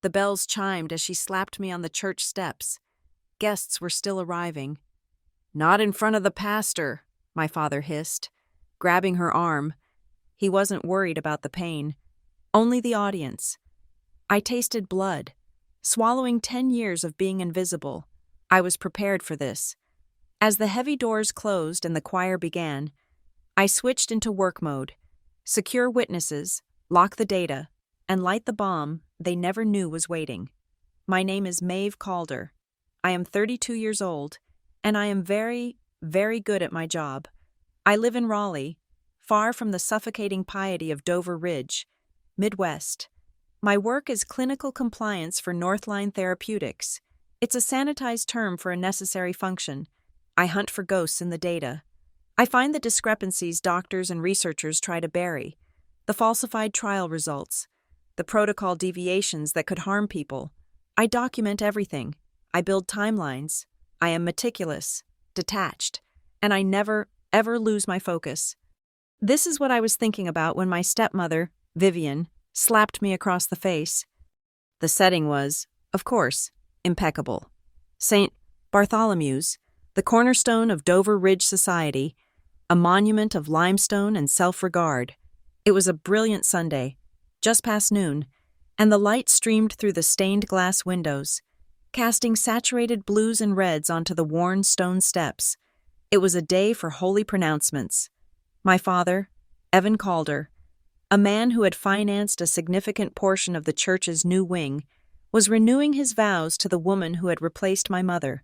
The bells chimed as she slapped me on the church steps. Guests were still arriving. "Not in front of the pastor," my father hissed, grabbing her arm. He wasn't worried about the pain, only the audience. I tasted blood, swallowing 10 years of being invisible. I was prepared for this. As the heavy doors closed and the choir began, I switched into work mode. Secure witnesses, lock the data, and light the bomb they never knew was waiting. My name is Maeve Calder. I am 32 years old, and I am very, very good at my job. I live in Raleigh, far from the suffocating piety of Dover Ridge, Midwest. My work is clinical compliance for Northline Therapeutics. It's a sanitized term for a necessary function. I hunt for ghosts in the data. I find the discrepancies doctors and researchers try to bury, the falsified trial results, the protocol deviations that could harm people. I document everything. I build timelines. I am meticulous, detached, and I never, ever lose my focus. This is what I was thinking about when my stepmother, Vivian, slapped me across the face. The setting was, of course, impeccable. St. Bartholomew's, the cornerstone of Dover Ridge society, a monument of limestone and self-regard. It was a brilliant Sunday, just past noon, and the light streamed through the stained glass windows, casting saturated blues and reds onto the worn stone steps. It was a day for holy pronouncements. My father, Evan Calder, a man who had financed a significant portion of the church's new wing, was renewing his vows to the woman who had replaced my mother.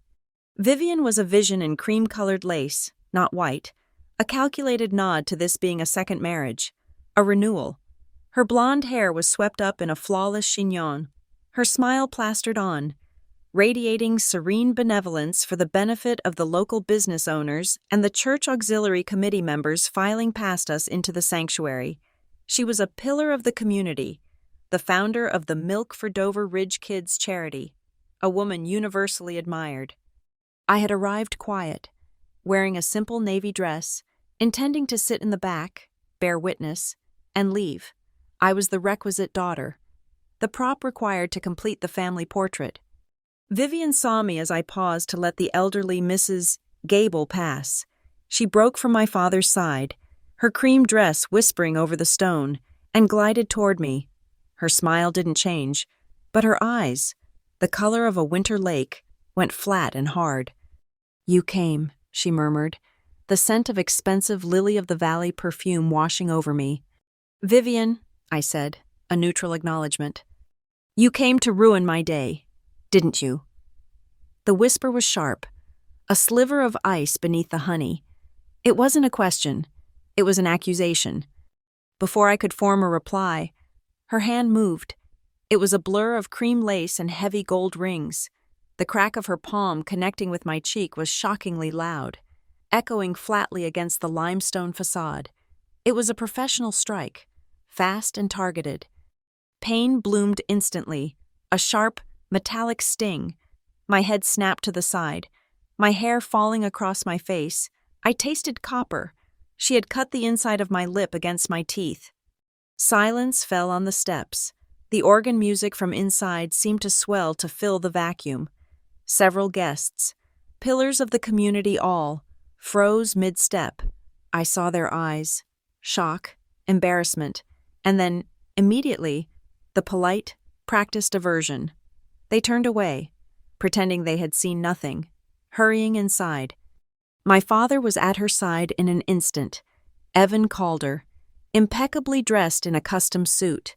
Vivian was a vision in cream-colored lace, not white, a calculated nod to this being a second marriage, a renewal. Her blonde hair was swept up in a flawless chignon, her smile plastered on, radiating serene benevolence for the benefit of the local business owners and the church auxiliary committee members filing past us into the sanctuary. She was a pillar of the community, the founder of the Milk for Dover Ridge Kids charity, a woman universally admired. I had arrived quiet, wearing a simple navy dress, intending to sit in the back, bear witness, and leave. I was the requisite daughter, the prop required to complete the family portrait. Vivian saw me as I paused to let the elderly Mrs. Gable pass. She broke from my father's side, her cream dress whispering over the stone, and glided toward me. Her smile didn't change, but her eyes, the color of a winter lake, went flat and hard. "You came," she murmured, the scent of expensive lily-of-the-valley perfume washing over me. "Vivian," I said, a neutral acknowledgement. "You came to ruin my day, didn't you?" The whisper was sharp, a sliver of ice beneath the honey. It wasn't a question, it was an accusation. Before I could form a reply, her hand moved. It was a blur of cream lace and heavy gold rings. The crack of her palm connecting with my cheek was shockingly loud, echoing flatly against the limestone facade. It was a professional strike, fast and targeted. Pain bloomed instantly, a sharp, metallic sting. My head snapped to the side, my hair falling across my face. I tasted copper. She had cut the inside of my lip against my teeth. Silence fell on the steps. The organ music from inside seemed to swell to fill the vacuum. Several guests, pillars of the community all, froze mid-step. I saw their eyes, shock, embarrassment, and then, immediately, the polite, practiced aversion. They turned away, pretending they had seen nothing, hurrying inside. My father was at her side in an instant, Evan Calder, impeccably dressed in a custom suit,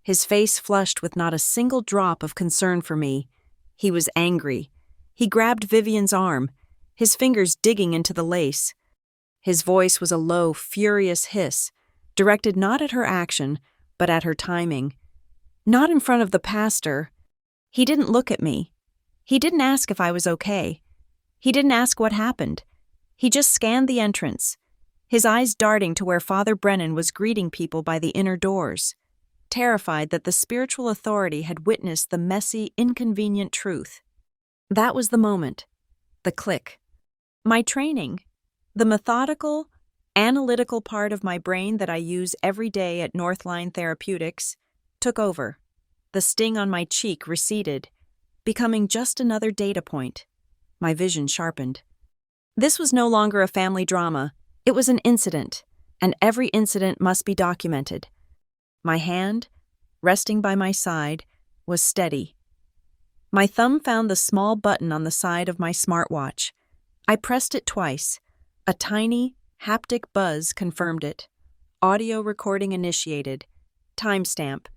his face flushed with not a single drop of concern for me. He was angry. He grabbed Vivian's arm, his fingers digging into the lace. His voice was a low, furious hiss, directed not at her action, but at her timing. Not in front of the pastor. He didn't look at me. He didn't ask if I was okay. He didn't ask what happened. He just scanned the entrance, his eyes darting to where Father Brennan was greeting people by the inner doors, terrified that the spiritual authority had witnessed the messy, inconvenient truth. That was the moment. The click. My training, the methodical, analytical part of my brain that I use every day at Northline Therapeutics, took over. The sting on my cheek receded, becoming just another data point. My vision sharpened. This was no longer a family drama. It was an incident, and every incident must be documented. My hand, resting by my side, was steady. My thumb found the small button on the side of my smartwatch. I pressed it twice. A tiny, haptic buzz confirmed it. Audio recording initiated. Timestamp,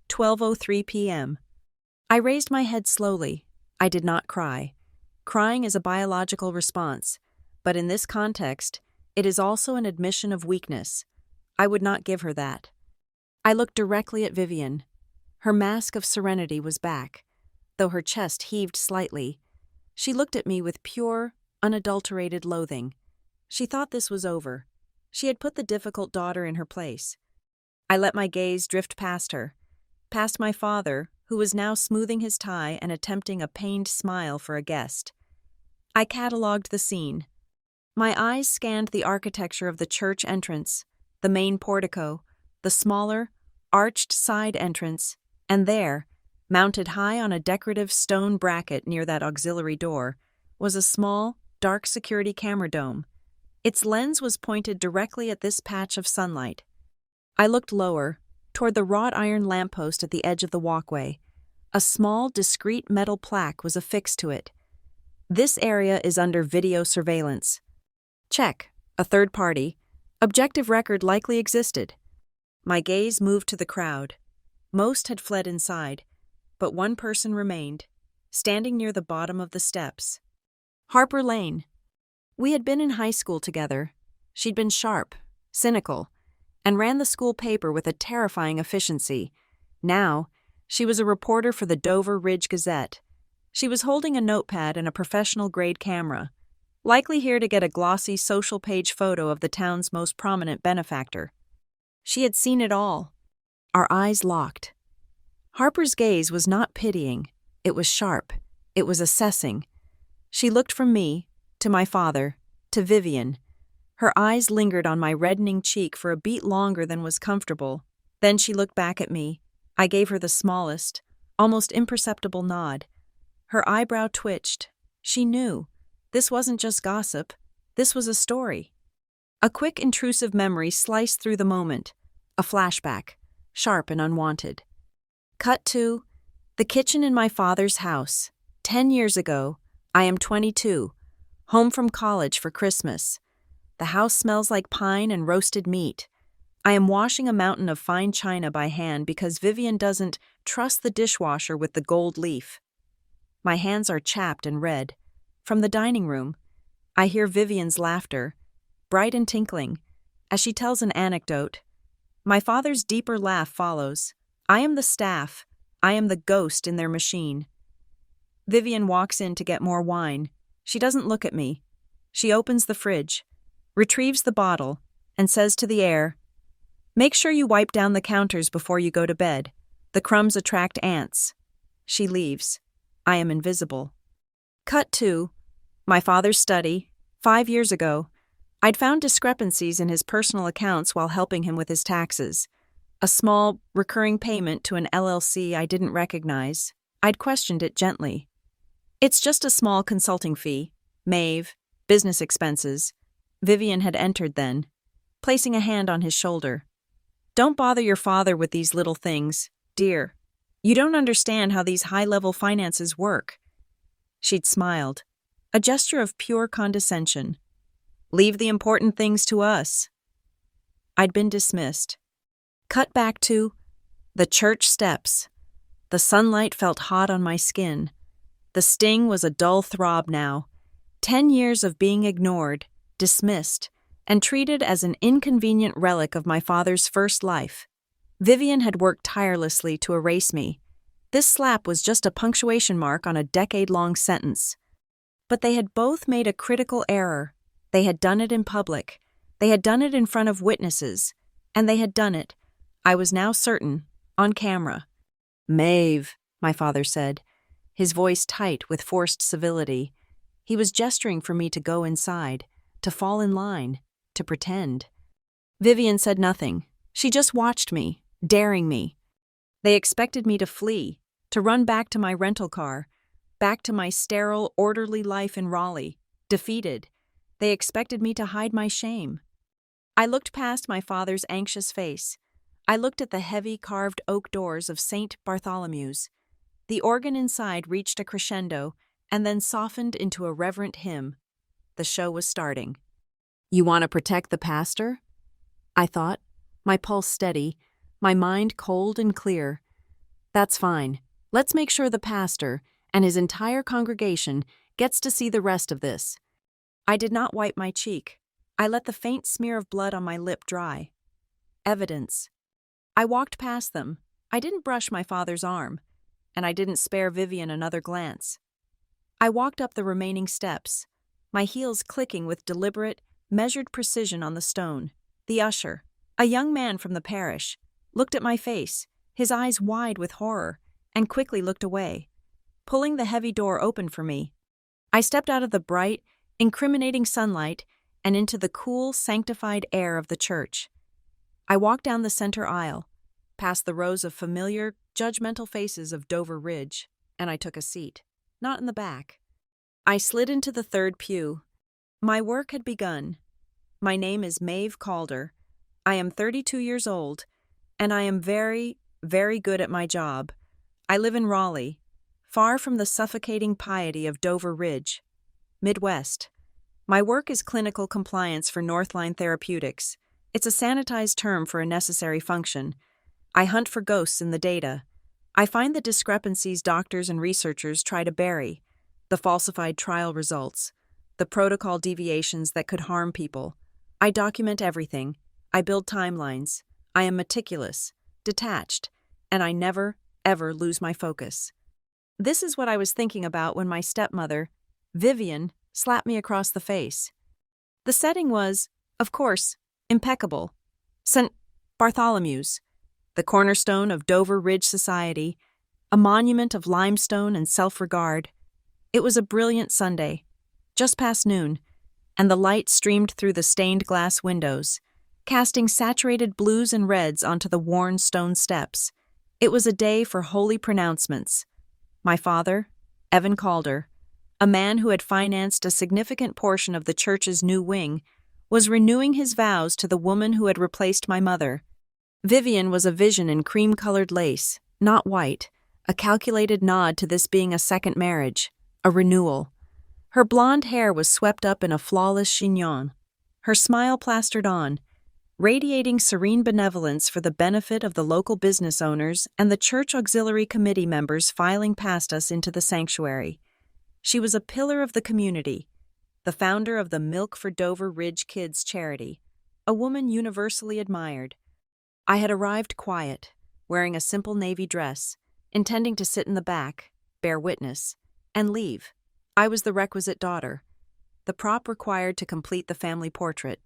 12:03 p.m. I raised my head slowly. I did not cry. Crying is a biological response, but in this context, it is also an admission of weakness. I would not give her that. I looked directly at Vivian. Her mask of serenity was back, though her chest heaved slightly. She looked at me with pure, unadulterated loathing. She thought this was over. She had put the difficult daughter in her place. I let my gaze drift past her, past my father, who was now smoothing his tie and attempting a pained smile for a guest. I catalogued the scene. My eyes scanned the architecture of the church entrance, the main portico, the smaller, arched side entrance, and there, mounted high on a decorative stone bracket near that auxiliary door, was a small, dark security camera dome. Its lens was pointed directly at this patch of sunlight. I looked lower, toward the wrought iron lamppost at the edge of the walkway. A small, discreet metal plaque was affixed to it. This area is under video surveillance. Check. A third party. Objective record likely existed. My gaze moved to the crowd. Most had fled inside, but one person remained, standing near the bottom of the steps. Harper Lane. We had been in high school together. She'd been sharp, cynical, and ran the school paper with a terrifying efficiency. Now, she was a reporter for the Dover Ridge Gazette. She was holding a notepad and a professional-grade camera, likely here to get a glossy social page photo of the town's most prominent benefactor. She had seen it all. Our eyes locked. Harper's gaze was not pitying. It was sharp. It was assessing. She looked from me, to my father, to Vivian. Her eyes lingered on my reddening cheek for a beat longer than was comfortable. Then she looked back at me. I gave her the smallest, almost imperceptible nod. Her eyebrow twitched. She knew. This wasn't just gossip. This was a story. A quick, intrusive memory sliced through the moment. A flashback, sharp and unwanted. Cut to the kitchen in my father's house. 10 years ago, I am 22, home from college for Christmas. The house smells like pine and roasted meat. I am washing a mountain of fine china by hand because Vivian doesn't trust the dishwasher with the gold leaf. My hands are chapped and red. From the dining room, I hear Vivian's laughter, bright and tinkling, as she tells an anecdote. My father's deeper laugh follows. I am the staff. I am the ghost in their machine. Vivian walks in to get more wine. She doesn't look at me. She opens the fridge, retrieves the bottle, and says to the air, "Make sure you wipe down the counters before you go to bed. The crumbs attract ants." She leaves. I am invisible. Cut to my father's study. 5 years ago, I'd found discrepancies in his personal accounts while helping him with his taxes. A small, recurring payment to an LLC I didn't recognize. I'd questioned it gently. "It's just a small consulting fee. Maeve, business expenses." Vivian had entered then, placing a hand on his shoulder. "Don't bother your father with these little things, dear. You don't understand how these high-level finances work." She'd smiled, a gesture of pure condescension. "Leave the important things to us." I'd been dismissed. Cut back to the church steps. The sunlight felt hot on my skin. The sting was a dull throb now. 10 years of being ignored, dismissed, and treated as an inconvenient relic of my father's first life. Vivian had worked tirelessly to erase me. This slap was just a punctuation mark on a decade-long sentence. But they had both made a critical error. They had done it in public. They had done it in front of witnesses. And they had done it, I was now certain, on camera. "Maeve," my father said, his voice tight with forced civility. He was gesturing for me to go inside, to fall in line, to pretend. Vivian said nothing. She just watched me, daring me. They expected me to flee, to run back to my rental car, back to my sterile, orderly life in Raleigh, defeated. They expected me to hide my shame. I looked past my father's anxious face. I looked at the heavy carved oak doors of St. Bartholomew's. The organ inside reached a crescendo and then softened into a reverent hymn. The show was starting. You want to protect the pastor? I thought, my pulse steady, my mind cold and clear. That's fine. Let's make sure the pastor and his entire congregation gets to see the rest of this. I did not wipe my cheek. I let the faint smear of blood on my lip dry. Evidence. I walked past them. I didn't brush my father's arm, and I didn't spare Vivian another glance. I walked up the remaining steps, my heels clicking with deliberate, measured precision on the stone. The usher, a young man from the parish, looked at my face, his eyes wide with horror, and quickly looked away, pulling the heavy door open for me. I stepped out of the bright, incriminating sunlight and into the cool, sanctified air of the church. I walked down the center aisle, past the rows of familiar, judgmental faces of Dover Ridge, and I took a seat, not in the back. I slid into the third pew. My work had begun. My name is Maeve Calder. I am 32 years old, and I am very, very good at my job. I live in Raleigh, far from the suffocating piety of Dover Ridge, Midwest. My work is clinical compliance for Northline Therapeutics. It's a sanitized term for a necessary function. I hunt for ghosts in the data. I find the discrepancies doctors and researchers try to bury, the falsified trial results, the protocol deviations that could harm people. I document everything. I build timelines. I am meticulous, detached, and I never, ever lose my focus. This is what I was thinking about when my stepmother, Vivian, slapped me across the face. The setting was, of course, impeccable. St. Bartholomew's, the cornerstone of Dover Ridge society, a monument of limestone and self-regard. It was a brilliant Sunday, just past noon, and the light streamed through the stained glass windows, casting saturated blues and reds onto the worn stone steps. It was a day for holy pronouncements. My father, Evan Calder, a man who had financed a significant portion of the church's new wing, was renewing his vows to the woman who had replaced my mother. Vivian was a vision in cream-colored lace, not white, a calculated nod to this being a second marriage, a renewal. Her blonde hair was swept up in a flawless chignon, her smile plastered on, radiating serene benevolence for the benefit of the local business owners and the church auxiliary committee members filing past us into the sanctuary. She was a pillar of the community, the founder of the Milk for Dover Ridge Kids charity, a woman universally admired. I had arrived quiet, wearing a simple navy dress, intending to sit in the back, bear witness, and leave. I was the requisite daughter, the prop required to complete the family portrait.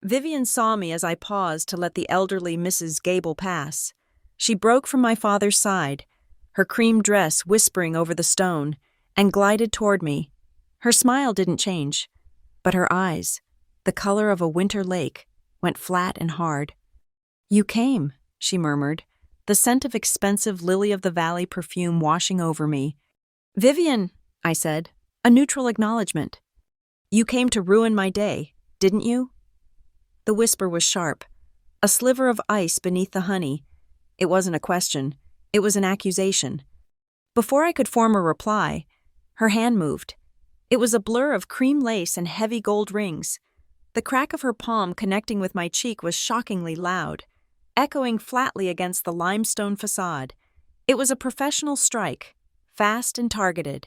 Vivian saw me as I paused to let the elderly Mrs. Gable pass. She broke from my father's side, her cream dress whispering over the stone, and glided toward me. Her smile didn't change, but her eyes, the color of a winter lake, went flat and hard. "You came," she murmured, the scent of expensive lily-of-the-valley perfume washing over me. "Vivian," I said, a neutral acknowledgement. "You came to ruin my day, didn't you?" The whisper was sharp, a sliver of ice beneath the honey. It wasn't a question, it was an accusation. Before I could form a reply, her hand moved. It was a blur of cream lace and heavy gold rings. The crack of her palm connecting with my cheek was shockingly loud, echoing flatly against the limestone facade. It was a professional strike, fast and targeted.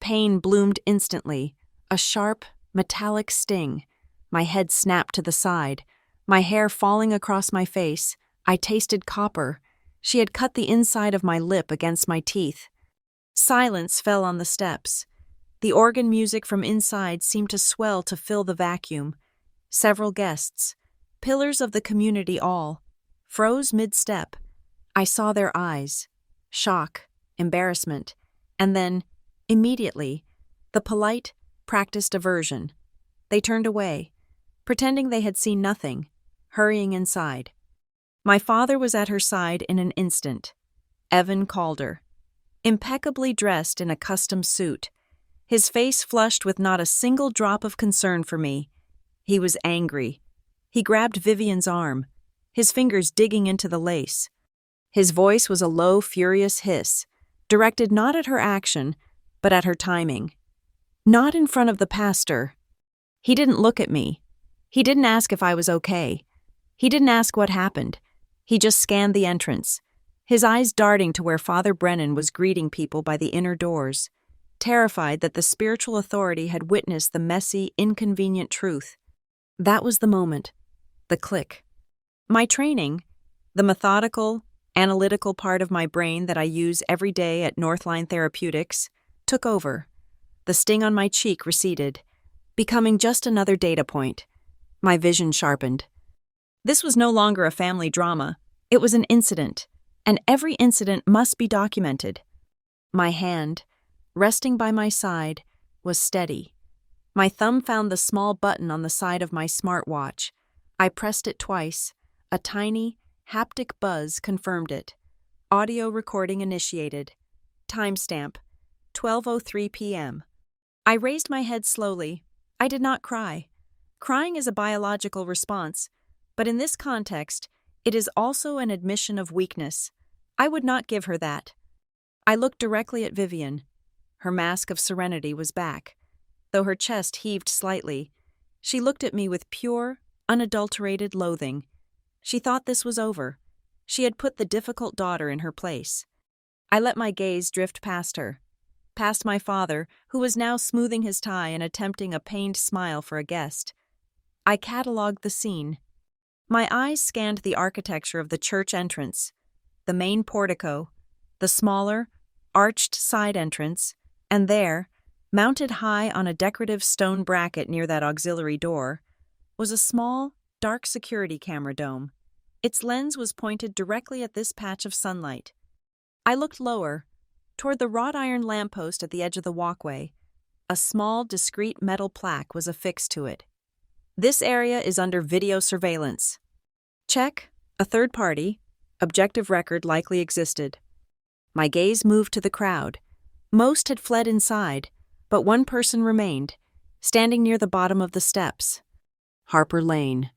Pain bloomed instantly, a sharp, metallic sting. My head snapped to the side, my hair falling across my face. I tasted copper. She had cut the inside of my lip against my teeth. Silence fell on the steps. The organ music from inside seemed to swell to fill the vacuum. Several guests, pillars of the community all, froze mid-step. I saw their eyes, shock, embarrassment, and then, immediately, the polite, practiced aversion. They turned away, pretending they had seen nothing, hurrying inside. My father was at her side in an instant, Evan Calder, impeccably dressed in a custom suit, his face flushed with not a single drop of concern for me. He was angry. He grabbed Vivian's arm, his fingers digging into the lace. His voice was a low, furious hiss, directed not at her action, but at her timing. Not in front of the pastor. He didn't look at me. He didn't ask if I was okay. He didn't ask what happened. He just scanned the entrance, his eyes darting to where Father Brennan was greeting people by the inner doors, terrified that the spiritual authority had witnessed the messy, inconvenient truth. That was the moment. The click. My training, the methodical, analytical part of my brain that I use every day at Northline Therapeutics, took over. The sting on my cheek receded, becoming just another data point. My vision sharpened. This was no longer a family drama. It was an incident, and every incident must be documented. My hand, resting by my side, was steady. My thumb found the small button on the side of my smartwatch. I pressed it twice. A tiny, haptic buzz confirmed it. Audio recording initiated. Timestamp, 12:03 p.m. I raised my head slowly. I did not cry. Crying is a biological response, but in this context, it is also an admission of weakness. I would not give her that. I looked directly at Vivian. Her mask of serenity was back, though her chest heaved slightly. She looked at me with pure, unadulterated loathing. She thought this was over. She had put the difficult daughter in her place. I let my gaze drift past her, past my father, who was now smoothing his tie and attempting a pained smile for a guest. I catalogued the scene. My eyes scanned the architecture of the church entrance, the main portico, the smaller, arched side entrance, and there, mounted high on a decorative stone bracket near that auxiliary door, was a small, dark security camera dome. Its lens was pointed directly at this patch of sunlight. I looked lower, toward the wrought iron lamppost at the edge of the walkway. A small, discreet metal plaque was affixed to it. This area is under video surveillance. Check, a third party, objective record likely existed. My gaze moved to the crowd. Most had fled inside, but one person remained, standing near the bottom of the steps. Harper Lane.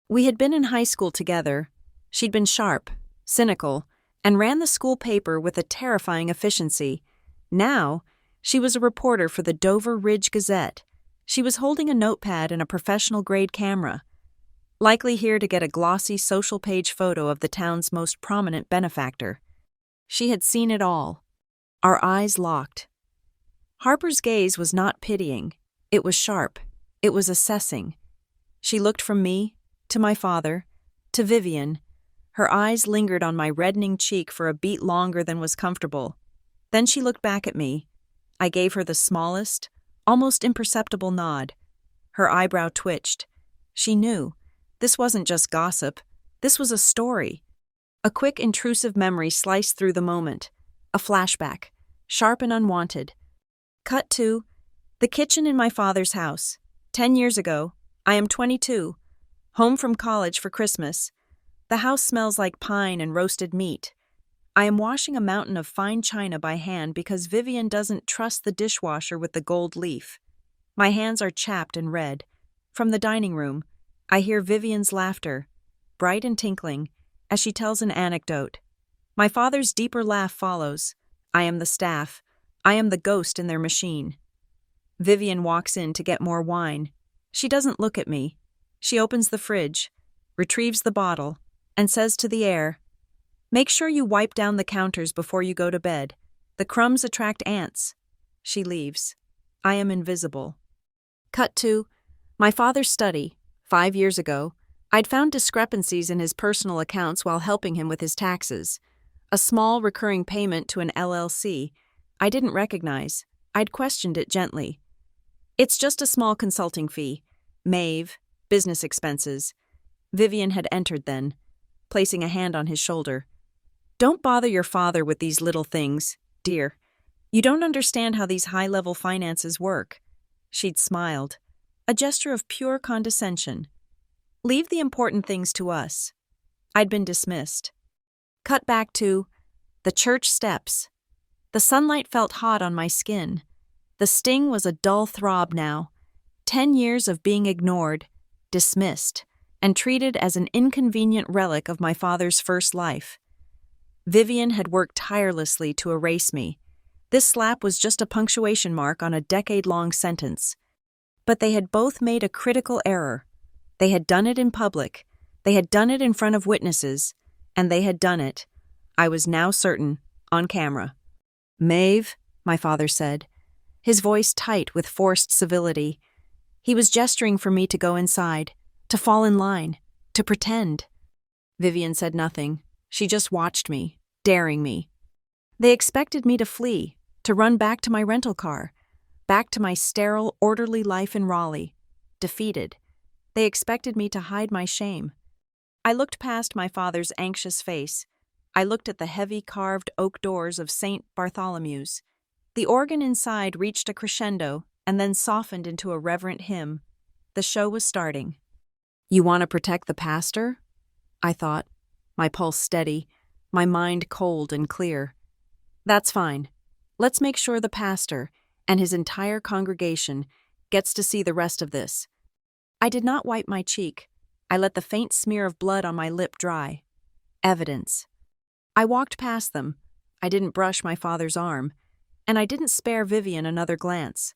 We had been in high school together. She'd been sharp, cynical, and ran the school paper with a terrifying efficiency. Now, she was a reporter for the Dover Ridge Gazette. She was holding a notepad and a professional-grade camera, likely here to get a glossy social page photo of the town's most prominent benefactor. She had seen it all. Our eyes locked. Harper's gaze was not pitying. It was sharp. It was assessing. She looked from me, to my father, to Vivian. Her eyes lingered on my reddening cheek for a beat longer than was comfortable. Then she looked back at me. I gave her the smallest, almost imperceptible nod. Her eyebrow twitched. She knew. This wasn't just gossip. This was a story. A quick, intrusive memory sliced through the moment. A flashback, sharp and unwanted. Cut to the kitchen in my father's house. 10 years ago. I am 22. Home from college for Christmas. The house smells like pine and roasted meat. I am washing a mountain of fine china by hand because Vivian doesn't trust the dishwasher with the gold leaf. My hands are chapped and red. From the dining room, I hear Vivian's laughter, bright and tinkling, as she tells an anecdote. My father's deeper laugh follows. I am the staff. I am the ghost in their machine. Vivian walks in to get more wine. She doesn't look at me. She opens the fridge, retrieves the bottle, and says to the air, "Make sure you wipe down the counters before you go to bed. The crumbs attract ants." She leaves. I am invisible. Cut to my father's study. 5 years ago, I'd found discrepancies in his personal accounts while helping him with his taxes. A small recurring payment to an LLC I didn't recognize. I'd questioned it gently. "It's just a small consulting fee. Maeve, business expenses." Vivian had entered then, placing a hand on his shoulder. "Don't bother your father with these little things, dear. You don't understand how these high-level finances work." She'd smiled, a gesture of pure condescension. "Leave the important things to us." I'd been dismissed. Cut back to The church steps. The sunlight felt hot on my skin. The sting was a dull throb now. 10 years of being ignored, dismissed, and treated as an inconvenient relic of my father's first life. Vivian had worked tirelessly to erase me. This slap was just a punctuation mark on a decade-long sentence. But they had both made a critical error. They had done it in public. They had done it in front of witnesses. And they had done it, I was now certain, on camera. "Maeve," my father said, his voice tight with forced civility. He was gesturing for me to go inside, to fall in line, to pretend. Vivian said nothing. She just watched me, daring me. They expected me to flee, to run back to my rental car, back to my sterile, orderly life in Raleigh, defeated. They expected me to hide my shame. I looked past my father's anxious face. I looked at the heavy carved oak doors of St. Bartholomew's. The organ inside reached a crescendo and then softened into a reverent hymn. The show was starting. "You want to protect the pastor?" I thought, my pulse steady, my mind cold and clear. "That's fine. Let's make sure the pastor and his entire congregation gets to see the rest of this." I did not wipe my cheek. I let the faint smear of blood on my lip dry. Evidence. I walked past them. I didn't brush my father's arm, and I didn't spare Vivian another glance.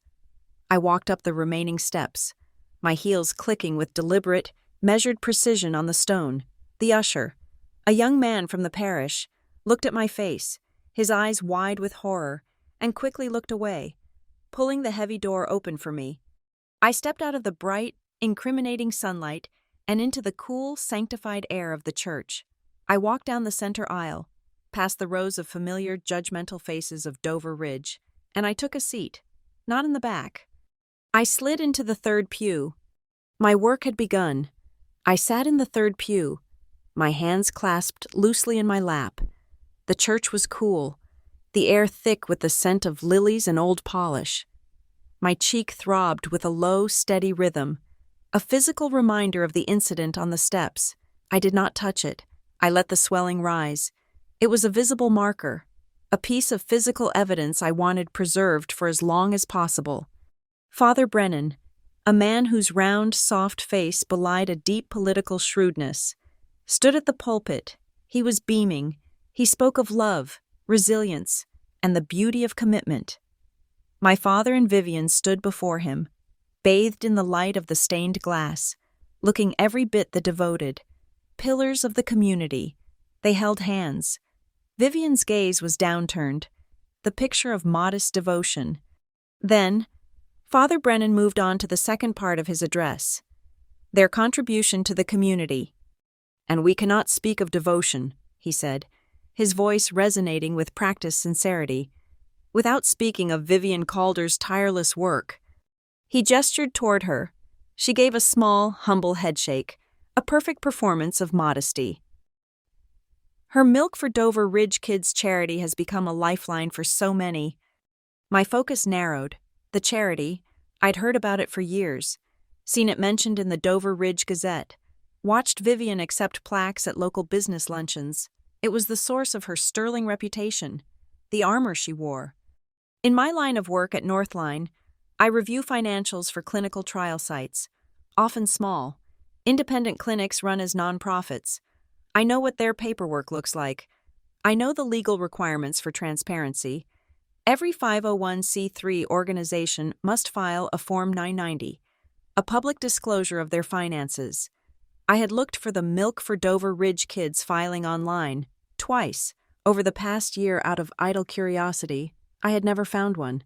I walked up the remaining steps, my heels clicking with deliberate, measured precision on the stone. The usher, a young man from the parish, looked at my face, his eyes wide with horror, and quickly looked away, pulling the heavy door open for me. I stepped out of the bright, incriminating sunlight and into the cool, sanctified air of the church. I walked down the center aisle, past the rows of familiar, judgmental faces of Dover Ridge, and I took a seat, not in the back. I slid into the third pew. My work had begun. I sat in the third pew, my hands clasped loosely in my lap. The church was cool, the air thick with the scent of lilies and old polish. My cheek throbbed with a low, steady rhythm, a physical reminder of the incident on the steps. I did not touch it. I let the swelling rise. It was a visible marker, a piece of physical evidence I wanted preserved for as long as possible. Father Brennan, a man whose round, soft face belied a deep political shrewdness, stood at the pulpit. He was beaming. He spoke of love, resilience, and the beauty of commitment. My father and Vivian stood before him, bathed in the light of the stained glass, looking every bit the devoted. Pillars of the community. They held hands. Vivian's gaze was downturned, the picture of modest devotion. Then, Father Brennan moved on to the second part of his address, their contribution to the community. "And we cannot speak of devotion," he said, his voice resonating with practiced sincerity, "without speaking of Vivian Calder's tireless work." He gestured toward her. She gave a small, humble headshake, a perfect performance of modesty. Her Milk for Dover Ridge Kids charity has become a lifeline for so many. My focus narrowed. The charity, I'd heard about it for years, seen it mentioned in the Dover Ridge Gazette, watched Vivian accept plaques at local business luncheons. It was the source of her sterling reputation, the armor she wore. In my line of work at Northline, I review financials for clinical trial sites, often small. Independent clinics run as nonprofits. I know what their paperwork looks like. I know the legal requirements for transparency. Every 501c3 organization must file a Form 990, a public disclosure of their finances. I had looked for the Milk for Dover Ridge Kids filing online, twice, over the past year out of idle curiosity. I had never found one.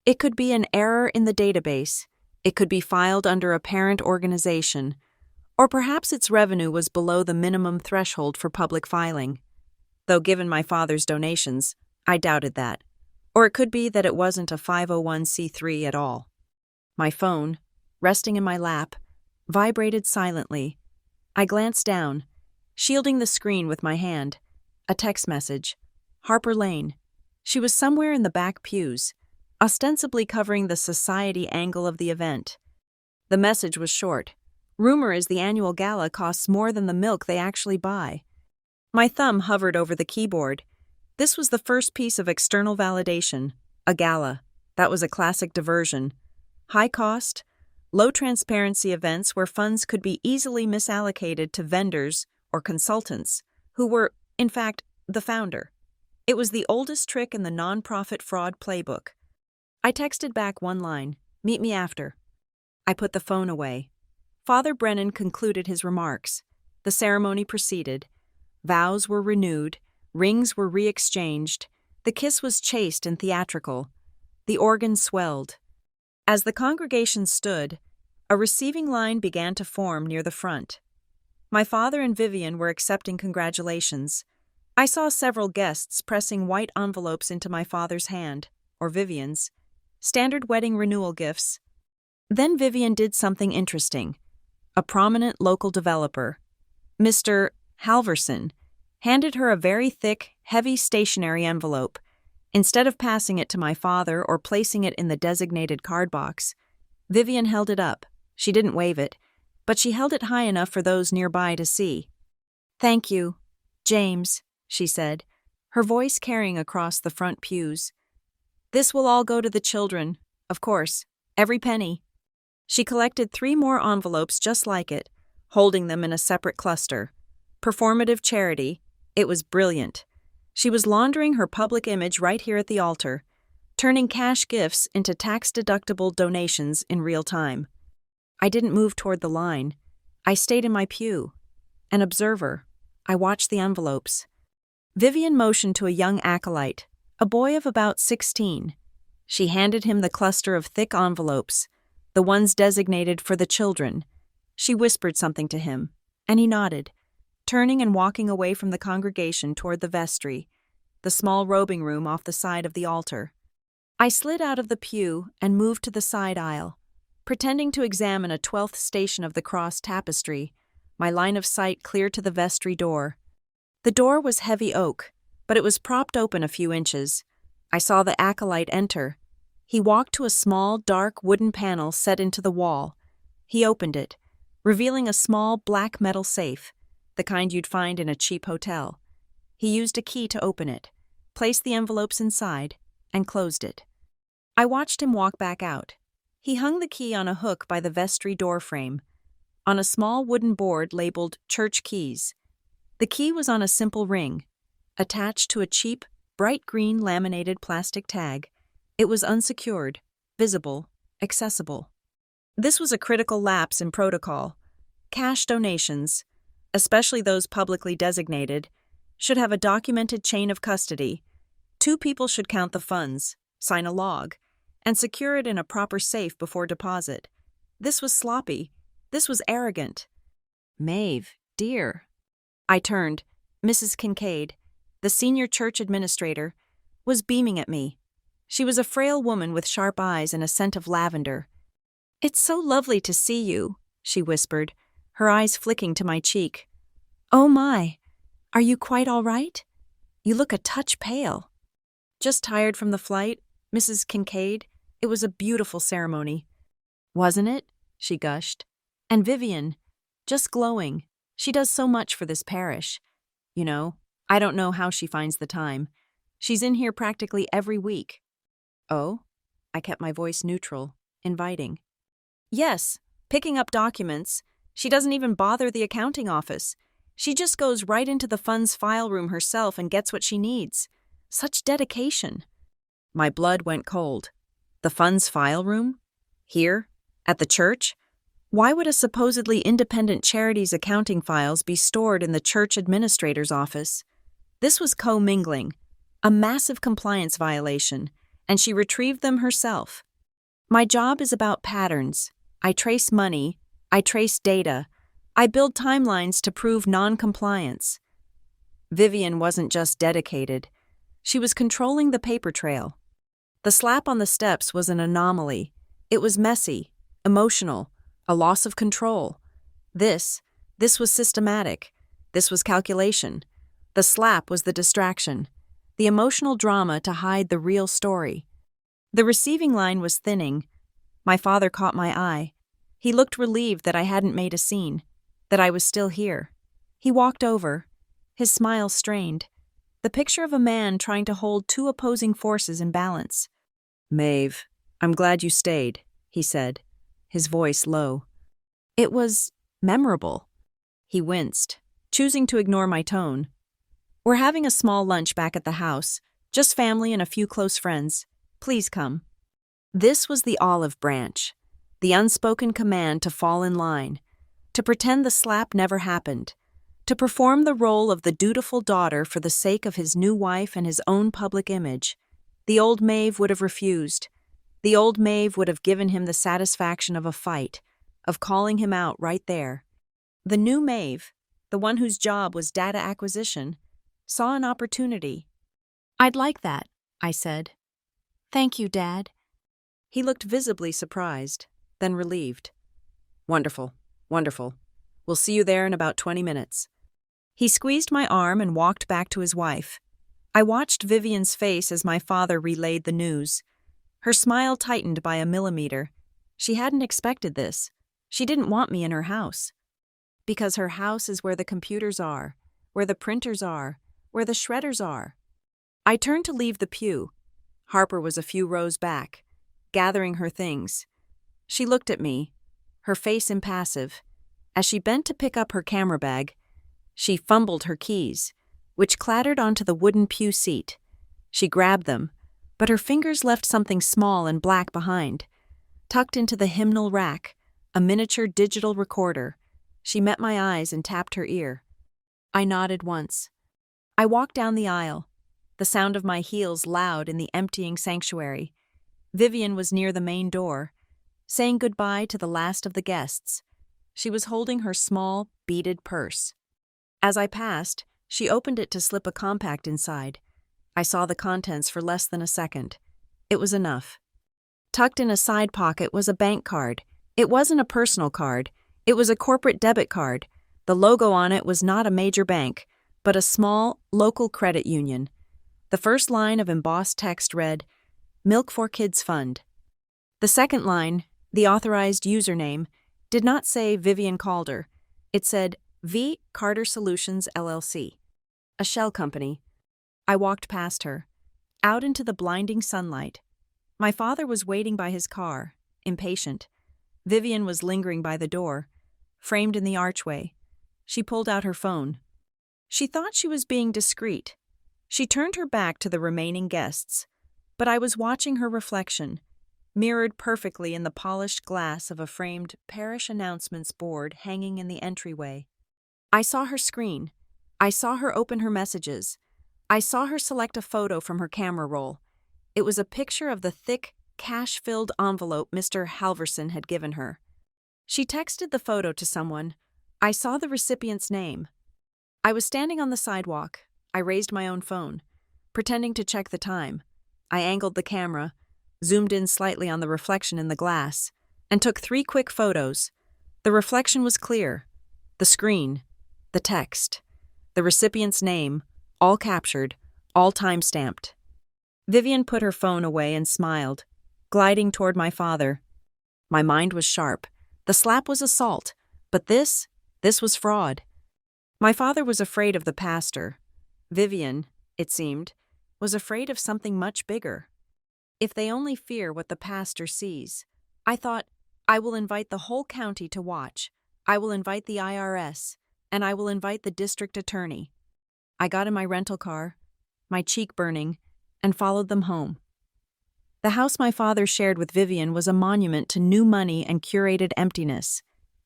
It could be an error in the database. It could be filed under a parent organization. Or perhaps its revenue was below the minimum threshold for public filing. Though given my father's donations, I doubted that. Or it could be that it wasn't a 501c3 at all. My phone, resting in my lap, vibrated silently. I glanced down, shielding the screen with my hand. A text message. Harper Lane. She was somewhere in the back pews, ostensibly covering the society angle of the event. The message was short. "Rumor is the annual gala costs more than the milk they actually buy." My thumb hovered over the keyboard. This was the first piece of external validation, a gala. That was a classic diversion. High cost, low transparency events where funds could be easily misallocated to vendors or consultants, who were, in fact, the founder. It was the oldest trick in the nonprofit fraud playbook. I texted back one line, "Meet me after." I put the phone away. Father Brennan concluded his remarks. The ceremony proceeded. Vows were renewed, rings were re-exchanged, the kiss was chaste and theatrical. The organ swelled. As the congregation stood, a receiving line began to form near the front. My father and Vivian were accepting congratulations. I saw several guests pressing white envelopes into my father's hand, or Vivian's, standard wedding renewal gifts. Then Vivian did something interesting. A prominent local developer, Mr. Halverson, handed her a very thick, heavy stationery envelope. Instead of passing it to my father or placing it in the designated card box, Vivian held it up. She didn't wave it, but she held it high enough for those nearby to see. "Thank you, James," she said, her voice carrying across the front pews. "This will all go to the children, of course, every penny." She collected 3 more envelopes just like it, holding them in a separate cluster. Performative charity. It was brilliant. She was laundering her public image right here at the altar, turning cash gifts into tax-deductible donations in real time. I didn't move toward the line. I stayed in my pew. An observer. I watched the envelopes. Vivian motioned to a young acolyte, a boy of about 16. She handed him the cluster of thick envelopes, the ones designated for the children. She whispered something to him, and he nodded, turning and walking away from the congregation toward the vestry, the small robing room off the side of the altar. I slid out of the pew and moved to the side aisle, pretending to examine a 12th station of the cross tapestry, my line of sight clear to the vestry door. The door was heavy oak, but it was propped open a few inches. I saw the acolyte enter. He walked to a small, dark wooden panel set into the wall. He opened it, revealing a small black metal safe, the kind you'd find in a cheap hotel. He used a key to open it, placed the envelopes inside, and closed it. I watched him walk back out. He hung the key on a hook by the vestry door frame, on a small wooden board labeled Church Keys. The key was on a simple ring, attached to a cheap, bright green laminated plastic tag. It was unsecured, visible, accessible. This was a critical lapse in protocol. Cash donations, especially those publicly designated, should have a documented chain of custody. 2 people should count the funds, sign a log, and secure it in a proper safe before deposit. This was sloppy. This was arrogant. "Maeve, dear." I turned. Mrs. Kincaid, the senior church administrator, was beaming at me. She was a frail woman with sharp eyes and a scent of lavender. "It's so lovely to see you," she whispered, her eyes flicking to my cheek. "Oh my, are you quite all right? You look a touch pale." "Just tired from the flight, Mrs. Kincaid. It was a beautiful ceremony." "Wasn't it?" she gushed. "And Vivian, just glowing. She does so much for this parish. You know, I don't know how she finds the time. She's in here practically every week." "Oh?" I kept my voice neutral, inviting. "Yes, picking up documents. She doesn't even bother the accounting office. She just goes right into the fund's file room herself and gets what she needs. Such dedication." My blood went cold. The fund's file room? Here? At the church? Why would a supposedly independent charity's accounting files be stored in the church administrator's office? This was commingling, a massive compliance violation, and she retrieved them herself. My job is about patterns. I trace money. I trace data. I build timelines to prove non-compliance. Vivian wasn't just dedicated. She was controlling the paper trail. The slap on the steps was an anomaly. It was messy, emotional, a loss of control. This was systematic. This was calculation. The slap was the distraction, the emotional drama to hide the real story. The receiving line was thinning. My father caught my eye. He looked relieved that I hadn't made a scene, that I was still here. He walked over, his smile strained. the picture of a man trying to hold two opposing forces in balance. "Maeve, I'm glad you stayed," he said, his voice low. It was memorable. He winced, choosing to ignore my tone. "We're having a small lunch back at the house, just family and a few close friends. Please come." This was the olive branch, the unspoken command to fall in line, to pretend the slap never happened, to perform the role of the dutiful daughter for the sake of his new wife and his own public image. The old Maeve would have refused. The old Maeve would have given him the satisfaction of a fight, of calling him out right there. The new Maeve, the one whose job was data acquisition, saw an opportunity. "I'd like that," I said. "Thank you, Dad." He looked visibly surprised, then relieved. "Wonderful, wonderful. We'll see you there in about 20 minutes. He squeezed my arm and walked back to his wife. I watched Vivian's face as my father relayed the news. Her smile tightened by a millimeter. She hadn't expected this. She didn't want me in her house. Because her house is where the computers are, where the printers are, where the shredders are. I turned to leave the pew. Harper was a few rows back, gathering her things. She looked at me, her face impassive. As she bent to pick up her camera bag, she fumbled her keys, which clattered onto the wooden pew seat. She grabbed them, but her fingers left something small and black behind. Tucked into the hymnal rack, a miniature digital recorder. She met my eyes and tapped her ear. I nodded once. I walked down the aisle, the sound of my heels loud in the emptying sanctuary. Vivian was near the main door, saying goodbye to the last of the guests. She was holding her small, beaded purse. As I passed, she opened it to slip a compact inside. I saw the contents for less than a second. It was enough. Tucked in a side pocket was a bank card. It wasn't a personal card. It was a corporate debit card. The logo on it was not a major bank, but a small, local credit union. The first line of embossed text read, "Milk for Kids Fund." The second line, the authorized username, did not say Vivian Calder. It said V. Carter Solutions, LLC, a shell company. I walked past her, out into the blinding sunlight. My father was waiting by his car, impatient. Vivian was lingering by the door, framed in the archway. She pulled out her phone. She thought she was being discreet. She turned her back to the remaining guests, but I was watching her reflection, mirrored perfectly in the polished glass of a framed parish announcements board hanging in the entryway. I saw her screen. I saw her open her messages. I saw her select a photo from her camera roll. It was a picture of the thick, cash-filled envelope Mr. Halverson had given her. She texted the photo to someone. I saw the recipient's name. I was standing on the sidewalk. I raised my own phone, pretending to check the time. I angled the camera, zoomed in slightly on the reflection in the glass, and took 3 quick photos. The reflection was clear. The screen, the text, the recipient's name, all captured, all time-stamped. Vivian put her phone away and smiled, gliding toward my father. My mind was sharp. The slap was assault, but this was fraud. My father was afraid of the pastor. Vivian, it seemed, was afraid of something much bigger. If they only fear what the pastor sees. I thought, I will invite the whole county to watch. I will invite the IRS, and I will invite the district attorney. I got in my rental car, my cheek burning, and followed them home. The house my father shared with Vivian was a monument to new money and curated emptiness.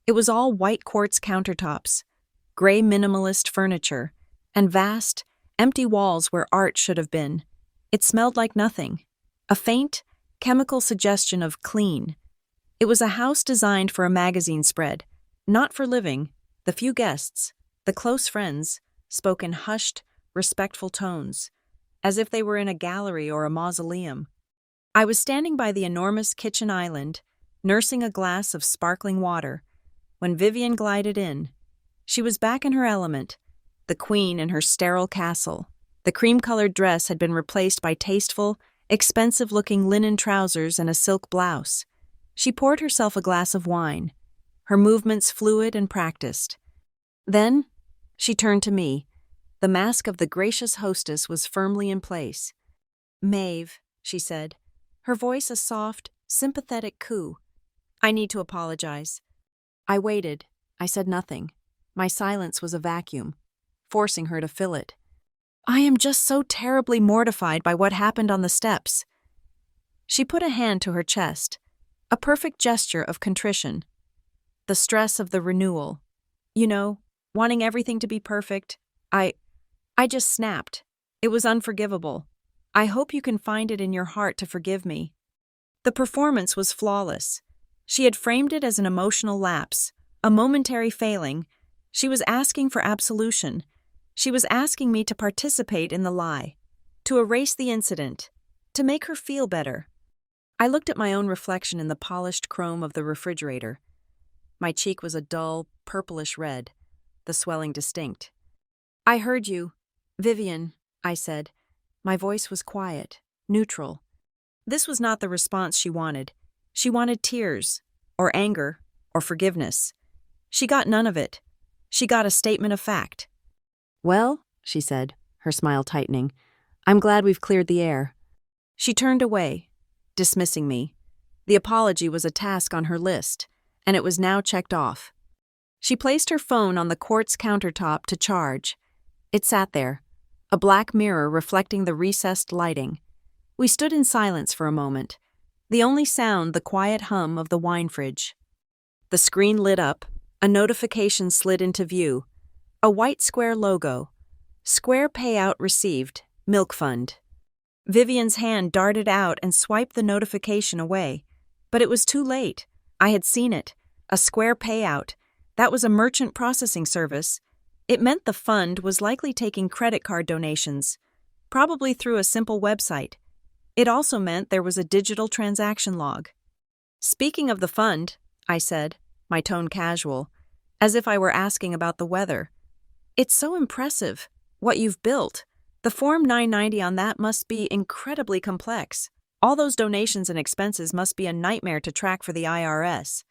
It was all white quartz countertops, gray minimalist furniture, and vast, empty walls where art should have been. It smelled like nothing, a faint, chemical suggestion of clean. It was a house designed for a magazine spread, not for living. The few guests, the close friends, spoke in hushed, respectful tones, as if they were in a gallery or a mausoleum. I was standing by the enormous kitchen island, nursing a glass of sparkling water, when Vivian glided in. She was back in her element, the queen in her sterile castle. The cream-colored dress had been replaced by tasteful, expensive-looking linen trousers and a silk blouse. She poured herself a glass of wine, her movements fluid and practiced. Then, she turned to me, The mask of the gracious hostess was firmly in place. "Maeve," she said, her voice a soft, sympathetic coo. "I need to apologize." I waited. I said nothing. My silence was a vacuum, forcing her to fill it. "I am just so terribly mortified by what happened on the steps." She put a hand to her chest, a perfect gesture of contrition. "The stress of the renewal. You know, wanting everything to be perfect. I just snapped. It was unforgivable. I hope you can find it in your heart to forgive me." The performance was flawless. She had framed it as an emotional lapse, a momentary failing. She was asking for absolution. She was asking me to participate in the lie, to erase the incident, to make her feel better. I looked at my own reflection in the polished chrome of the refrigerator. My cheek was a dull, purplish red, the swelling distinct. "I heard you, Vivian," I said. My voice was quiet, neutral. This was not the response she wanted. She wanted tears, or anger, or forgiveness. She got none of it. She got a statement of fact. "Well," she said, her smile tightening, "I'm glad we've cleared the air." She turned away, dismissing me. The apology was a task on her list, and it was now checked off. She placed her phone on the quartz countertop to charge. It sat there, a black mirror reflecting the recessed lighting. We stood in silence for a moment, the only sound the quiet hum of the wine fridge. The screen lit up, a notification slid into view. A white square logo. Square payout received, Milk Fund. Vivian's hand darted out and swiped the notification away. But it was too late. I had seen it. A square payout. That was a merchant processing service. It meant the fund was likely taking credit card donations, probably through a simple website. It also meant there was a digital transaction log. "Speaking of the fund," I said, my tone casual, as if I were asking about the weather. "It's so impressive, what you've built. The Form 990 on that must be incredibly complex. All those donations and expenses must be a nightmare to track for the IRS."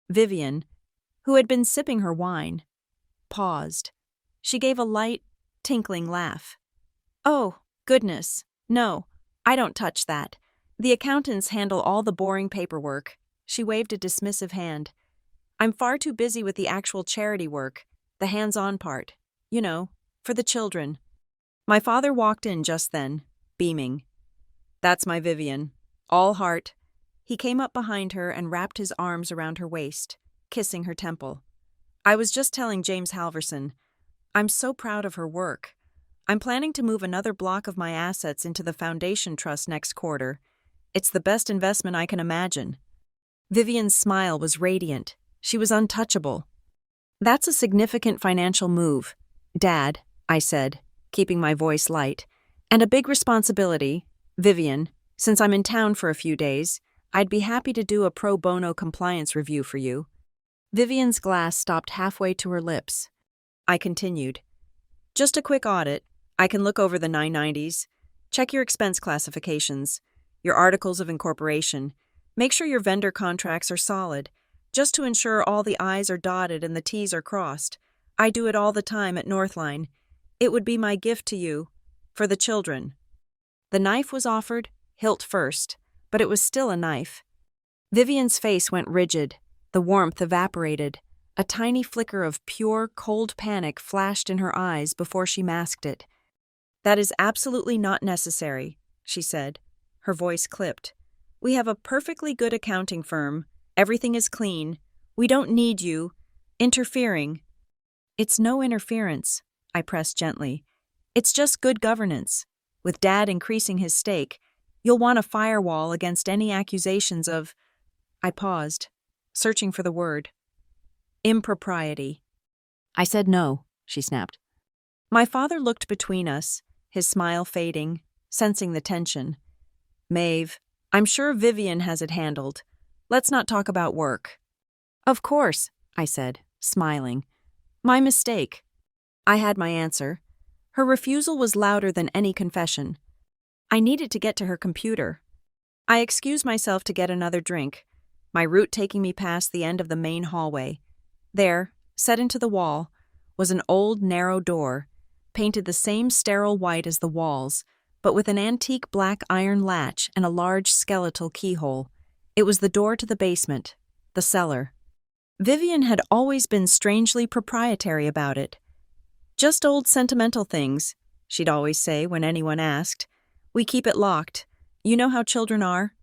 Vivian, who had been sipping her wine, paused. She gave a light, tinkling laugh. "Oh, goodness, no, I don't touch that. The accountants handle all the boring paperwork." She waved a dismissive hand. "I'm far too busy with the actual charity work, the hands-on part, you know, for the children." My father walked in just then, beaming. "That's my Vivian, all heart." He came up behind her and wrapped his arms around her waist, kissing her temple. "I was just telling James Halverson, I'm so proud of her work. I'm planning to move another block of my assets into the foundation trust next quarter. It's the best investment I can imagine." Vivian's smile was radiant. She was untouchable. "That's a significant financial move, Dad," I said, keeping my voice light. "And a big responsibility. Vivian, since I'm in town for a few days, I'd be happy to do a pro bono compliance review for you." Vivian's glass stopped halfway to her lips. I continued. "Just a quick audit. I can look over the 990s, check your expense classifications, your articles of incorporation, make sure your vendor contracts are solid, just to ensure all the I's are dotted and the T's are crossed. I do it all the time at Northline. It would be my gift to you, for the children." The knife was offered, hilt first, but it was still a knife. Vivian's face went rigid, the warmth evaporated. A tiny flicker of pure, cold panic flashed in her eyes before she masked it. "That is absolutely not necessary," she said. Her voice clipped. "We have a perfectly good accounting firm. Everything is clean. We don't need you interfering." "It's no interference," I pressed gently. "It's just good governance. With Dad increasing his stake, you'll want a firewall against any accusations of—" I paused, searching for the word. "Impropriety." I said no, she snapped. My father looked between us, his smile fading, sensing the tension. "Maeve, I'm sure Vivian has it handled. Let's not talk about work." "Of course," I said, smiling. "My mistake." I had my answer. Her refusal was louder than any confession. I needed to get to her computer. I excused myself to get another drink, my route taking me past the end of the main hallway. There, set into the wall, was an old, narrow door, painted the same sterile white as the walls, but with an antique black iron latch and a large skeletal keyhole. It was the door to the basement, the cellar. Vivian had always been strangely proprietary about it. "Just old sentimental things," she'd always say when anyone asked. "We keep it locked. You know how children are."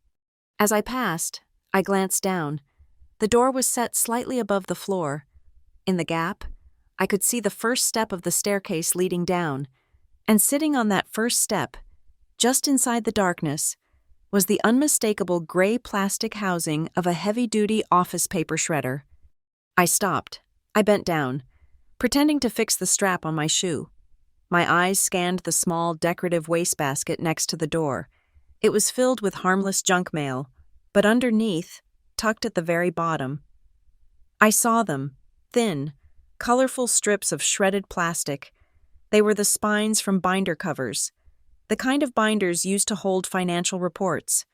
As I passed, I glanced down. The door was set slightly above the floor. In the gap, I could see the first step of the staircase leading down, and sitting on that first step, just inside the darkness, was the unmistakable gray plastic housing of a heavy-duty office paper shredder. I stopped. I bent down, pretending to fix the strap on my shoe. My eyes scanned the small, decorative wastebasket next to the door. It was filled with harmless junk mail, but underneath, tucked at the very bottom, I saw them, thin, colorful strips of shredded plastic. They were the spines from binder covers, the kind of binders used to hold financial reports.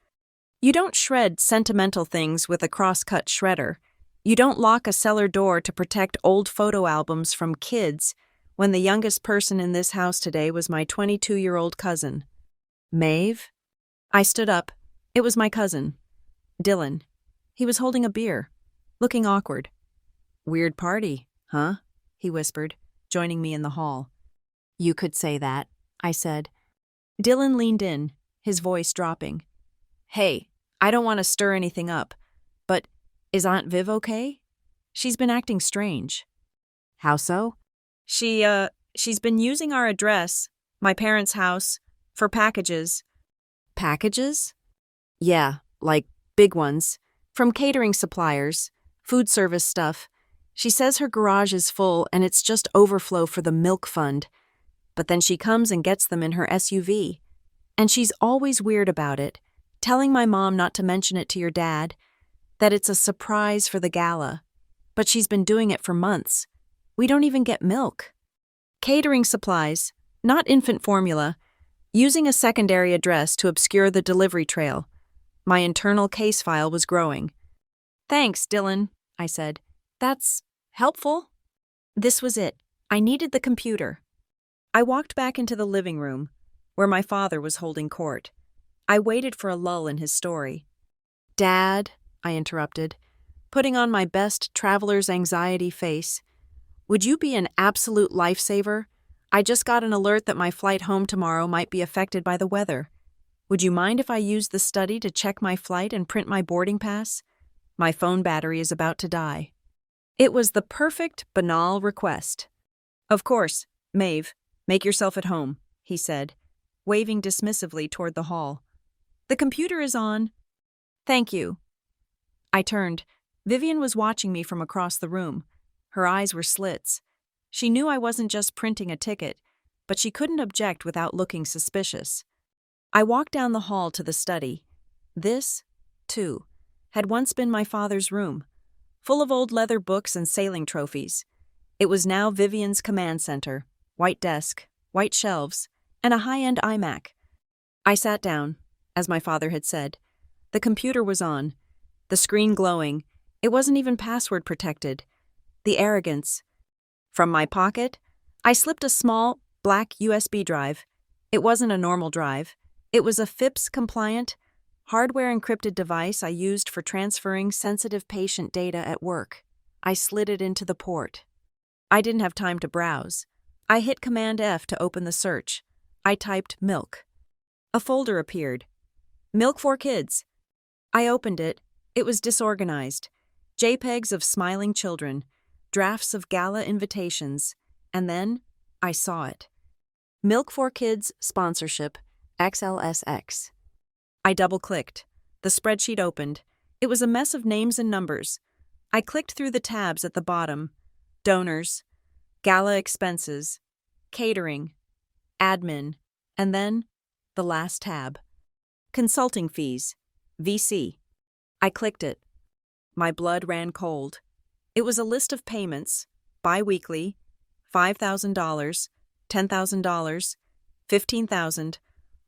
You don't shred sentimental things with a cross-cut shredder. You don't lock a cellar door to protect old photo albums from kids when the youngest person in this house today was my 22-year-old cousin. Maeve? I stood up. It was my cousin, Dylan. He was holding a beer, looking awkward. "Weird party, huh?" he whispered, joining me in the hall. "You could say that," I said. Dylan leaned in, his voice dropping. "Hey, I don't want to stir anything up, but is Aunt Viv okay? She's been acting strange." "How so?" She's been using our address, my parents' house, for packages." "Packages?" "Yeah, like big ones. From catering suppliers, food service stuff. She says her garage is full and it's just overflow for the milk fund. But then she comes and gets them in her SUV. And she's always weird about it, telling my mom not to mention it to your dad, that it's a surprise for the gala. But she's been doing it for months. We don't even get milk. Catering supplies, not infant formula, using a secondary address to obscure the delivery trail. My internal case file was growing. "Thanks, Dylan," I said. "That's helpful." This was it. I needed the computer. I walked back into the living room, where my father was holding court. I waited for a lull in his story. "Dad," I interrupted, putting on my best traveler's anxiety face, "would you be an absolute lifesaver? I just got an alert that my flight home tomorrow might be affected by the weather. Would you mind if I used the study to check my flight and print my boarding pass? My phone battery is about to die." It was the perfect, banal request. "Of course, Maeve, make yourself at home," he said, waving dismissively toward the hall. "The computer is on." "Thank you." I turned. Vivian was watching me from across the room. Her eyes were slits. She knew I wasn't just printing a ticket, but she couldn't object without looking suspicious. I walked down the hall to the study. This, too, had once been my father's room, full of old leather books and sailing trophies. It was now Vivian's command center, white desk, white shelves, and a high-end iMac. I sat down, as my father had said. The computer was on, the screen glowing. It wasn't even password protected. The arrogance. From my pocket, I slipped a small, black USB drive. It wasn't a normal drive. It was a FIPS-compliant, hardware-encrypted device I used for transferring sensitive patient data at work. I slid it into the port. I didn't have time to browse. I hit Command F to open the search. I typed milk. A folder appeared. Milk for Kids. I opened it. It was disorganized. JPEGs of smiling children, drafts of gala invitations, and then I saw it. Milk for Kids sponsorship, XLSX. I double-clicked. The spreadsheet opened. It was a mess of names and numbers. I clicked through the tabs at the bottom. Donors, gala expenses, catering, admin, and then the last tab. Consulting fees, VC. I clicked it. My blood ran cold. It was a list of payments, bi-weekly, $5,000, $10,000, $15,000,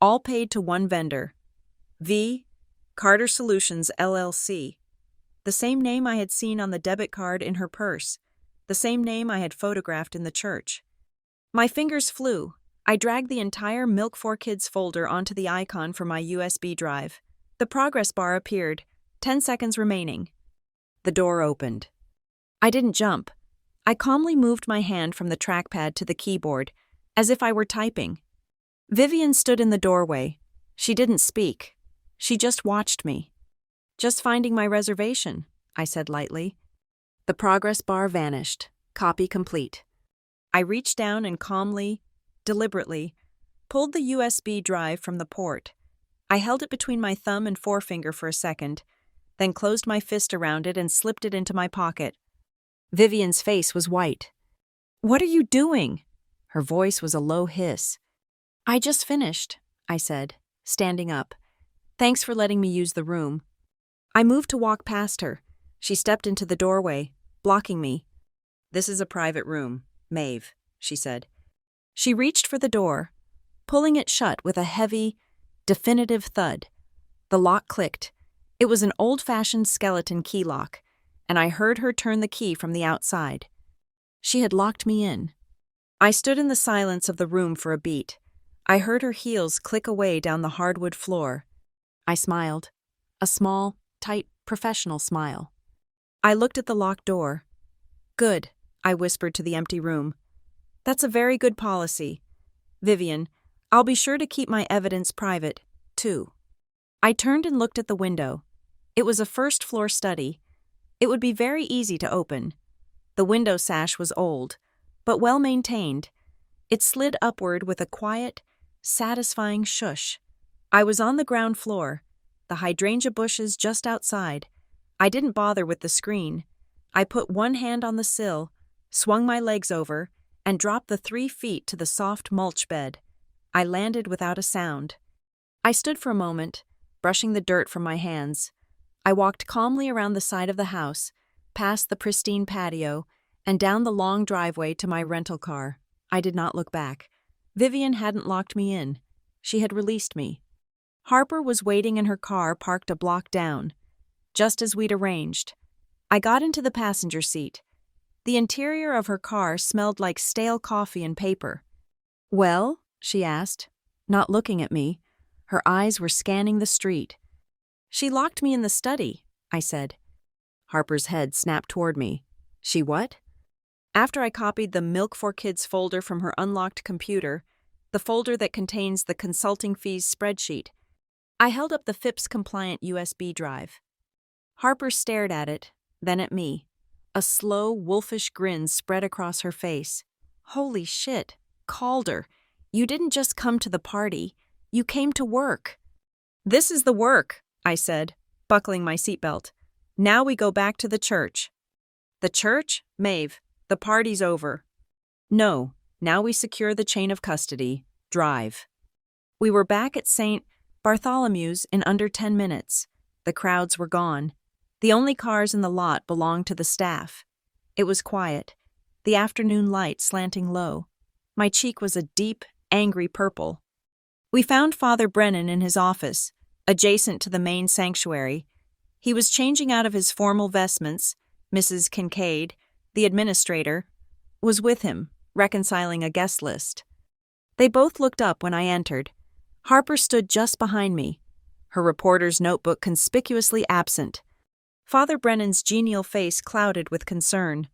all paid to one vendor. V. Carter Solutions, LLC. The same name I had seen on the debit card in her purse. The same name I had photographed in the church. My fingers flew. I dragged the entire Milk for Kids folder onto the icon for my USB drive. The progress bar appeared. 10 seconds remaining. The door opened. I didn't jump. I calmly moved my hand from the trackpad to the keyboard, as if I were typing. Vivian stood in the doorway. She didn't speak. She just watched me. "Just finding my reservation," I said lightly. The progress bar vanished. Copy complete. I reached down and calmly, deliberately, pulled the USB drive from the port. I held it between my thumb and forefinger for a second, then closed my fist around it and slipped it into my pocket. Vivian's face was white. "What are you doing?" Her voice was a low hiss. "I just finished," I said, standing up. "Thanks for letting me use the room." I moved to walk past her. She stepped into the doorway, blocking me. "This is a private room, Maeve," she said. She reached for the door, pulling it shut with a heavy, definitive thud. The lock clicked. It was an old-fashioned skeleton key lock, and I heard her turn the key from the outside. She had locked me in. I stood in the silence of the room for a beat. I heard her heels click away down the hardwood floor. I smiled. A small, tight, professional smile. I looked at the locked door. "Good," I whispered to the empty room. "That's a very good policy. Vivian, I'll be sure to keep my evidence private, too." I turned and looked at the window. It was a first-floor study. It would be very easy to open. The window sash was old, but well-maintained. It slid upward with a quiet, satisfying shush. I was on the ground floor, the hydrangea bushes just outside. I didn't bother with the screen. I put one hand on the sill, swung my legs over, and dropped the 3 feet to the soft mulch bed. I landed without a sound. I stood for a moment, brushing the dirt from my hands. I walked calmly around the side of the house, past the pristine patio, and down the long driveway to my rental car. I did not look back. Vivian hadn't locked me in. She had released me. Harper was waiting in her car parked a block down, just as we'd arranged. I got into the passenger seat. The interior of her car smelled like stale coffee and paper. "Well?" she asked, not looking at me. Her eyes were scanning the street. "She locked me in the study," I said. Harper's head snapped toward me. "She what?" After I copied the Milk for Kids folder from her unlocked computer, the folder that contains the consulting fees spreadsheet, I held up the FIPS-compliant USB drive. Harper stared at it, then at me. A slow, wolfish grin spread across her face. "Holy shit, Calder, you didn't just come to the party, you came to work." "This is the work," I said, buckling my seatbelt. "Now we go back to the church." "The church? Maeve, the party's over." "No, now we secure the chain of custody. Drive." We were back at St. Bartholomew's in under 10 minutes. The crowds were gone. The only cars in the lot belonged to the staff. It was quiet, the afternoon light slanting low. My cheek was a deep, angry purple. We found Father Brennan in his office, adjacent to the main sanctuary. He was changing out of his formal vestments. Mrs. Kincaid, the administrator, was with him, reconciling a guest list. They both looked up when I entered. Harper stood just behind me, her reporter's notebook conspicuously absent. Father Brennan's genial face clouded with concern.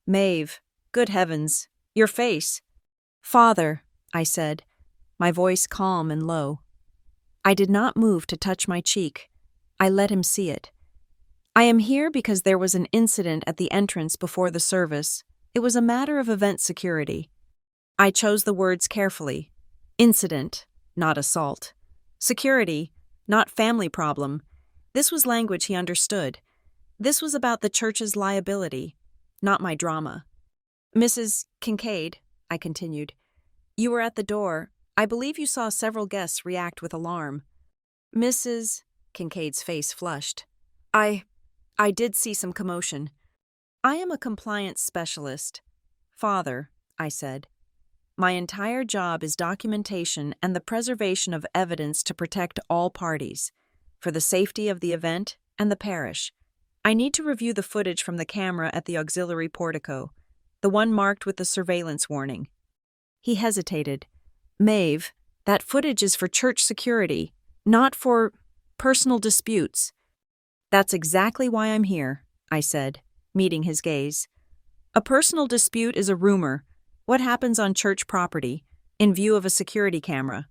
"Maeve, good heavens, your face." "Father," I said, my voice calm and low. I did not move to touch my cheek. I let him see it. "I am here because there was an incident at the entrance before the service. It was a matter of event security." I chose the words carefully. Incident, not assault. Security, not family problem. This was language he understood. This was about the church's liability, not my drama. "Mrs. Kincaid," I continued, "you were at the door. I believe you saw several guests react with alarm." Mrs. Kincaid's face flushed. I did see some commotion." "I am a compliance specialist." "Father," I said, "my entire job is documentation and the preservation of evidence to protect all parties, for the safety of the event and the parish. I need to review the footage from the camera at the auxiliary portico, the one marked with the surveillance warning." He hesitated. Maeve, that footage is for church security, not for personal disputes. That's exactly why I'm here, I said, meeting his gaze. A personal dispute is a rumor, what happens on church property, in view of a security camera,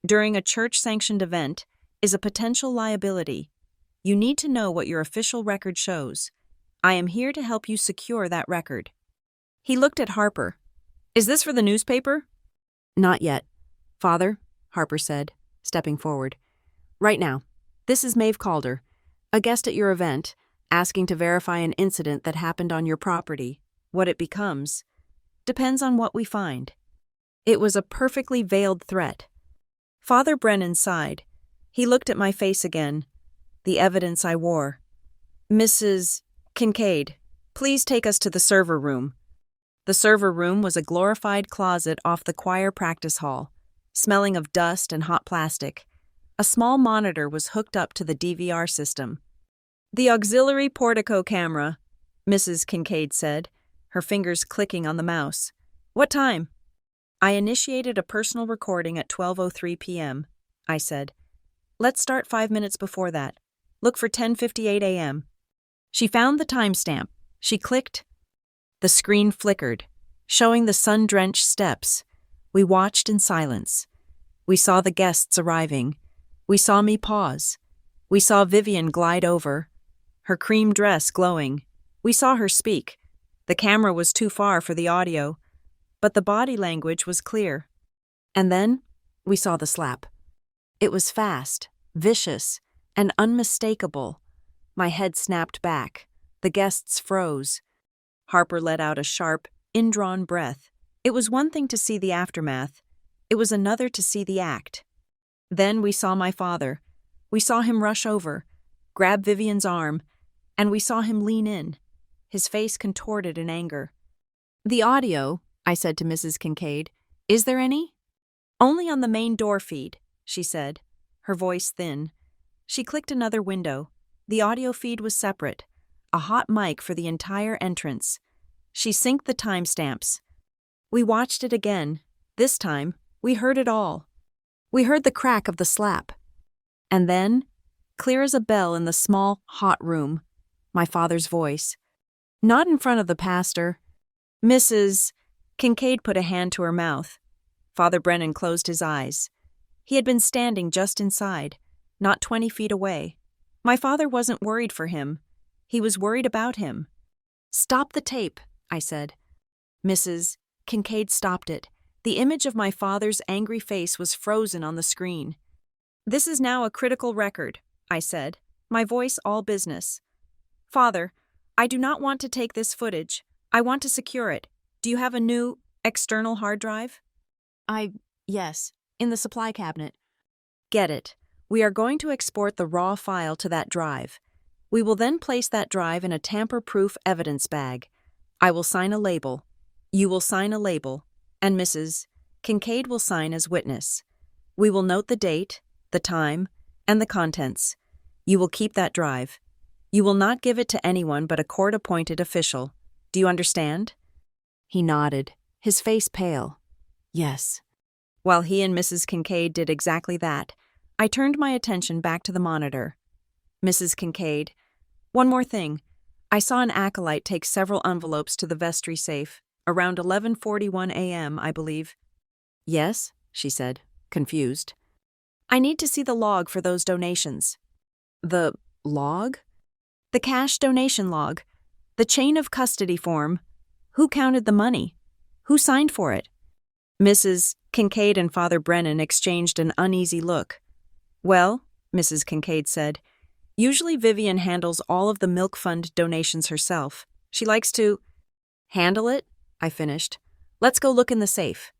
during a church-sanctioned event, is a potential liability. You need to know what your official record shows. I am here to help you secure that record. He looked at Harper. Is this for the newspaper? Not yet. Father, Harper said, stepping forward. Right now. This is Maeve Calder, a guest at your event, asking to verify an incident that happened on your property. What it becomes depends on what we find. It was a perfectly veiled threat. Father Brennan sighed. He looked at my face again. The evidence I wore. Mrs. Kincaid, please take us to the server room. The server room was a glorified closet off the choir practice hall, smelling of dust and hot plastic. A small monitor was hooked up to the DVR system. The auxiliary portico camera, Mrs. Kincaid said, her fingers clicking on the mouse. What time? I initiated a personal recording at 12:03 p.m., I said. Let's start 5 minutes before that. Look for 10:58 a.m. She found the timestamp. She clicked. The screen flickered, showing the sun-drenched steps. We watched in silence. We saw the guests arriving. We saw me pause. We saw Vivian glide over, her cream dress glowing. We saw her speak. The camera was too far for the audio, but the body language was clear. And then we saw the slap. It was fast, vicious, and unmistakable. My head snapped back. The guests froze. Harper let out a sharp, indrawn breath. It was one thing to see the aftermath. It was another to see the act. Then we saw my father. We saw him rush over, grab Vivian's arm, and we saw him lean in, his face contorted in anger. The audio, I said to Mrs. Kincaid, is there any? Only on the main door feed, she said, her voice thin. She clicked another window. The audio feed was separate, a hot mic for the entire entrance. She synced the timestamps. We watched it again. This time, we heard it all. We heard the crack of the slap. And then, clear as a bell in the small, hot room, my father's voice. Not in front of the pastor. Mrs. Kincaid put a hand to her mouth. Father Brennan closed his eyes. He had been standing just inside, not 20 feet away. My father wasn't worried for him. He was worried about him. Stop the tape, I said. Mrs. Kincaid stopped it. The image of my father's angry face was frozen on the screen. This is now a critical record, I said, my voice all business. Father, I do not want to take this footage. I want to secure it. Do you have a new, external hard drive? Yes, in the supply cabinet. Get it. We are going to export the raw file to that drive. We will then place that drive in a tamper-proof evidence bag. I will sign a label. You will sign a label. And Mrs. Kincaid will sign as witness. We will note the date, the time, and the contents. You will keep that drive. You will not give it to anyone but a court-appointed official. Do you understand? He nodded, his face pale. Yes. While he and Mrs. Kincaid did exactly that, I turned my attention back to the monitor. Mrs. Kincaid, one more thing. I saw an acolyte take several envelopes to the vestry safe. Around 11:41 a.m., I believe. Yes, she said, confused. I need to see the log for those donations. The log? The cash donation log. The chain of custody form. Who counted the money? Who signed for it? Mrs. Kincaid and Father Brennan exchanged an uneasy look. Well, Mrs. Kincaid said, usually Vivian handles all of the milk fund donations herself. She likes to handle it, I finished. Let's go look in the safe.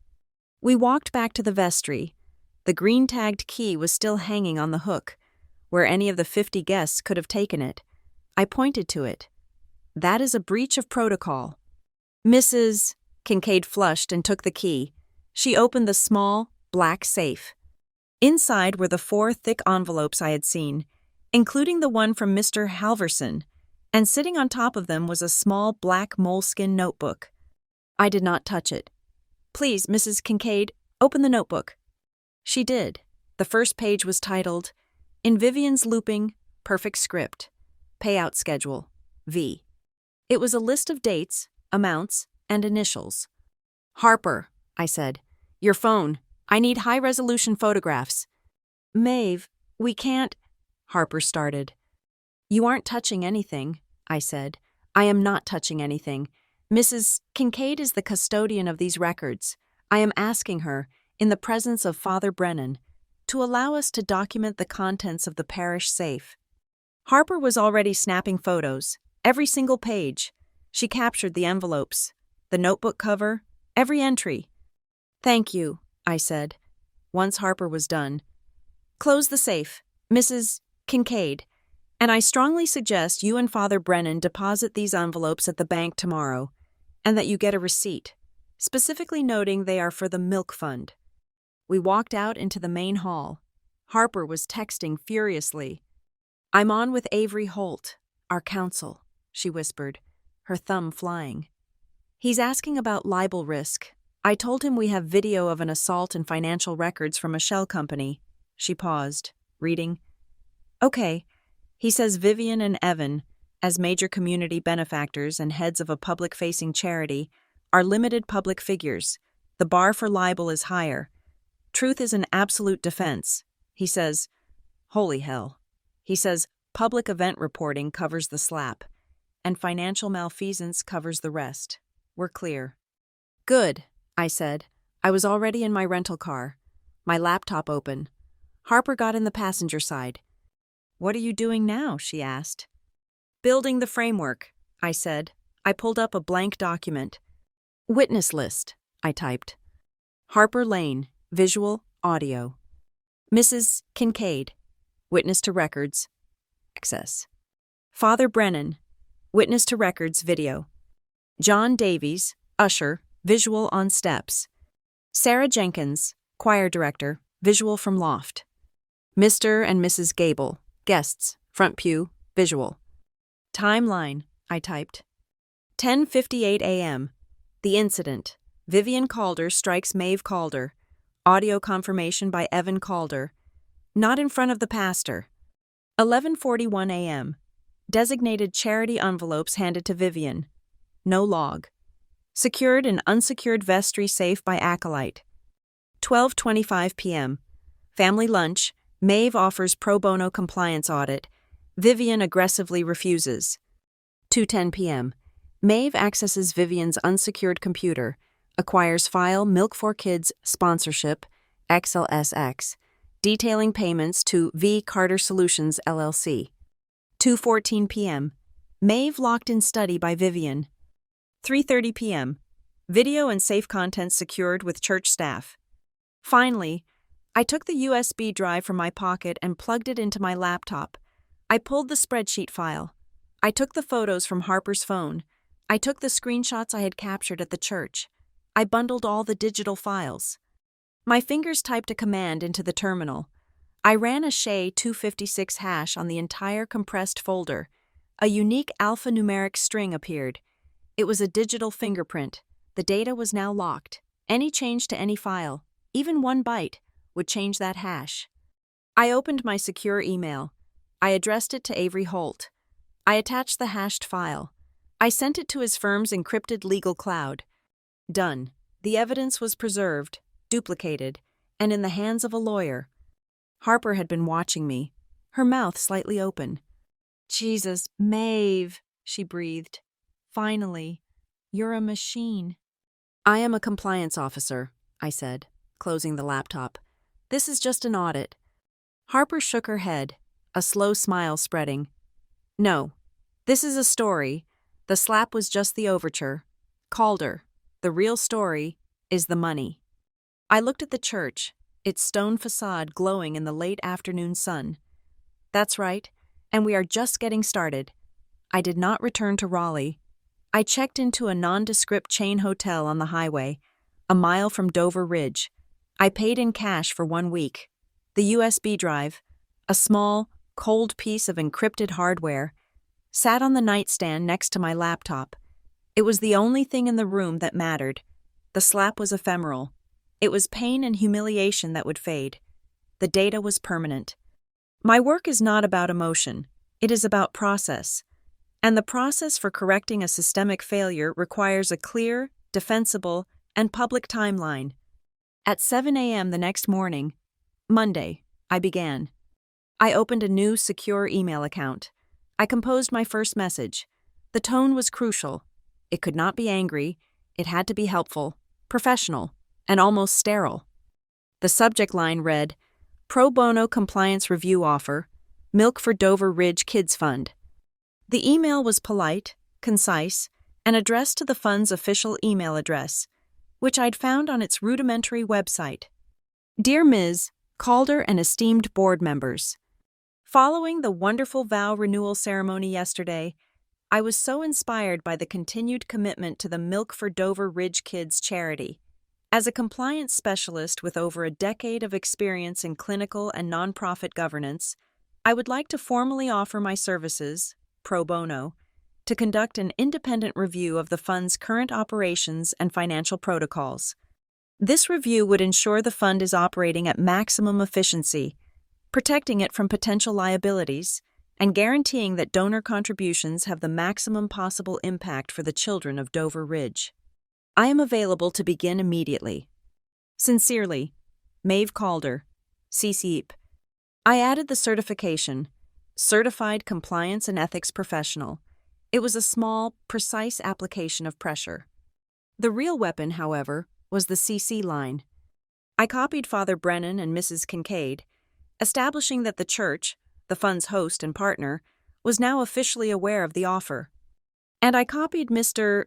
We walked back to the vestry. The green-tagged key was still hanging on the hook, where any of the 50 guests could have taken it. I pointed to it. That is a breach of protocol. Mrs. Kincaid flushed and took the key. She opened the small, black safe. Inside were the 4 thick envelopes I had seen, including the one from Mr. Halverson, and sitting on top of them was a small black moleskin notebook. I did not touch it. Please, Mrs. Kincaid, open the notebook. She did. The first page was titled, In Vivian's Looping, Perfect Script, Payout Schedule, V. It was a list of dates, amounts, and initials. Harper, I said, your phone. I need high-resolution photographs. Maeve, we can't, Harper started. You aren't touching anything, I said. I am not touching anything. Mrs. Kincaid is the custodian of these records. I am asking her, in the presence of Father Brennan, to allow us to document the contents of the parish safe. Harper was already snapping photos, every single page. She captured the envelopes, the notebook cover, every entry. Thank you, I said, once Harper was done. Close the safe, Mrs. Kincaid, and I strongly suggest you and Father Brennan deposit these envelopes at the bank tomorrow, and that you get a receipt, specifically noting they are for the milk fund. We walked out into the main hall. Harper was texting furiously. I'm on with Avery Holt, our counsel, she whispered, her thumb flying. He's asking about libel risk. I told him we have video of an assault and financial records from a shell company. She paused, reading. Okay. He says Vivian and Evan, as major community benefactors and heads of a public-facing charity, are limited public figures. The bar for libel is higher. Truth is an absolute defense. He says, holy hell. He says public event reporting covers the slap, and financial malfeasance covers the rest. We're clear. Good, I said. I was already in my rental car, my laptop open. Harper got in the passenger side. What are you doing now? She asked. Building the framework, I said. I pulled up a blank document. Witness list, I typed. Harper Lane, visual, audio. Mrs. Kincaid, witness to records, access. Father Brennan, witness to records, video. John Davies, usher, visual on steps. Sarah Jenkins, choir director, visual from loft. Mr. and Mrs. Gable, guests, front pew, visual. Timeline, I typed. 10:58 a.m. The incident. Vivian Calder strikes Maeve Calder. Audio confirmation by Evan Calder. Not in front of the pastor. 11:41 a.m. Designated charity envelopes handed to Vivian. No log. Secured in unsecured vestry safe by acolyte. 12:25 p.m. Family lunch. Maeve offers pro bono compliance audit. Vivian aggressively refuses. 2:10 p.m. Maeve accesses Vivian's unsecured computer, acquires file Milk for Kids sponsorship, XLSX, detailing payments to V. Carter Solutions, LLC. 2:14 p.m. Maeve locked in study by Vivian. 3:30 p.m. Video and safe content secured with church staff. Finally, I took the USB drive from my pocket and plugged it into my laptop. I pulled the spreadsheet file. I took the photos from Harper's phone. I took the screenshots I had captured at the church. I bundled all the digital files. My fingers typed a command into the terminal. I ran a SHA-256 hash on the entire compressed folder. A unique alphanumeric string appeared. It was a digital fingerprint. The data was now locked. Any change to any file, even 1 byte, would change that hash. I opened my secure email. I addressed it to Avery Holt. I attached the hashed file. I sent it to his firm's encrypted legal cloud. Done. The evidence was preserved, duplicated, and in the hands of a lawyer. Harper had been watching me, her mouth slightly open. Jesus, Maeve, she breathed. Finally, you're a machine. I am a compliance officer, I said, closing the laptop. This is just an audit. Harper shook her head, a slow smile spreading. No, this is a story. The slap was just the overture. Calder, the real story, is the money. I looked at the church, its stone facade glowing in the late afternoon sun. That's right, and we are just getting started. I did not return to Raleigh. I checked into a nondescript chain hotel on the highway, a mile from Dover Ridge. I paid in cash for 1 week. The USB drive, a small, cold piece of encrypted hardware, sat on the nightstand next to my laptop. It was the only thing in the room that mattered. The slap was ephemeral. It was pain and humiliation that would fade. The data was permanent. My work is not about emotion. It is about process. And the process for correcting a systemic failure requires a clear, defensible, and public timeline. At 7 a.m. the next morning, Monday, I began. I opened a new, secure email account. I composed my first message. The tone was crucial. It could not be angry. It had to be helpful, professional, and almost sterile. The subject line read, Pro Bono Compliance Review Offer, Milk for Dover Ridge Kids Fund. The email was polite, concise, and addressed to the fund's official email address, which I'd found on its rudimentary website. Dear Ms. Calder and esteemed board members, following the wonderful vow renewal ceremony yesterday, I was so inspired by the continued commitment to the Milk for Dover Ridge Kids charity. As a compliance specialist with over a decade of experience in clinical and nonprofit governance, I would like to formally offer my services, pro bono, to conduct an independent review of the fund's current operations and financial protocols. This review would ensure the fund is operating at maximum efficiency, protecting it from potential liabilities, and guaranteeing that donor contributions have the maximum possible impact for the children of Dover Ridge. I am available to begin immediately. Sincerely, Maeve Calder, CCEP. I added the certification, Certified Compliance and Ethics Professional. It was a small, precise application of pressure. The real weapon, however, was the CC line. I copied Father Brennan and Mrs. Kincaid, establishing that the church, the fund's host and partner, was now officially aware of the offer. And I copied Mr.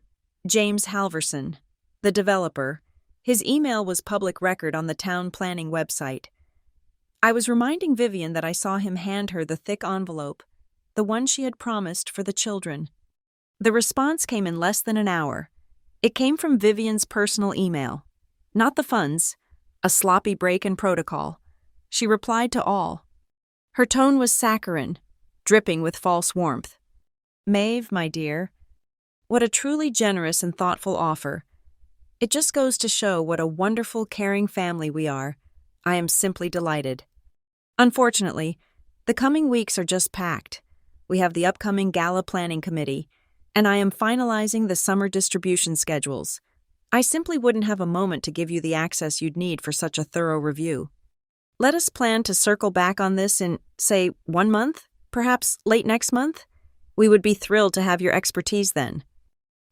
James Halverson, the developer. His email was public record on the town planning website. I was reminding Vivian that I saw him hand her the thick envelope, the one she had promised for the children. The response came in less than an hour. It came from Vivian's personal email, not the fund's, a sloppy break in protocol. She replied to all. Her tone was saccharine, dripping with false warmth. Maeve, my dear, what a truly generous and thoughtful offer. It just goes to show what a wonderful, caring family we are. I am simply delighted. Unfortunately, the coming weeks are just packed. We have the upcoming Gala Planning Committee, and I am finalizing the summer distribution schedules. I simply wouldn't have a moment to give you the access you'd need for such a thorough review. Let us plan to circle back on this in, say, 1 month, perhaps late next month. We would be thrilled to have your expertise then.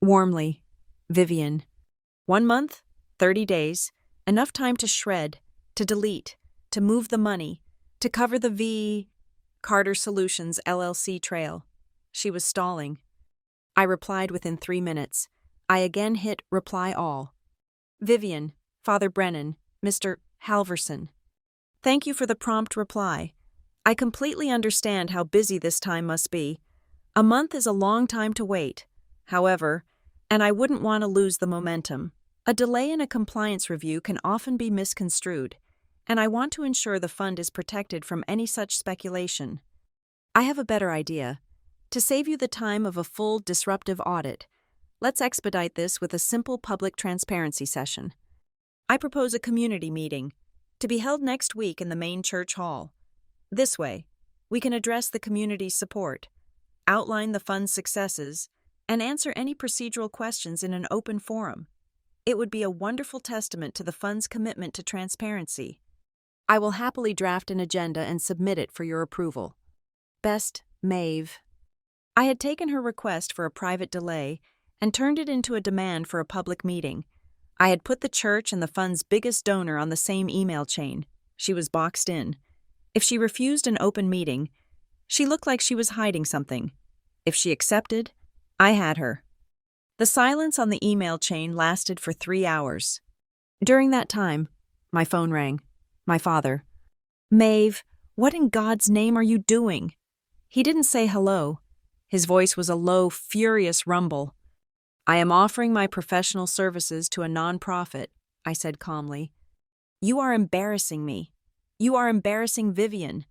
Warmly, Vivian. 1 month, 30 days, enough time to shred, to delete, to move the money, to cover the V. Carter Solutions LLC trail. She was stalling. I replied within 3 minutes. I again hit reply all. Vivian, Father Brennan, Mr. Halverson. Thank you for the prompt reply. I completely understand how busy this time must be. A month is a long time to wait. However, and I wouldn't want to lose the momentum. A delay in a compliance review can often be misconstrued, and I want to ensure the fund is protected from any such speculation. I have a better idea. To save you the time of a full disruptive audit, let's expedite this with a simple public transparency session. I propose a community meeting to be held next week in the main church hall. This way, we can address the community's support, outline the fund's successes, and answer any procedural questions in an open forum. It would be a wonderful testament to the fund's commitment to transparency. I will happily draft an agenda and submit it for your approval. Best, Maeve. I had taken her request for a private delay and turned it into a demand for a public meeting. I had put the church and the fund's biggest donor on the same email chain. She was boxed in. If she refused an open meeting, she looked like she was hiding something. If she accepted, I had her. The silence on the email chain lasted for 3 hours. During that time, my phone rang. My father. Maeve, what in God's name are you doing? He didn't say hello. His voice was a low, furious rumble. I am offering my professional services to a nonprofit, I said calmly. You are embarrassing me. You are embarrassing Vivian.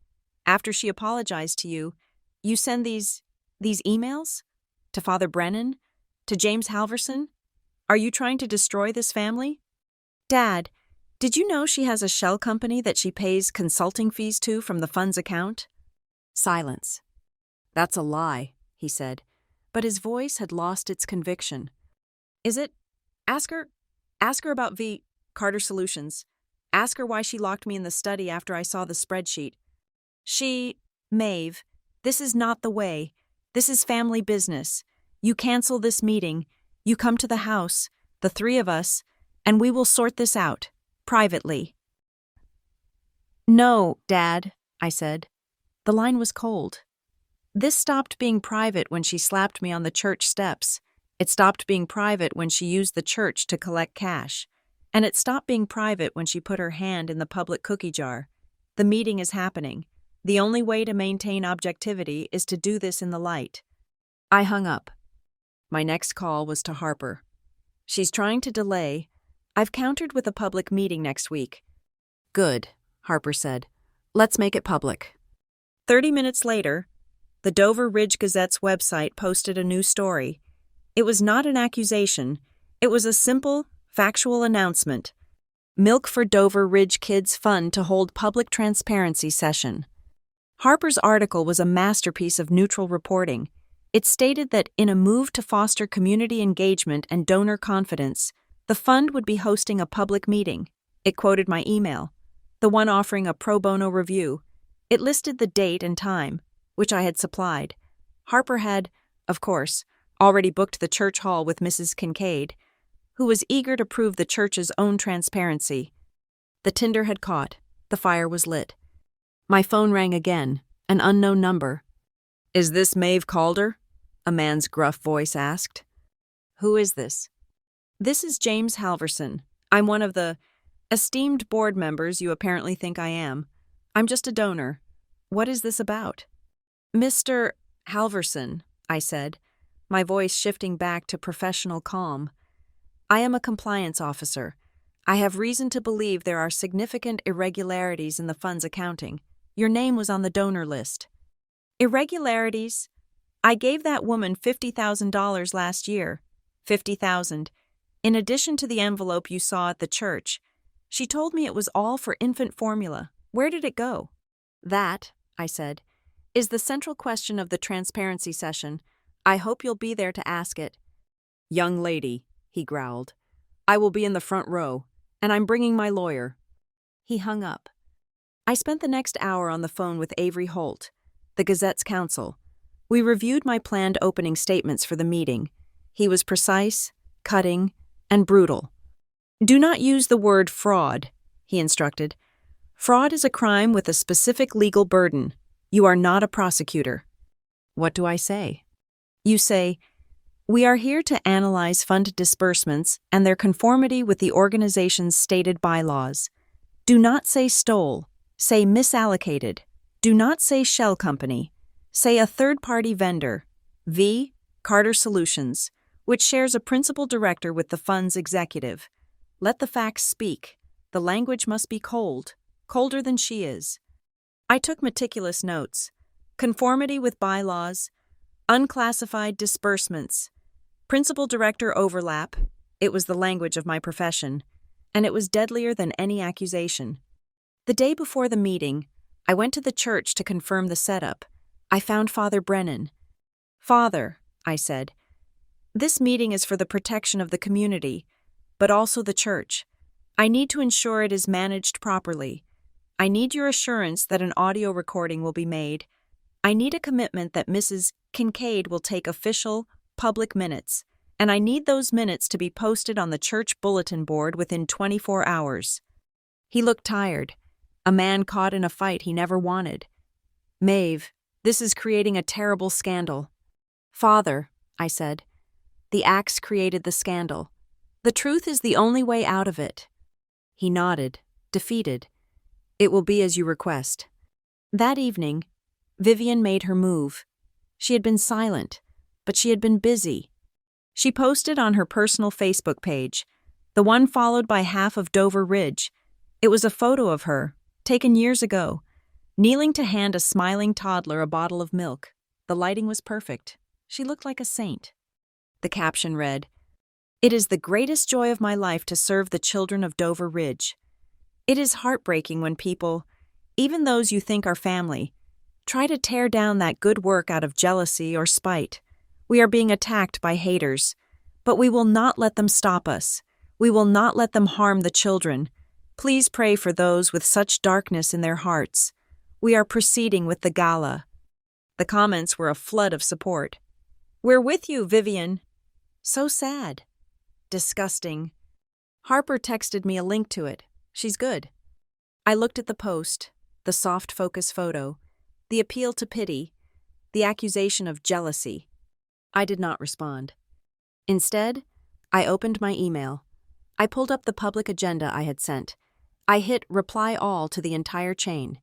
After she apologized to you, you send these emails? To Father Brennan? To James Halverson? Are you trying to destroy this family? Dad, did you know she has a shell company that she pays consulting fees to from the fund's account? Silence. That's a lie, he said, but his voice had lost its conviction. Is it? Ask her about Carter Solutions. Ask her why she locked me in the study after I saw the spreadsheet. Maeve, this is not the way. This is family business. You cancel this meeting. You come to the house, the three of us, and we will sort this out, privately. No, Dad, I said. The line was cold. This stopped being private when she slapped me on the church steps. It stopped being private when she used the church to collect cash. And it stopped being private when she put her hand in the public cookie jar. The meeting is happening. The only way to maintain objectivity is to do this in the light. I hung up. My next call was to Harper. She's trying to delay. I've countered with a public meeting next week. Good, Harper said. Let's make it public. 30 minutes later, the Dover Ridge Gazette's website posted a new story. It was not an accusation. It was a simple, factual announcement. Milk for Dover Ridge Kids Fund to hold public transparency session. Harper's article was a masterpiece of neutral reporting. It stated that in a move to foster community engagement and donor confidence, the fund would be hosting a public meeting. It quoted my email, the one offering a pro bono review. It listed the date and time, which I had supplied. Harper had, of course, already booked the church hall with Mrs. Kincaid, who was eager to prove the church's own transparency. The tinder had caught. The fire was lit. My phone rang again, an unknown number. Is this Maeve Calder? A man's gruff voice asked. Who is this? This is James Halverson. I'm one of the esteemed board members you apparently think I am. I'm just a donor. What is this about? Mr. Halverson, I said, my voice shifting back to professional calm. I am a compliance officer. I have reason to believe there are significant irregularities in the fund's accounting. Your name was on the donor list. Irregularities? I gave that woman $50,000 last year. $50,000. In addition to the envelope you saw at the church. She told me it was all for infant formula. Where did it go? That, I said, is the central question of the transparency session. I hope you'll be there to ask it. Young lady, he growled. I will be in the front row, and I'm bringing my lawyer. He hung up. I spent the next hour on the phone with Avery Holt, the Gazette's counsel. We reviewed my planned opening statements for the meeting. He was precise, cutting, and brutal. Do not use the word fraud, he instructed. Fraud is a crime with a specific legal burden. You are not a prosecutor. What do I say? You say, we are here to analyze fund disbursements and their conformity with the organization's stated bylaws. Do not say stole. Say misallocated. Do not say shell company. Say a third-party vendor, Carter Solutions, which shares a principal director with the fund's executive. Let the facts speak. The language must be cold, colder than she is. I took meticulous notes. Conformity with bylaws, unclassified disbursements, principal director overlap. It was the language of my profession, and it was deadlier than any accusation. The day before the meeting, I went to the church to confirm the setup. I found Father Brennan. Father, I said, this meeting is for the protection of the community, but also the church. I need to ensure it is managed properly. I need your assurance that an audio recording will be made. I need a commitment that Mrs. Kincaid will take official, public minutes, and I need those minutes to be posted on the church bulletin board within 24 hours. He looked tired. A man caught in a fight he never wanted. Maeve, this is creating a terrible scandal. Father, I said, the axe created the scandal. The truth is the only way out of it. He nodded, defeated. It will be as you request. That evening, Vivian made her move. She had been silent, but she had been busy. She posted on her personal Facebook page, the one followed by half of Dover Ridge. It was a photo of her, taken years ago, kneeling to hand a smiling toddler a bottle of milk. The lighting was perfect. She looked like a saint. The caption read, It is the greatest joy of my life to serve the children of Dover Ridge. It is heartbreaking when people, even those you think are family, try to tear down that good work out of jealousy or spite. We are being attacked by haters, but we will not let them stop us. We will not let them harm the children. Please pray for those with such darkness in their hearts. We are proceeding with the gala. The comments were a flood of support. We're with you, Vivian. So sad. Disgusting. Harper texted me a link to it. She's good. I looked at the post, the soft focus photo, the appeal to pity, the accusation of jealousy. I did not respond. Instead, I opened my email. I pulled up the public agenda I had sent. I hit reply all to the entire chain.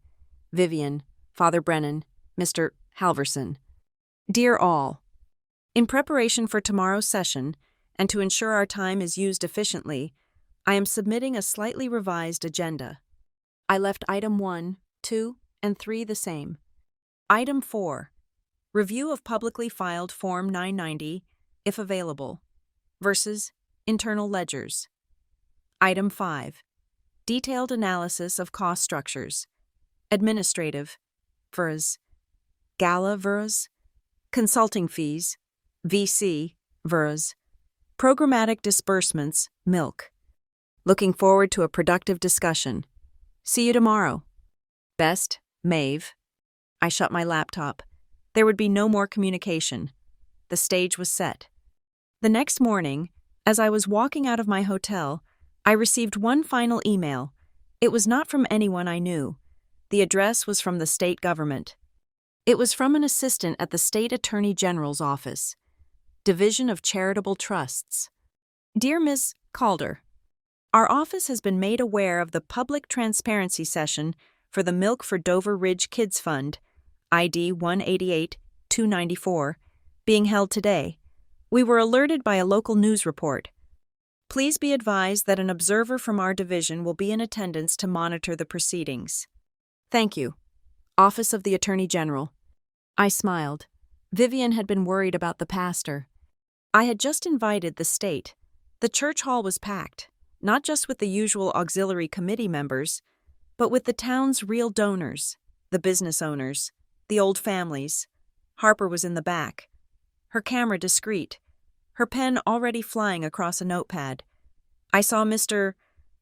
Vivian, Father Brennan, Mr. Halverson. Dear all, in preparation for tomorrow's session, and to ensure our time is used efficiently, I am submitting a slightly revised agenda. I left item 1, 2, and 3 the same. Item 4, review of publicly filed Form 990, if available, versus internal ledgers. Item 5, detailed analysis of cost structures. Administrative, VERS. Gala, VERS. Consulting fees, VC, VERS. Programmatic disbursements, MILK. Looking forward to a productive discussion. See you tomorrow. Best, Maeve. I shut my laptop. There would be no more communication. The stage was set. The next morning, as I was walking out of my hotel, I received one final email. It was not from anyone I knew. The address was from the state government. It was from an assistant at the State Attorney General's office. Division of Charitable Trusts. Dear Ms. Calder, our office has been made aware of the public transparency session for the Milk for Dover Ridge Kids Fund, ID 188-294, being held today. We were alerted by a local news report. Please be advised that an observer from our division will be in attendance to monitor the proceedings. Thank you. Office of the Attorney General. I smiled. Vivian had been worried about the pastor. I had just invited the state. The church hall was packed, not just with the usual auxiliary committee members, but with the town's real donors, the business owners, the old families. Harper was in the back, her camera discreet, her pen already flying across a notepad. I saw Mr.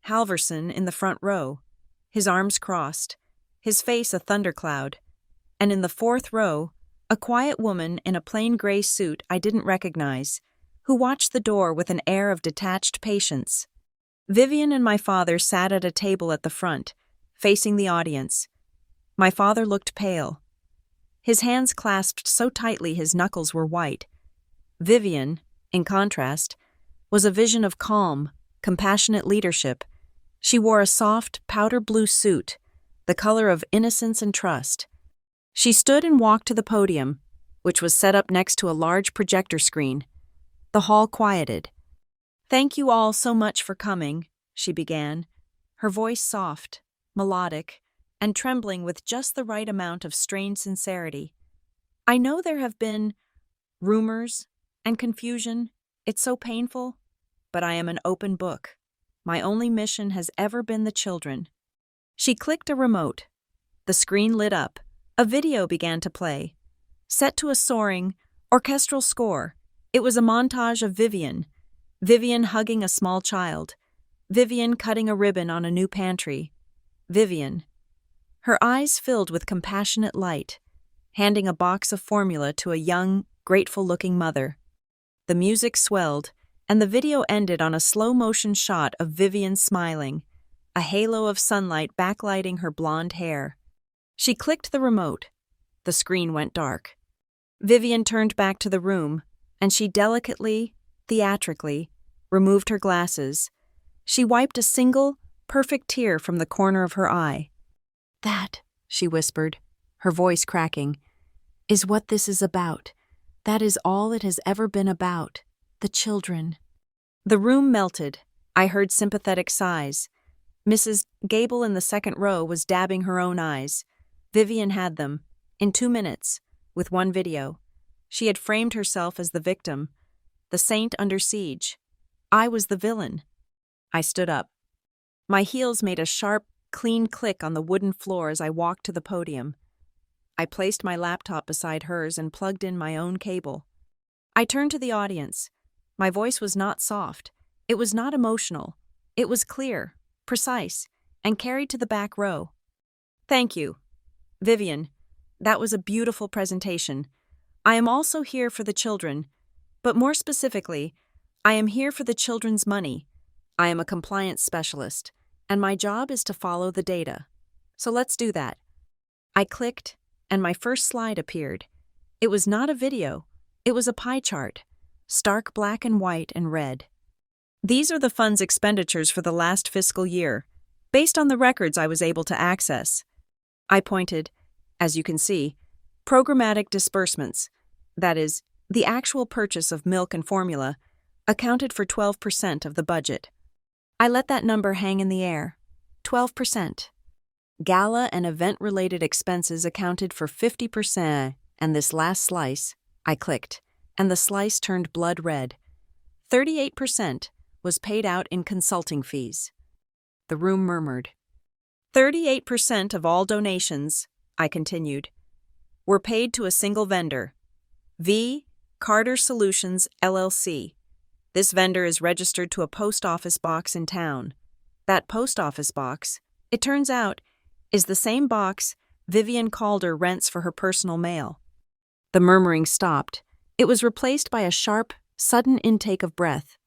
Halverson in the front row, his arms crossed, his face a thundercloud, and in the fourth row, a quiet woman in a plain gray suit I didn't recognize, who watched the door with an air of detached patience. Vivian and my father sat at a table at the front, facing the audience. My father looked pale. His hands clasped so tightly his knuckles were white. Vivian, in contrast, was a vision of calm, compassionate leadership. She wore a soft, powder blue suit, the color of innocence and trust. She stood and walked to the podium, which was set up next to a large projector screen. The hall quieted. Thank you all so much for coming, she began, her voice soft, melodic, and trembling with just the right amount of strained sincerity. I know there have been rumors and confusion. It's so painful, but I am an open book. My only mission has ever been the children. She clicked a remote. The screen lit up. A video began to play. Set to a soaring, orchestral score, it was a montage of Vivian hugging a small child, Vivian cutting a ribbon on a new pantry, Vivian, her eyes filled with compassionate light, handing a box of formula to a young, grateful-looking mother. The music swelled, and the video ended on a slow-motion shot of Vivian smiling, a halo of sunlight backlighting her blonde hair. She clicked the remote. The screen went dark. Vivian turned back to the room, and she delicately, theatrically, removed her glasses. She wiped a single, perfect tear from the corner of her eye. That, she whispered, her voice cracking, is what this is about. That is all it has ever been about. The children. The room melted. I heard sympathetic sighs. Mrs. Gable in the second row was dabbing her own eyes. Vivian had them, in 2 minutes, with one video. She had framed herself as the victim, the saint under siege. I was the villain. I stood up. My heels made a sharp, clean click on the wooden floor as I walked to the podium. I placed my laptop beside hers and plugged in my own cable. I turned to the audience. My voice was not soft. It was not emotional. It was clear, precise, and carried to the back row. Thank you, Vivian. That was a beautiful presentation. I am also here for the children, but more specifically, I am here for the children's money. I am a compliance specialist, and my job is to follow the data. So let's do that. I clicked, and my first slide appeared. It was not a video. It was a pie chart, stark black and white and red. These are the fund's expenditures for the last fiscal year, based on the records I was able to access. I pointed, as you can see, programmatic disbursements, that is, the actual purchase of milk and formula, accounted for 12% of the budget. I let that number hang in the air. 12%. Gala and event-related expenses accounted for 50%, and this last slice, I clicked, and the slice turned blood red. 38% was paid out in consulting fees. The room murmured. 38% of all donations, I continued, were paid to a single vendor, V. Carter Solutions, LLC. This vendor is registered to a post office box in town. That post office box, it turns out, is the same box Vivian Calder rents for her personal mail. The murmuring stopped. It was replaced by a sharp, sudden intake of breath.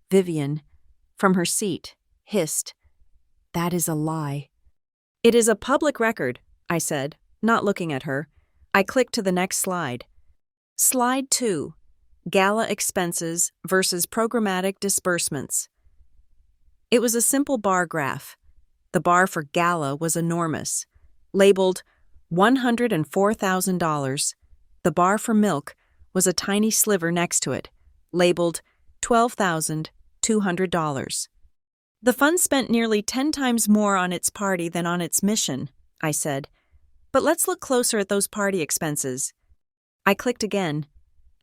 Vivian, from her seat, hissed, "That is a lie." "It is a public record," I said, not looking at her. I clicked to the next slide. Slide 2. Gala expenses versus programmatic disbursements. It was a simple bar graph. The bar for Gala was enormous, labeled $104,000. The bar for milk was a tiny sliver next to it, labeled $12,200. The fund spent nearly 10 times more on its party than on its mission, I said. But let's look closer at those party expenses. I clicked again.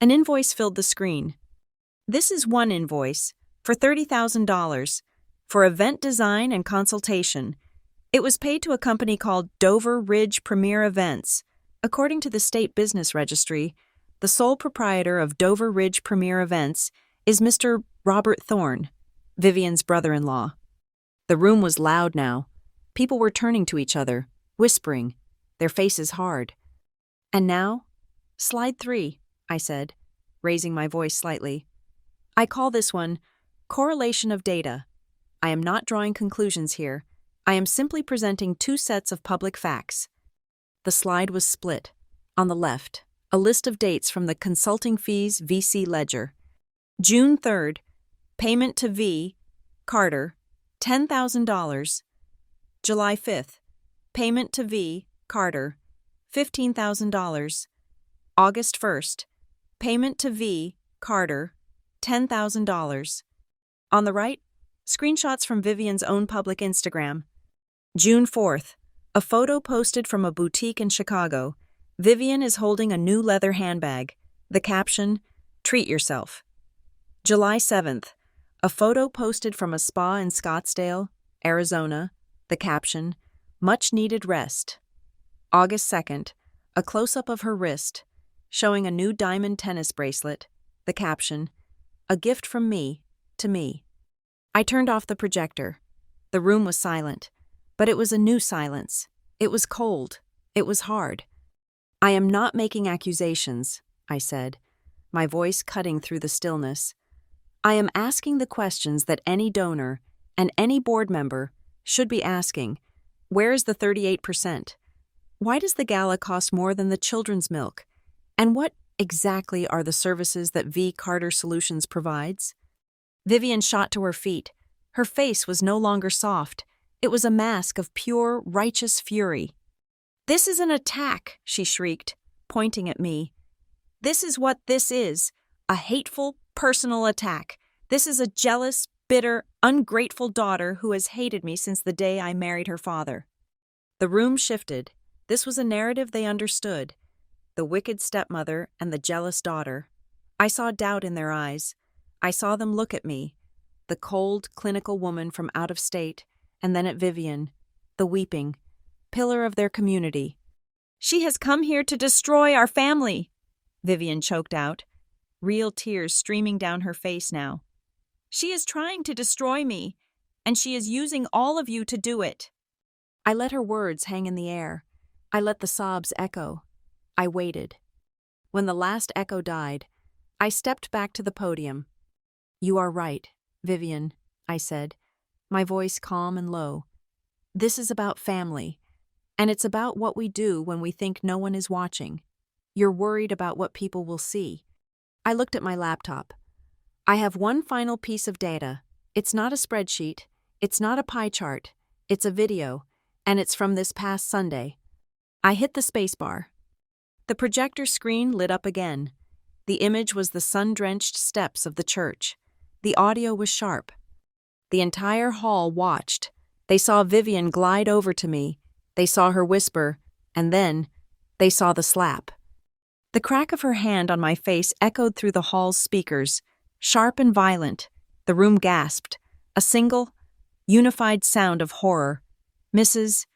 An invoice filled the screen. This is one invoice for $30,000 for event design and consultation. It was paid to a company called Dover Ridge Premier Events. According to the State Business Registry, the sole proprietor of Dover Ridge Premier Events is Mr. Robert Thorne, Vivian's brother-in-law. The room was loud now. People were turning to each other, whispering, their faces hard. And now, slide 3, I said, raising my voice slightly. I call this one correlation of data. I am not drawing conclusions here. I am simply presenting two sets of public facts. The slide was split. On the left, a list of dates from the consulting fees VC ledger. June 3rd, payment to V. Carter, $10,000. July 5th, payment to V. Carter, $15,000. August 1st, payment to V. Carter, $10,000. On the right, screenshots from Vivian's own public Instagram. June 4th, a photo posted from a boutique in Chicago. Vivian is holding a new leather handbag. The caption, "Treat yourself." July 7th, a photo posted from a spa in Scottsdale, Arizona. The caption, "Much needed rest." August 2nd, a close-up of her wrist, showing a new diamond tennis bracelet. The caption, "A gift from me to me." I turned off the projector. The room was silent, but it was a new silence. It was cold. It was hard. I am not making accusations, I said, my voice cutting through the stillness. I am asking the questions that any donor and any board member should be asking. Where is the 38%? Why does the gala cost more than the children's milk? And what exactly are the services that V. Carter Solutions provides? Vivian shot to her feet. Her face was no longer soft. It was a mask of pure, righteous fury. "This is an attack," she shrieked, pointing at me. "This is what this is, a hateful, personal attack. This is a jealous, bitter, ungrateful daughter who has hated me since the day I married her father." The room shifted. This was a narrative they understood. The wicked stepmother and the jealous daughter. I saw doubt in their eyes. I saw them look at me. the cold, clinical woman from out of state, and then at Vivian, the weeping, pillar of their community. "She has come here to destroy our family," Vivian choked out, real tears streaming down her face now. "She is trying to destroy me, and she is using all of you to do it." I let her words hang in the air. I let the sobs echo. I waited. When the last echo died, I stepped back to the podium. "You are right, Vivian," I said, my voice calm and low. "This is about family, and it's about what we do when we think no one is watching. You're worried about what people will see." I looked at my laptop. "I have one final piece of data. It's not a spreadsheet. It's not a pie chart. It's a video, and it's from this past Sunday." I hit the spacebar. The projector screen lit up again. The image was the sun-drenched steps of the church. The audio was sharp. The entire hall watched. They saw Vivian glide over to me. They saw her whisper, and then they saw the slap. The crack of her hand on my face echoed through the hall's speakers, sharp and violent. The room gasped. A single, unified sound of horror. Mrs.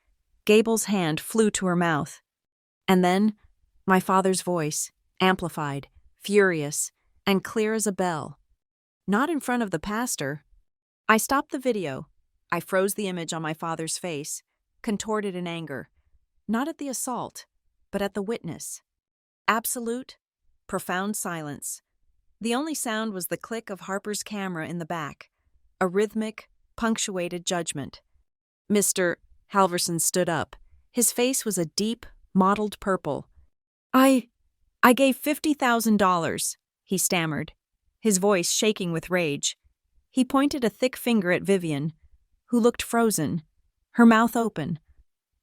Gable's hand flew to her mouth. And then, my father's voice, amplified, furious, and clear as a bell. "Not in front of the pastor." I stopped the video. I froze the image on my father's face, contorted in anger. Not at the assault, but at the witness. Absolute, profound silence. The only sound was the click of Harper's camera in the back, a rhythmic, punctuated judgment. Mr. Halverson stood up. His face was a deep, mottled purple. I gave $50,000, he stammered, his voice shaking with rage. He pointed a thick finger at Vivian, who looked frozen, her mouth open.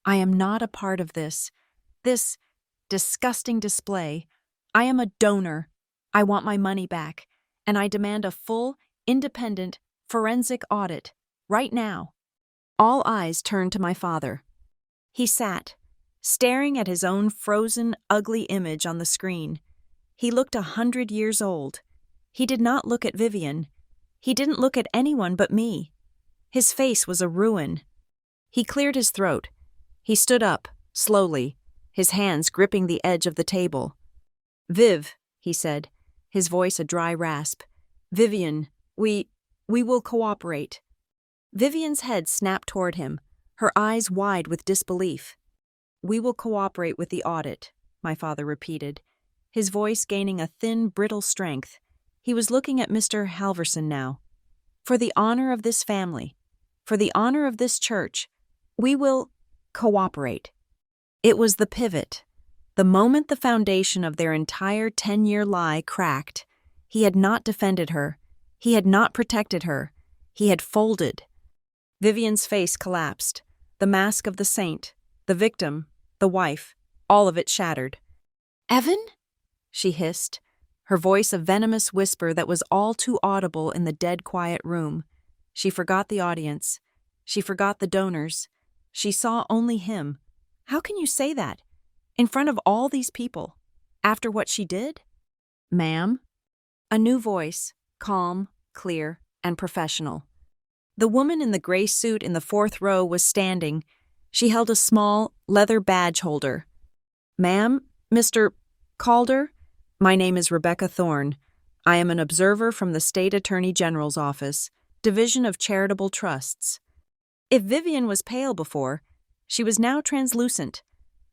"I am not a part of this disgusting display. I am a donor. I want my money back, and I demand a full, independent, forensic audit, right now." All eyes turned to my father. He sat, staring at his own frozen, ugly image on the screen. He looked 100 years old. He did not look at Vivian. He didn't look at anyone but me. His face was a ruin. He cleared his throat. He stood up, slowly, his hands gripping the edge of the table. "Viv," he said, his voice a dry rasp. "Vivian, we will cooperate." Vivian's head snapped toward him, her eyes wide with disbelief. "We will cooperate with the audit," my father repeated, his voice gaining a thin, brittle strength. He was looking at Mr. Halverson now. "For the honor of this family, for the honor of this church, we will cooperate." It was the pivot. The moment the foundation of their entire 10-year lie cracked, he had not defended her. He had not protected her. He had folded. Vivian's face collapsed. The mask of the saint, the victim, the wife, all of it shattered. "Evan?" she hissed, her voice a venomous whisper that was all too audible in the dead quiet room. She forgot the audience. She forgot the donors. She saw only him. "How can you say that? In front of all these people? After what she did?" "Ma'am?" A new voice, calm, clear, and professional. The woman in the gray suit in the fourth row was standing. She held a small, leather badge holder. "Ma'am, Mr. Calder, my name is Rebecca Thorne. I am an observer from the State Attorney General's Office, Division of Charitable Trusts." If Vivian was pale before, she was now translucent.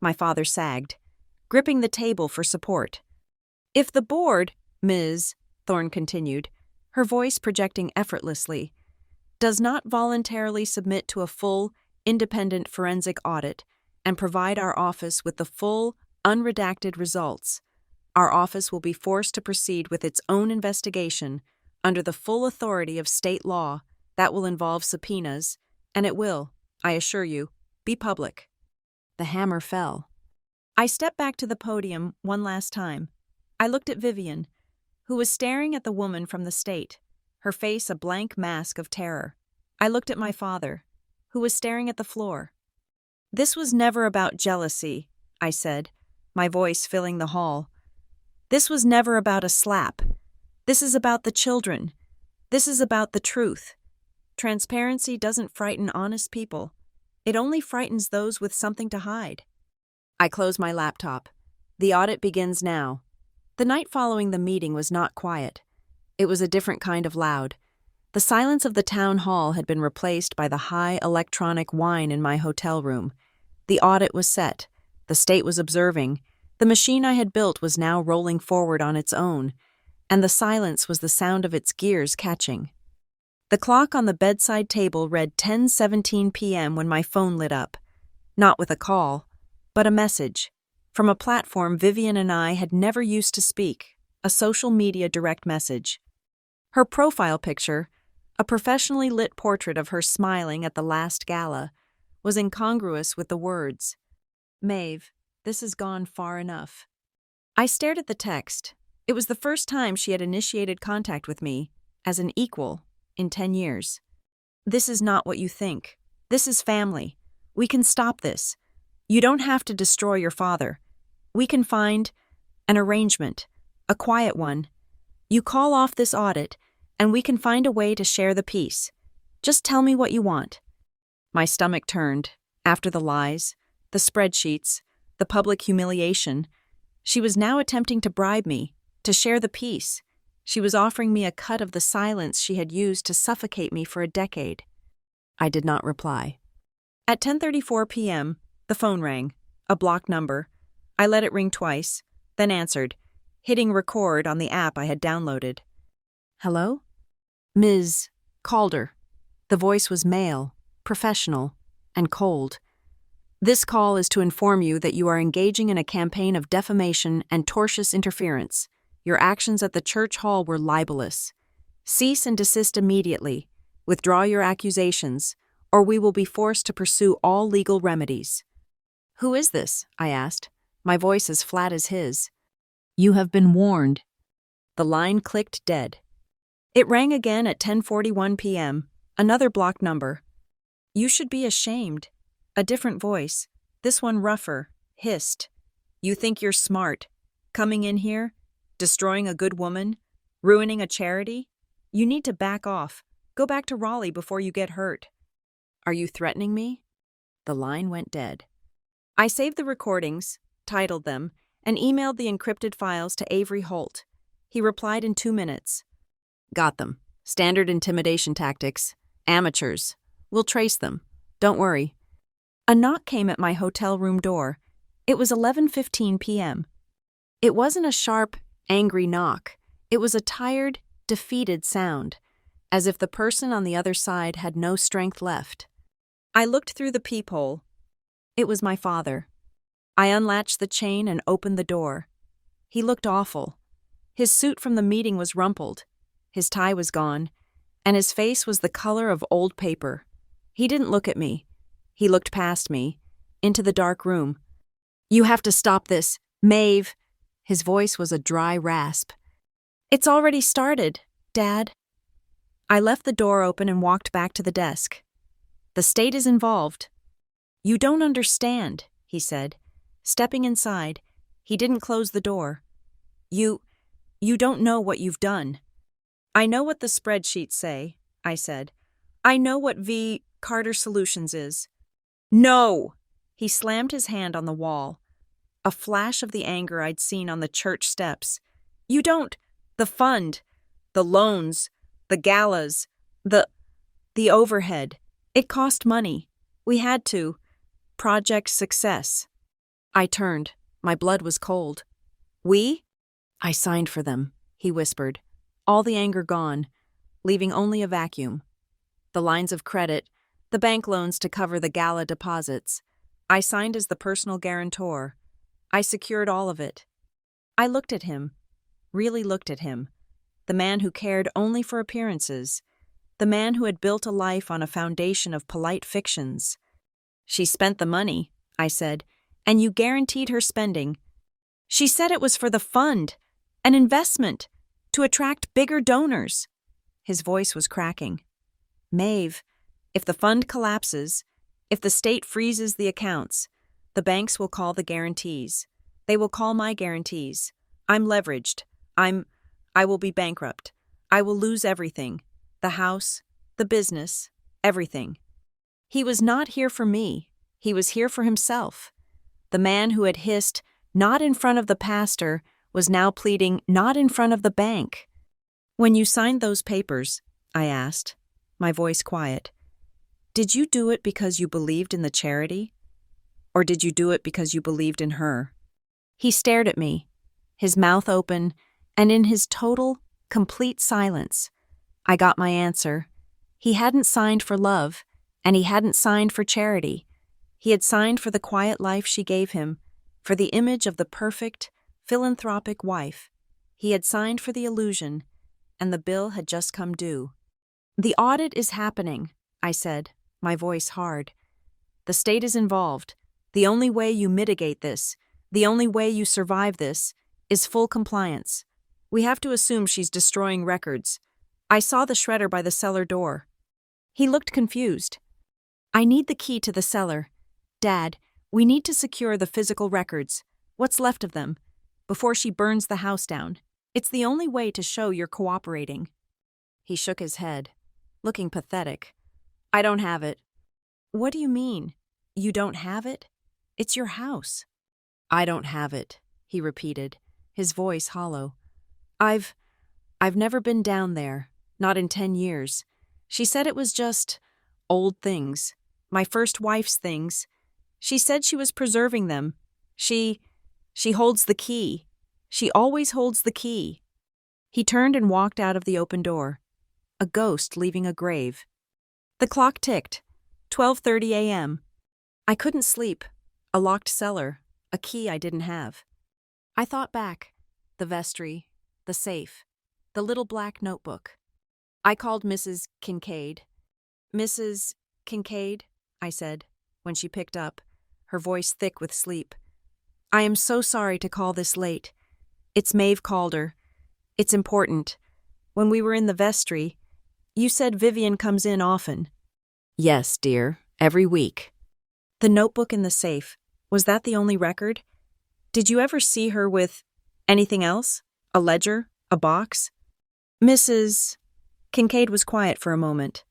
My father sagged, gripping the table for support. "If the board," Ms. Thorne continued, her voice projecting effortlessly, "does not voluntarily submit to a full, independent forensic audit and provide our office with the full, unredacted results, our office will be forced to proceed with its own investigation under the full authority of state law that will involve subpoenas, and it will, I assure you, be public." The hammer fell. I stepped back to the podium one last time. I looked at Vivian, who was staring at the woman from the state, her face a blank mask of terror. I looked at my father, who was staring at the floor. "This was never about jealousy," I said, my voice filling the hall. "This was never about a slap. This is about the children. This is about the truth. Transparency doesn't frighten honest people. It only frightens those with something to hide. I close my laptop. The audit begins now. The night following the meeting was not quiet. It was a different kind of loud. The silence of the town hall had been replaced by the high electronic whine in my hotel room. The audit was set. The state was observing. The machine I had built was now rolling forward on its own, and the silence was the sound of its gears catching. The clock on the bedside table read 10:17 p.m. when my phone lit up. Not with a call, but a message. From a platform Vivian and I had never used to speak, a social media direct message. Her profile picture, a professionally lit portrait of her smiling at the last gala, was incongruous with the words, "Maeve, this has gone far enough." I stared at the text. It was the first time she had initiated contact with me, as an equal, in 10 years. "This is not what you think. This is family. We can stop this. You don't have to destroy your father. We can find an arrangement, a quiet one. You call off this audit, and we can find a way to share the peace. Just tell me what you want." My stomach turned. After the lies, the spreadsheets, the public humiliation, she was now attempting to bribe me, to share the peace. She was offering me a cut of the silence she had used to suffocate me for a decade. I did not reply. At 10:34 p.m., the phone rang, a blocked number. I let it ring twice, then answered, hitting record on the app I had downloaded. "Hello?" "Ms. Calder." The voice was male, professional, and cold. "This call is to inform you that you are engaging in a campaign of defamation and tortious interference. Your actions at the church hall were libelous. Cease and desist immediately. Withdraw your accusations, or we will be forced to pursue all legal remedies." "Who is this?" I asked, my voice as flat as his. "You have been warned." The line clicked dead. It rang again at 10:41 p.m., another blocked number. "You should be ashamed." A different voice, this one rougher, hissed. "You think you're smart, coming in here, destroying a good woman, ruining a charity? You need to back off. Go back to Raleigh before you get hurt." "Are you threatening me?" The line went dead. I saved the recordings, titled them, and emailed the encrypted files to Avery Holt. He replied in 2 minutes. "Got them. Standard intimidation tactics. Amateurs. We'll trace them. Don't worry." A knock came at my hotel room door. It was 11:15 p.m. It wasn't a sharp, angry knock. It was a tired, defeated sound, as if the person on the other side had no strength left. I looked through the peephole. It was my father. I unlatched the chain and opened the door. He looked awful. His suit from the meeting was rumpled. His tie was gone, and his face was the color of old paper. He didn't look at me. He looked past me, into the dark room. "You have to stop this, Maeve." His voice was a dry rasp. "It's already started, Dad." I left the door open and walked back to the desk. "The state is involved." "You don't understand," he said. Stepping inside, he didn't close the door. You don't know what you've done." "I know what the spreadsheets say," I said. "I know what Carter Solutions is." "No!" He slammed his hand on the wall. A flash of the anger I'd seen on the church steps. "You don't— the fund, the loans, the galas, the overhead. It cost money. We had to. Project success." I turned. My blood was cold. "We?" "I signed for them," he whispered. All the anger gone, leaving only a vacuum. The lines of credit, the bank loans to cover the gala deposits. I signed as the personal guarantor. I secured all of it. I looked at him, really looked at him, the man who cared only for appearances, the man who had built a life on a foundation of polite fictions. "She spent the money," I said, "and you guaranteed her spending." "She said it was for the fund, an investment, to attract bigger donors." His voice was cracking. "Maeve, if the fund collapses, if the state freezes the accounts, the banks will call the guarantees. They will call my guarantees. I'm leveraged. I will be bankrupt. I will lose everything. The house, the business, everything. He was not here for me. He was here for himself. The man who had hissed, "Not in front of the pastor," was now pleading, "Not in front of the bank." "When you signed those papers," I asked, my voice quiet, "did you do it because you believed in the charity? Or did you do it because you believed in her?" He stared at me, his mouth open, and in his total, complete silence, I got my answer. He hadn't signed for love, and he hadn't signed for charity. He had signed for the quiet life she gave him, for the image of the perfect, philanthropic wife. He had signed for the illusion, and the bill had just come due. "The audit is happening," I said, my voice hard. "The state is involved. The only way you mitigate this, the only way you survive this, is full compliance. We have to assume she's destroying records. I saw the shredder by the cellar door." He looked confused. "I need the key to the cellar. Dad, we need to secure the physical records, what's left of them, before she burns the house down. It's the only way to show you're cooperating." He shook his head, looking pathetic. "I don't have it." "What do you mean? You don't have it? It's your house." "I don't have it," he repeated, his voice hollow. I've never been down there, not in 10 years. She said it was just old things, my first wife's things. She said she was preserving them. She holds the key. She always holds the key." He turned and walked out of the open door, a ghost leaving a grave. The clock ticked, 12:30 a.m. I couldn't sleep. A locked cellar, a key I didn't have. I thought back, the vestry, the safe, the little black notebook. I called Mrs. Kincaid. "Mrs. Kincaid," I said, when she picked up, her voice thick with sleep. "I am so sorry to call this late. It's Maeve Calder. It's important. When we were in the vestry, you said Vivian comes in often." "Yes, dear, every week." "The notebook in the safe, was that the only record? Did you ever see her with anything else? A ledger? A box?" Mrs. Kincaid was quiet for a moment.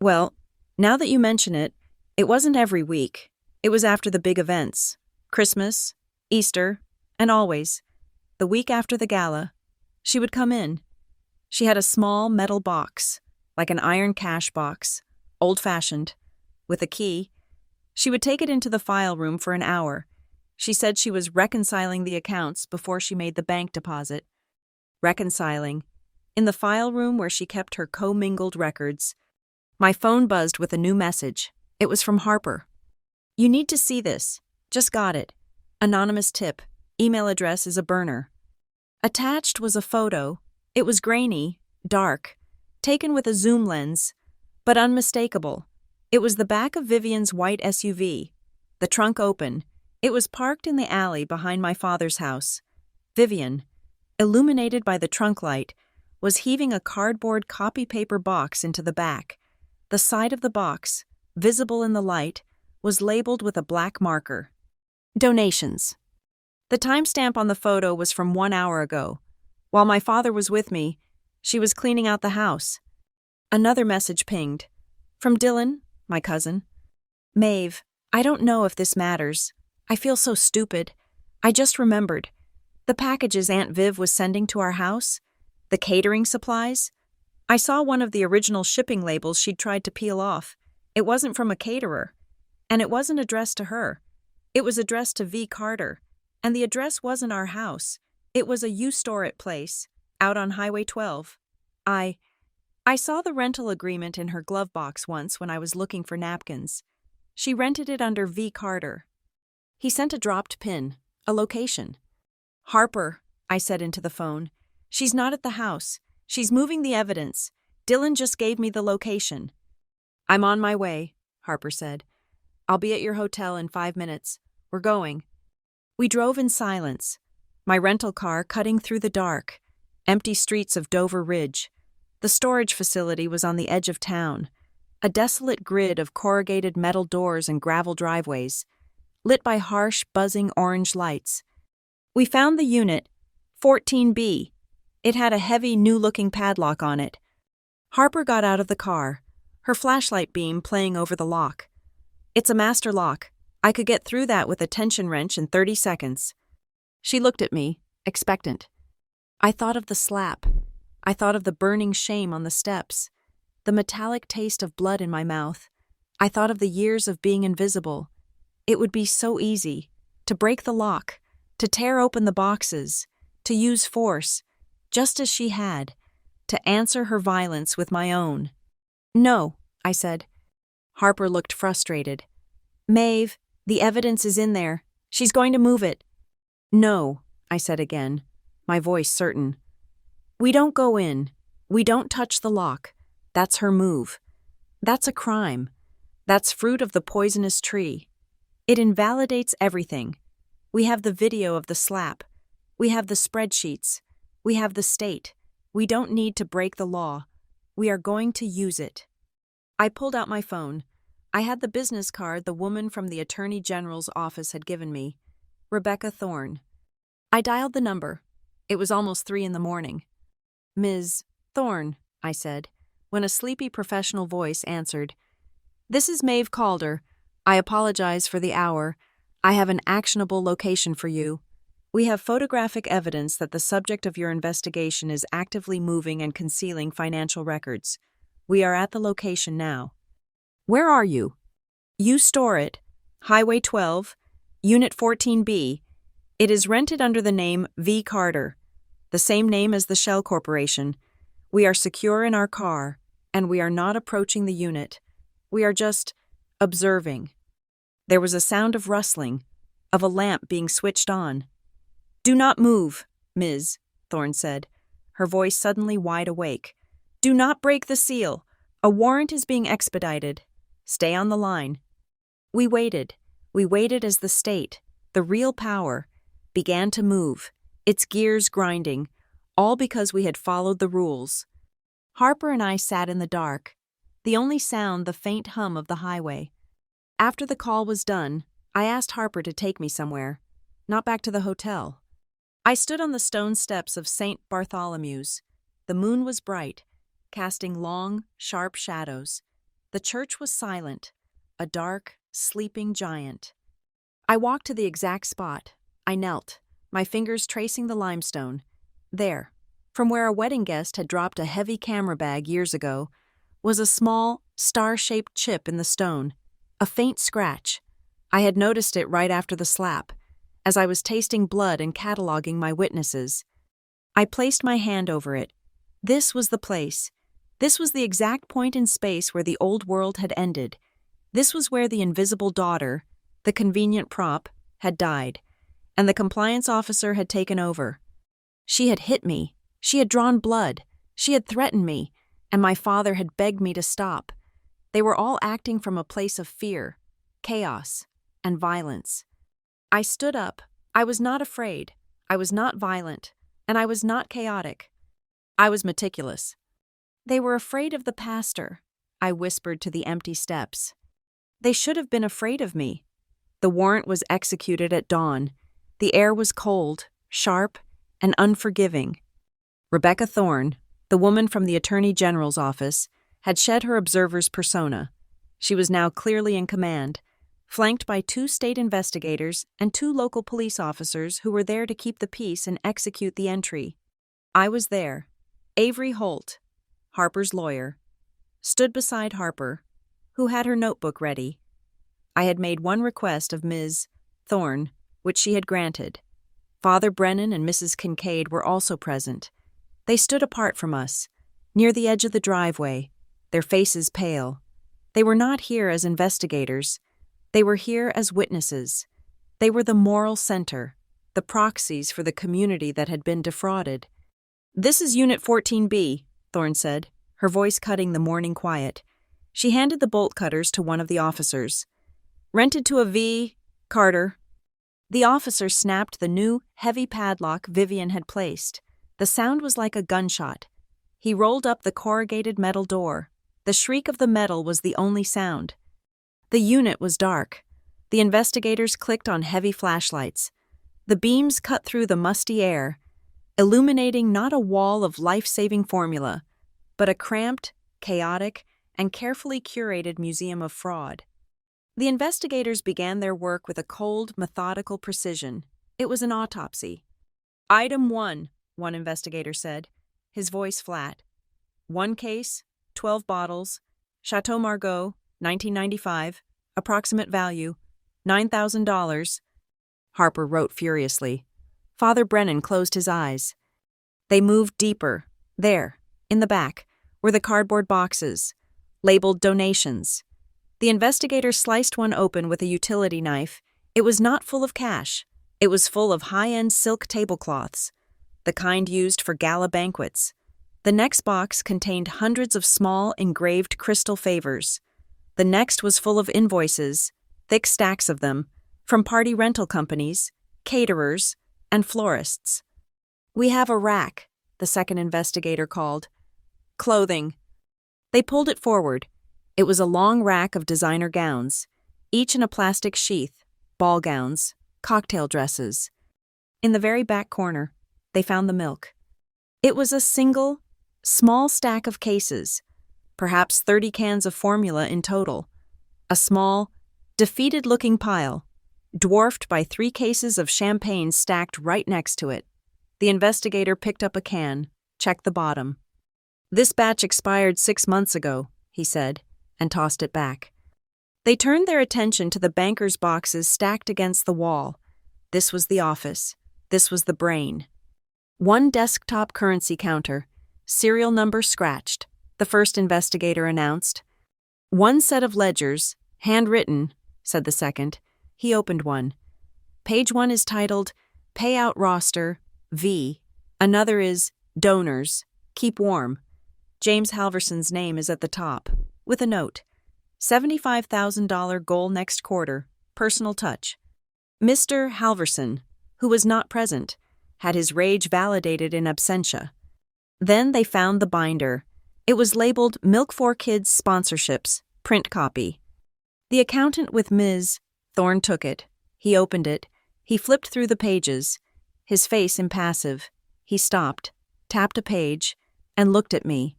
"Well, now that you mention it, it wasn't every week. It was after the big events. Christmas, Easter, and always. The week after the gala, she would come in. She had a small metal box, like an iron cash box, old-fashioned, with a key. She would take it into the file room for an hour. She said she was reconciling the accounts before she made the bank deposit. Reconciling. In the file room where she kept her commingled records. My phone buzzed with a new message. It was from Harper. "You need to see this. Just got it. Anonymous tip. Email address is a burner." Attached was a photo. It was grainy, dark, taken with a zoom lens, but unmistakable. It was the back of Vivian's white SUV, the trunk open. It was parked in the alley behind my father's house. Vivian, illuminated by the trunk light, was heaving a cardboard copy paper box into the back. The side of the box, visible in the light, was labeled with a black marker. Donations. The timestamp on the photo was from 1 hour ago. While my father was with me, she was cleaning out the house. Another message pinged. From Dylan, my cousin. "Maeve, I don't know if this matters. I feel so stupid. I just remembered. The packages Aunt Viv was sending to our house, the catering supplies. I saw one of the original shipping labels she'd tried to peel off. It wasn't from a caterer, and it wasn't addressed to her. It was addressed to V. Carter, and the address wasn't our house. It was a You Store It place, out on Highway 12. I saw the rental agreement in her glove box once when I was looking for napkins. She rented it under V. Carter." He sent a dropped pin, a location. "Harper," I said into the phone. "She's not at the house. She's moving the evidence. Dylan just gave me the location." "I'm on my way," Harper said. "I'll be at your hotel in 5 minutes. We're going." We drove in silence, my rental car cutting through the dark, empty streets of Dover Ridge. The storage facility was on the edge of town, a desolate grid of corrugated metal doors and gravel driveways, lit by harsh, buzzing orange lights. We found the unit, 14B. It had a heavy, new-looking padlock on it. Harper got out of the car, her flashlight beam playing over the lock. It's a master lock. I could get through that with a tension wrench in 30 seconds. She looked at me, expectant. I thought of the slap. I thought of the burning shame on the steps, the metallic taste of blood in my mouth. I thought of the years of being invisible. It would be so easy to break the lock, to tear open the boxes, to use force, just as she had, to answer her violence with my own. No, I said. Harper looked frustrated. Maeve, the evidence is in there. She's going to move it. No, I said again, my voice certain. We don't go in. We don't touch the lock. That's her move. That's a crime. That's fruit of the poisonous tree. It invalidates everything. We have the video of the slap. We have the spreadsheets. We have the state. We don't need to break the law. We are going to use it. I pulled out my phone. I had the business card the woman from the Attorney General's office had given me, Rebecca Thorne. I dialed the number. It was almost 3 a.m. Ms. Thorne, I said, when a sleepy professional voice answered. This is Maeve Calder. I apologize for the hour. I have an actionable location for you. We have photographic evidence that the subject of your investigation is actively moving and concealing financial records. We are at the location now. Where are you? You store it. Highway 12, Unit 14B. It is rented under the name V. Carter, the same name as the Shell Corporation. We are secure in our car, and we are not approaching the unit. We are just observing. There was a sound of rustling, of a lamp being switched on. Do not move, Ms., Thorne said, her voice suddenly wide awake. Do not break the seal. A warrant is being expedited. Stay on the line. We waited. We waited as the state, the real power, began to move, its gears grinding, all because we had followed the rules. Harper and I sat in the dark, the only sound the faint hum of the highway. After the call was done, I asked Harper to take me somewhere, not back to the hotel. I stood on the stone steps of St. Bartholomew's. The moon was bright, casting long, sharp shadows. The church was silent, a dark, sleeping giant. I walked to the exact spot. I knelt, my fingers tracing the limestone. There, from where a wedding guest had dropped a heavy camera bag years ago, was a small, star-shaped chip in the stone, a faint scratch. I had noticed it right after the slap, as I was tasting blood and cataloging my witnesses. I placed my hand over it. This was the place. This was the exact point in space where the old world had ended. This was where the invisible daughter, the convenient prop, had died, and the compliance officer had taken over. She had hit me. She had drawn blood. She had threatened me, and my father had begged me to stop. They were all acting from a place of fear, chaos, and violence. I stood up. I was not afraid. I was not violent, and I was not chaotic. I was meticulous. They were afraid of the pastor, I whispered to the empty steps. They should have been afraid of me. The warrant was executed at dawn. The air was cold, sharp, and unforgiving. Rebecca Thorne, the woman from the Attorney General's office, had shed her observer's persona. She was now clearly in command, flanked by 2 state investigators and 2 local police officers who were there to keep the peace and execute the entry. I was there. Avery Holt, Harper's lawyer, stood beside Harper, who had her notebook ready. I had made one request of Ms. Thorne, which she had granted. Father Brennan and Mrs. Kincaid were also present. They stood apart from us, near the edge of the driveway, their faces pale. They were not here as investigators. They were here as witnesses. They were the moral center, the proxies for the community that had been defrauded. This is Unit 14B, Thorne said, her voice cutting the morning quiet. She handed the bolt cutters to one of the officers. Rented to a V. Carter. The officer snapped the new, heavy padlock Vivian had placed. The sound was like a gunshot. He rolled up the corrugated metal door. The shriek of the metal was the only sound. The unit was dark. The investigators clicked on heavy flashlights. The beams cut through the musty air, illuminating not a wall of life-saving formula, but a cramped, chaotic, and carefully curated museum of fraud. The investigators began their work with a cold, methodical precision. It was an autopsy. Item 1, one investigator said, his voice flat. 1 case, 12 bottles, Chateau Margaux, 1995, approximate value, $9,000. Harper wrote furiously. Father Brennan closed his eyes. They moved deeper. There, in the back, were the cardboard boxes, labeled donations. The investigator sliced one open with a utility knife. It was not full of cash. It was full of high-end silk tablecloths, the kind used for gala banquets. The next box contained hundreds of small, engraved crystal favors. The next was full of invoices, thick stacks of them, from party rental companies, caterers, and florists. "We have a rack," the second investigator called. "Clothing." They pulled it forward. It was a long rack of designer gowns, each in a plastic sheath, ball gowns, cocktail dresses. In the very back corner, they found the milk. It was a single, small stack of cases, perhaps 30 cans of formula in total. A small, defeated-looking pile, dwarfed by 3 cases of champagne stacked right next to it. The investigator picked up a can, checked the bottom. "This batch expired 6 months ago," he said, and tossed it back. They turned their attention to the banker's boxes stacked against the wall. This was the office. This was the brain. 1 desktop currency counter, serial number scratched, the first investigator announced. 1 set of ledgers, handwritten, said the second. He opened one. Page 1 is titled, Payout Roster, V. Another is, Donors, Keep Warm. James Halverson's name is at the top, with a note. $75,000 goal next quarter, personal touch. Mr. Halverson, who was not present, had his rage validated in absentia. Then they found the binder. It was labeled Milk for Kids Sponsorships, print copy. The accountant with Ms. Thorne took it. He opened it. He flipped through the pages, his face impassive. He stopped, tapped a page, and looked at me.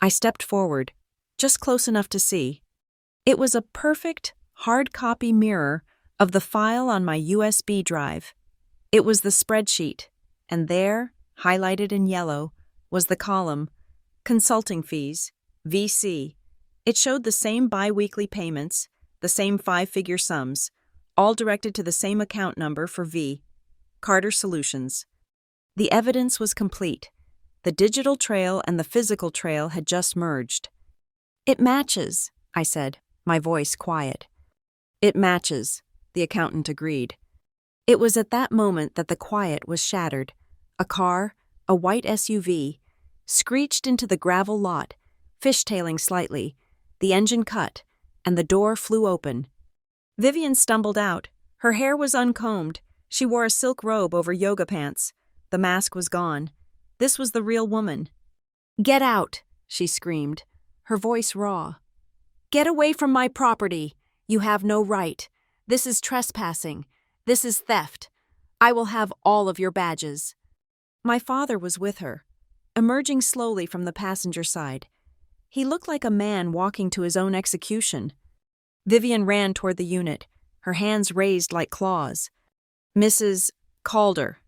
I stepped forward, just close enough to see. It was a perfect, hard copy mirror of the file on my USB drive. It was the spreadsheet, and there, highlighted in yellow, was the column, Consulting Fees, VC. It showed the same bi-weekly payments, the same 5-figure sums, all directed to the same account number for V, Carter Solutions. The evidence was complete. The digital trail and the physical trail had just merged. "It matches," I said, my voice quiet. "It matches," the accountant agreed. It was at that moment that the quiet was shattered. A car, a white SUV, screeched into the gravel lot, fishtailing slightly. The engine cut, and the door flew open. Vivian stumbled out. Her hair was uncombed. She wore a silk robe over yoga pants. The mask was gone. This was the real woman. "Get out," she screamed, her voice raw. "Get away from my property. You have no right. This is trespassing. This is theft. I will have all of your badges." My father was with her, emerging slowly from the passenger side. He looked like a man walking to his own execution. Vivian ran toward the unit, her hands raised like claws. Mrs. Calder.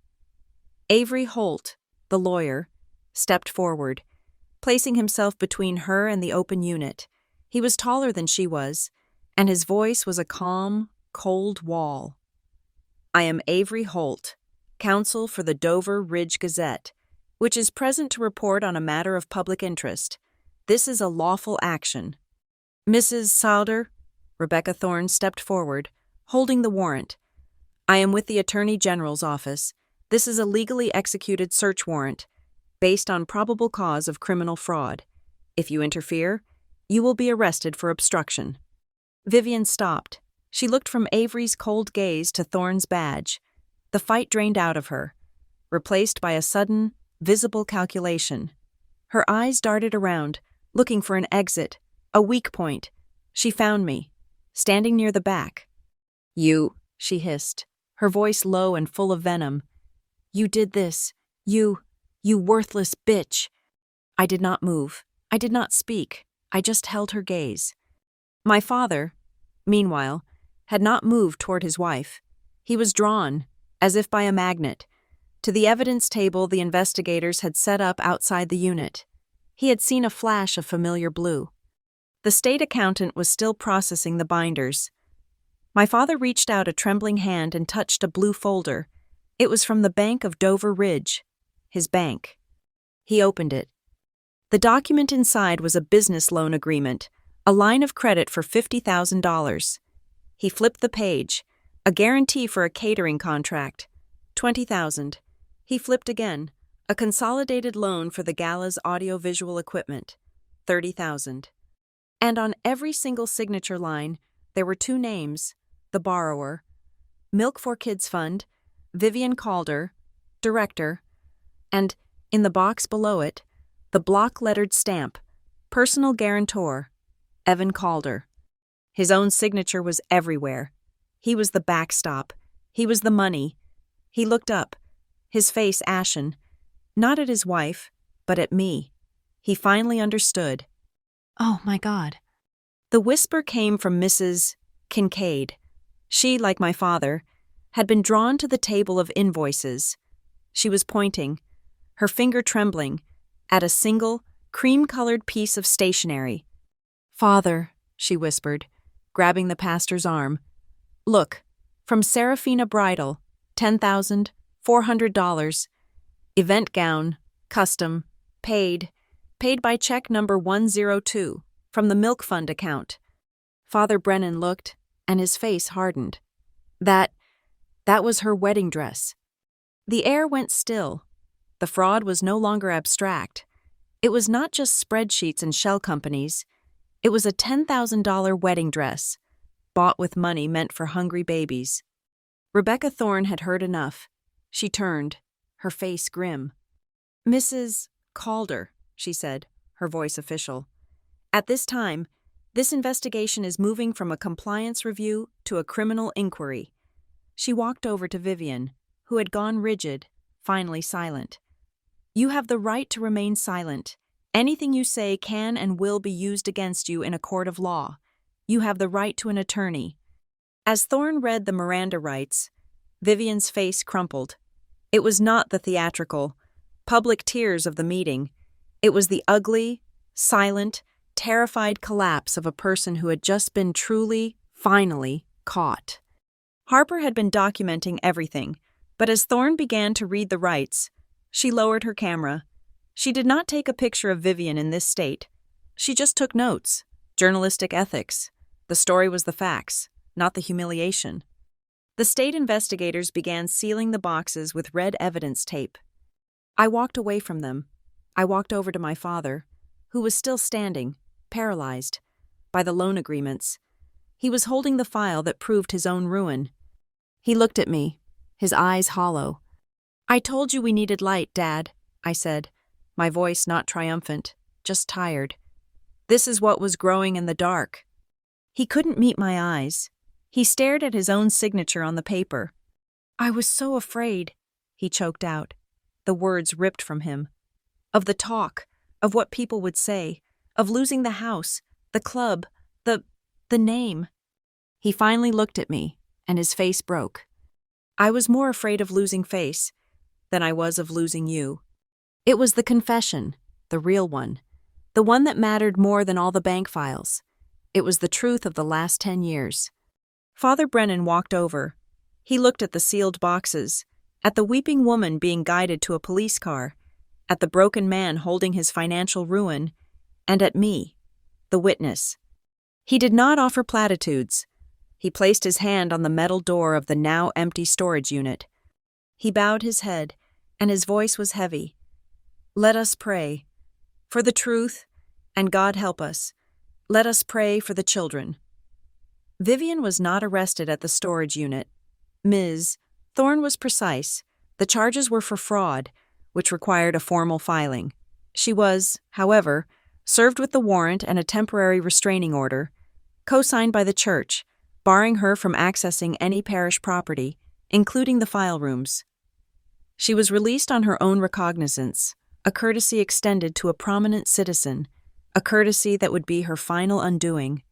Avery Holt, the lawyer, stepped forward, placing himself between her and the open unit. He was taller than she was, and his voice was a calm, cold wall. "I am Avery Holt, counsel for the Dover Ridge Gazette, which is present to report on a matter of public interest. This is a lawful action." "Mrs. Sauder," Rebecca Thorne stepped forward, holding the warrant. "I am with the Attorney General's office. This is a legally executed search warrant, based on probable cause of criminal fraud. If you interfere, you will be arrested for obstruction." Vivian stopped. She looked from Avery's cold gaze to Thorne's badge. The fight drained out of her, replaced by a sudden, visible calculation. Her eyes darted around, looking for an exit, a weak point. She found me, standing near the back. "You," she hissed, her voice low and full of venom. "You did this. You worthless bitch." I did not move. I did not speak. I just held her gaze. My father, meanwhile, had not moved toward his wife. He was drawn, as if by a magnet, to the evidence table the investigators had set up outside the unit. He had seen a flash of familiar blue. The state accountant was still processing the binders. My father reached out a trembling hand and touched a blue folder. It was from the Bank of Dover Ridge, his bank. He opened it. The document inside was a business loan agreement, a line of credit for $50,000. He flipped the page. A guarantee for a catering contract, $20,000. He flipped again. A consolidated loan for the gala's audiovisual equipment, $30,000. And on every single signature line, there were two names: the borrower, Milk for Kids Fund, Vivian Calder, director, and, in the box below it, the block-lettered stamp, personal guarantor, Evan Calder. His own signature was everywhere. He was the backstop. He was the money. He looked up, his face ashen, not at his wife, but at me. He finally understood. Oh, my God. The whisper came from Mrs. Kincaid. She, like my father, had been drawn to the table of invoices. She was pointing, her finger trembling, at a single, cream-colored piece of stationery. Father, she whispered, grabbing the pastor's arm. Look, from Serafina Bridal, $10,400. Event gown, custom, paid by check number 102, from the Milk Fund account. Father Brennan looked, and his face hardened. That was her wedding dress. The air went still. The fraud was no longer abstract. It was not just spreadsheets and shell companies. It was a $10,000 wedding dress, bought with money meant for hungry babies. Rebecca Thorne had heard enough. She turned, her face grim. Mrs. Calder, she said, her voice official. At this time, this investigation is moving from a compliance review to a criminal inquiry. She walked over to Vivian, who had gone rigid, finally silent. You have the right to remain silent. Anything you say can and will be used against you in a court of law. You have the right to an attorney. As Thorne read the Miranda rights, Vivian's face crumpled. It was not the theatrical, public tears of the meeting. It was the ugly, silent, terrified collapse of a person who had just been truly, finally, caught. Harper had been documenting everything, but as Thorne began to read the rights, she lowered her camera. She did not take a picture of Vivian in this state. She just took notes. Journalistic ethics. The story was the facts, not the humiliation. The state investigators began sealing the boxes with red evidence tape. I walked away from them. I walked over to my father, who was still standing, paralyzed, by the loan agreements. He was holding the file that proved his own ruin. He looked at me, his eyes hollow. I told you we needed light, Dad, I said, my voice not triumphant, just tired. This is what was growing in the dark. He couldn't meet my eyes. He stared at his own signature on the paper. I was so afraid, he choked out. The words ripped from him. Of the talk, of what people would say, of losing the house, the club, the name. He finally looked at me, and his face broke. I was more afraid of losing face than I was of losing you. It was the confession, the real one, the one that mattered more than all the bank files. It was the truth of the last 10 years. Father Brennan walked over. He looked at the sealed boxes, at the weeping woman being guided to a police car, at the broken man holding his financial ruin, and at me, the witness. He did not offer platitudes. He placed his hand on the metal door of the now empty storage unit. He bowed his head, and his voice was heavy. Let us pray. For the truth, and God help us. Let us pray for the children. Vivian was not arrested at the storage unit. Ms. Thorne was precise. The charges were for fraud, which required a formal filing. She was, however, served with the warrant and a temporary restraining order, co-signed by the church, barring her from accessing any parish property, including the file rooms. She was released on her own recognizance, a courtesy extended to a prominent citizen, a courtesy that would be her final undoing.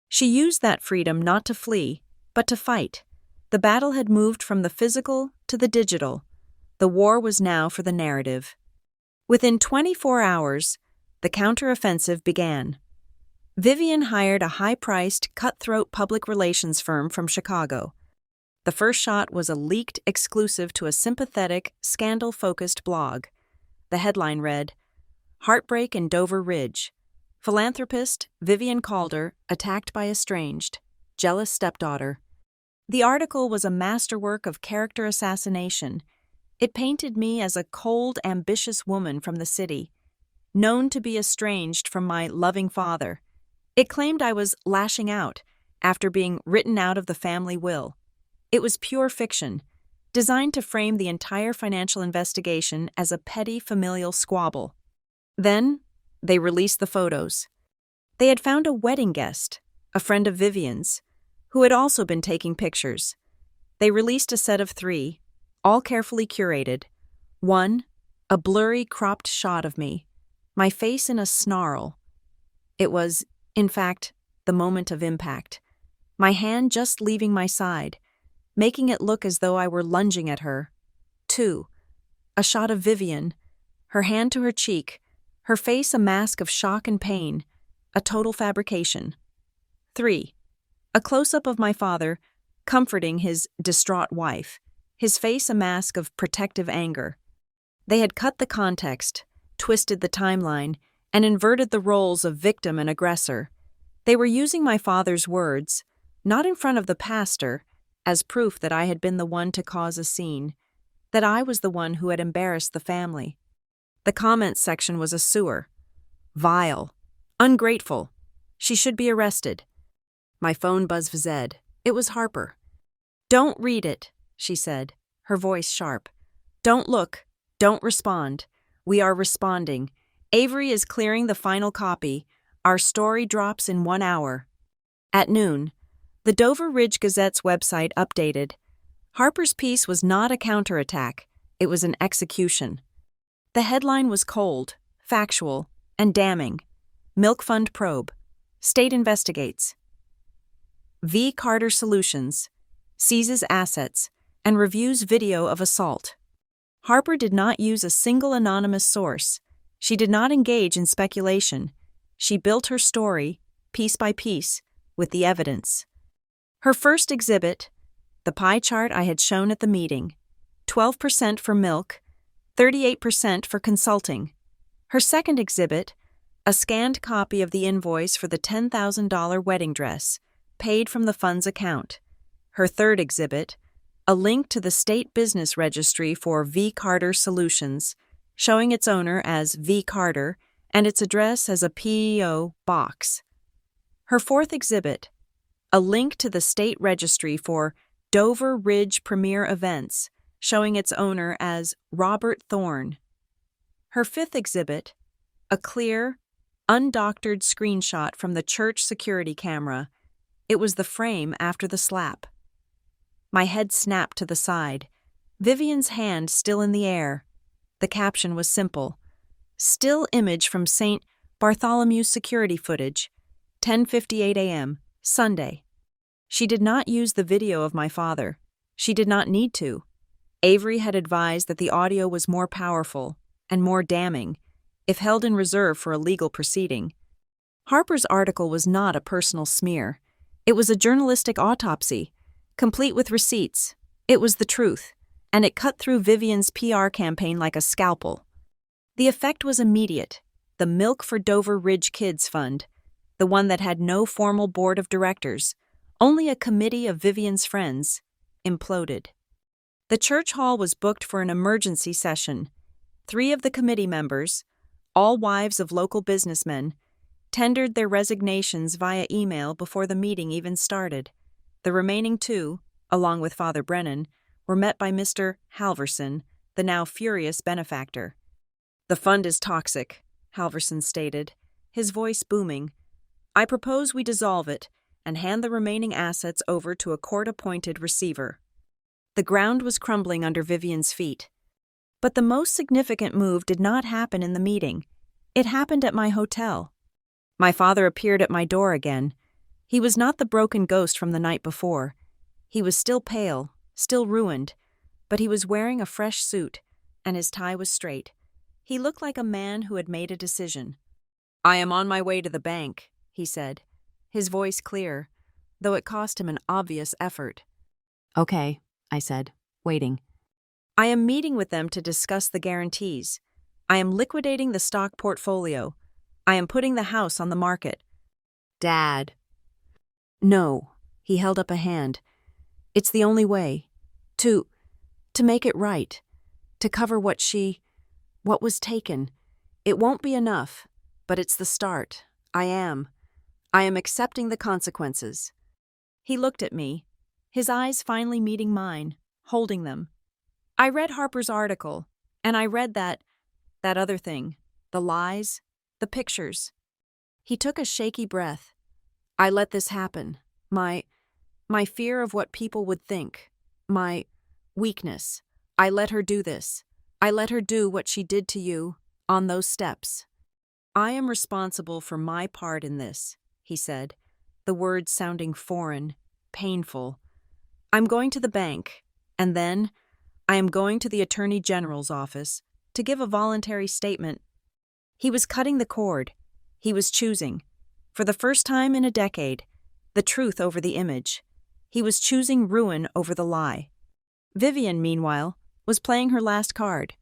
She used that freedom not to flee, but to fight. The battle had moved from the physical to the digital. The war was now for the narrative. Within 24 hours, the counteroffensive began. Vivian hired a high-priced, cutthroat public relations firm from Chicago. The first shot was a leaked exclusive to a sympathetic, scandal-focused blog. The headline read, "Heartbreak in Dover Ridge. Philanthropist Vivian Calder attacked by estranged, jealous stepdaughter." The article was a masterwork of character assassination. It painted me as a cold, ambitious woman from the city, known to be estranged from my loving father. It claimed I was lashing out after being written out of the family will. It was pure fiction, designed to frame the entire financial investigation as a petty familial squabble. Then, they released the photos. They had found a wedding guest, a friend of Vivian's, who had also been taking pictures. They released a set of 3, all carefully curated. 1, a blurry, cropped shot of me, my face in a snarl. It was, in fact, the moment of impact. My hand just leaving my side, making it look as though I were lunging at her. 2, a shot of Vivian, her hand to her cheek, her face a mask of shock and pain, a total fabrication. 3, a close-up of my father, comforting his distraught wife, his face a mask of protective anger. They had cut the context, twisted the timeline, and inverted the roles of victim and aggressor. They were using my father's words, not in front of the pastor, as proof that I had been the one to cause a scene, that I was the one who had embarrassed the family. The comments section was a sewer. Vile. Ungrateful. She should be arrested. My phone buzzed. It was Harper. "Don't read it," she said, her voice sharp. "Don't look. Don't respond. We are responding. Avery is clearing the final copy. Our story drops in 1 hour." At noon, the Dover Ridge Gazette's website updated. Harper's piece was not a counterattack. It was an execution. The headline was cold, factual, and damning. Milk Fund probe. State investigates. V. Carter Solutions seizes assets and reviews video of assault. Harper did not use a single anonymous source. She did not engage in speculation. She built her story, piece by piece, with the evidence. Her first exhibit, the pie chart I had shown at the meeting, 12% for milk, 38% for consulting. Her second exhibit, a scanned copy of the invoice for the $10,000 wedding dress, paid from the fund's account. Her third exhibit, a link to the state business registry for V. Carter Solutions, showing its owner as V. Carter and its address as a PEO box. Her fourth exhibit, a link to the state registry for Dover Ridge Premier Events, showing its owner as Robert Thorne. Her fifth exhibit, a clear, undoctored screenshot from the church security camera. It was the frame after the slap. My head snapped to the side, Vivian's hand still in the air. The caption was simple. Still image from St. Bartholomew's security footage, 10:58 a.m., Sunday. She did not use the video of my father. She did not need to. Avery had advised that the audio was more powerful and more damning, if held in reserve for a legal proceeding. Harper's article was not a personal smear. It was a journalistic autopsy, complete with receipts. It was the truth, and it cut through Vivian's PR campaign like a scalpel. The effect was immediate. The Milk for Dover Ridge Kids Fund, the one that had no formal board of directors, only a committee of Vivian's friends, imploded. The church hall was booked for an emergency session. 3 of the committee members, all wives of local businessmen, tendered their resignations via email before the meeting even started. The remaining 2, along with Father Brennan, were met by Mr. Halverson, the now furious benefactor. "The fund is toxic," Halverson stated, his voice booming. "I propose we dissolve it and hand the remaining assets over to a court-appointed receiver." The ground was crumbling under Vivian's feet. But the most significant move did not happen in the meeting. It happened at my hotel. My father appeared at my door again. He was not the broken ghost from the night before. He was still pale, still ruined, but he was wearing a fresh suit, and his tie was straight. He looked like a man who had made a decision. "I am on my way to the bank," he said, his voice clear, though it cost him an obvious effort. "Okay," I said, waiting. "I am meeting with them to discuss the guarantees. I am liquidating the stock portfolio. I am putting the house on the market." "Dad." "No," he held up a hand. "It's the only way. To make it right. To cover what was taken. It won't be enough, but it's the start. I am accepting the consequences." He looked at me, his eyes finally meeting mine, holding them. "I read Harper's article, and I read that other thing, the lies, the pictures." He took a shaky breath. "I let this happen. My fear of what people would think. My weakness. I let her do this. I let her do what she did to you, on those steps. I am responsible for my part in this," he said, the words sounding foreign, painful. "I'm going to the bank, and then I am going to the Attorney General's office to give a voluntary statement." He was cutting the cord. He was choosing, for the first time in a decade, the truth over the image. He was choosing ruin over the lie. Vivian, meanwhile, was playing her last card.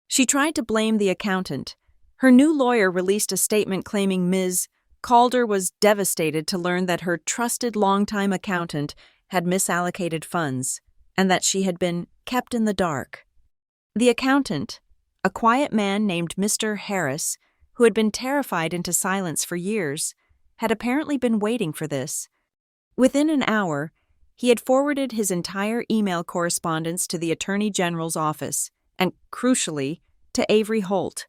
She tried to blame the accountant. Her new lawyer released a statement claiming Ms. Calder was devastated to learn that her trusted longtime accountant had misallocated funds, and that she had been kept in the dark. The accountant, a quiet man named Mr. Harris, who had been terrified into silence for years, had apparently been waiting for this. Within an hour, he had forwarded his entire email correspondence to the Attorney General's office, and, crucially, to Avery Holt.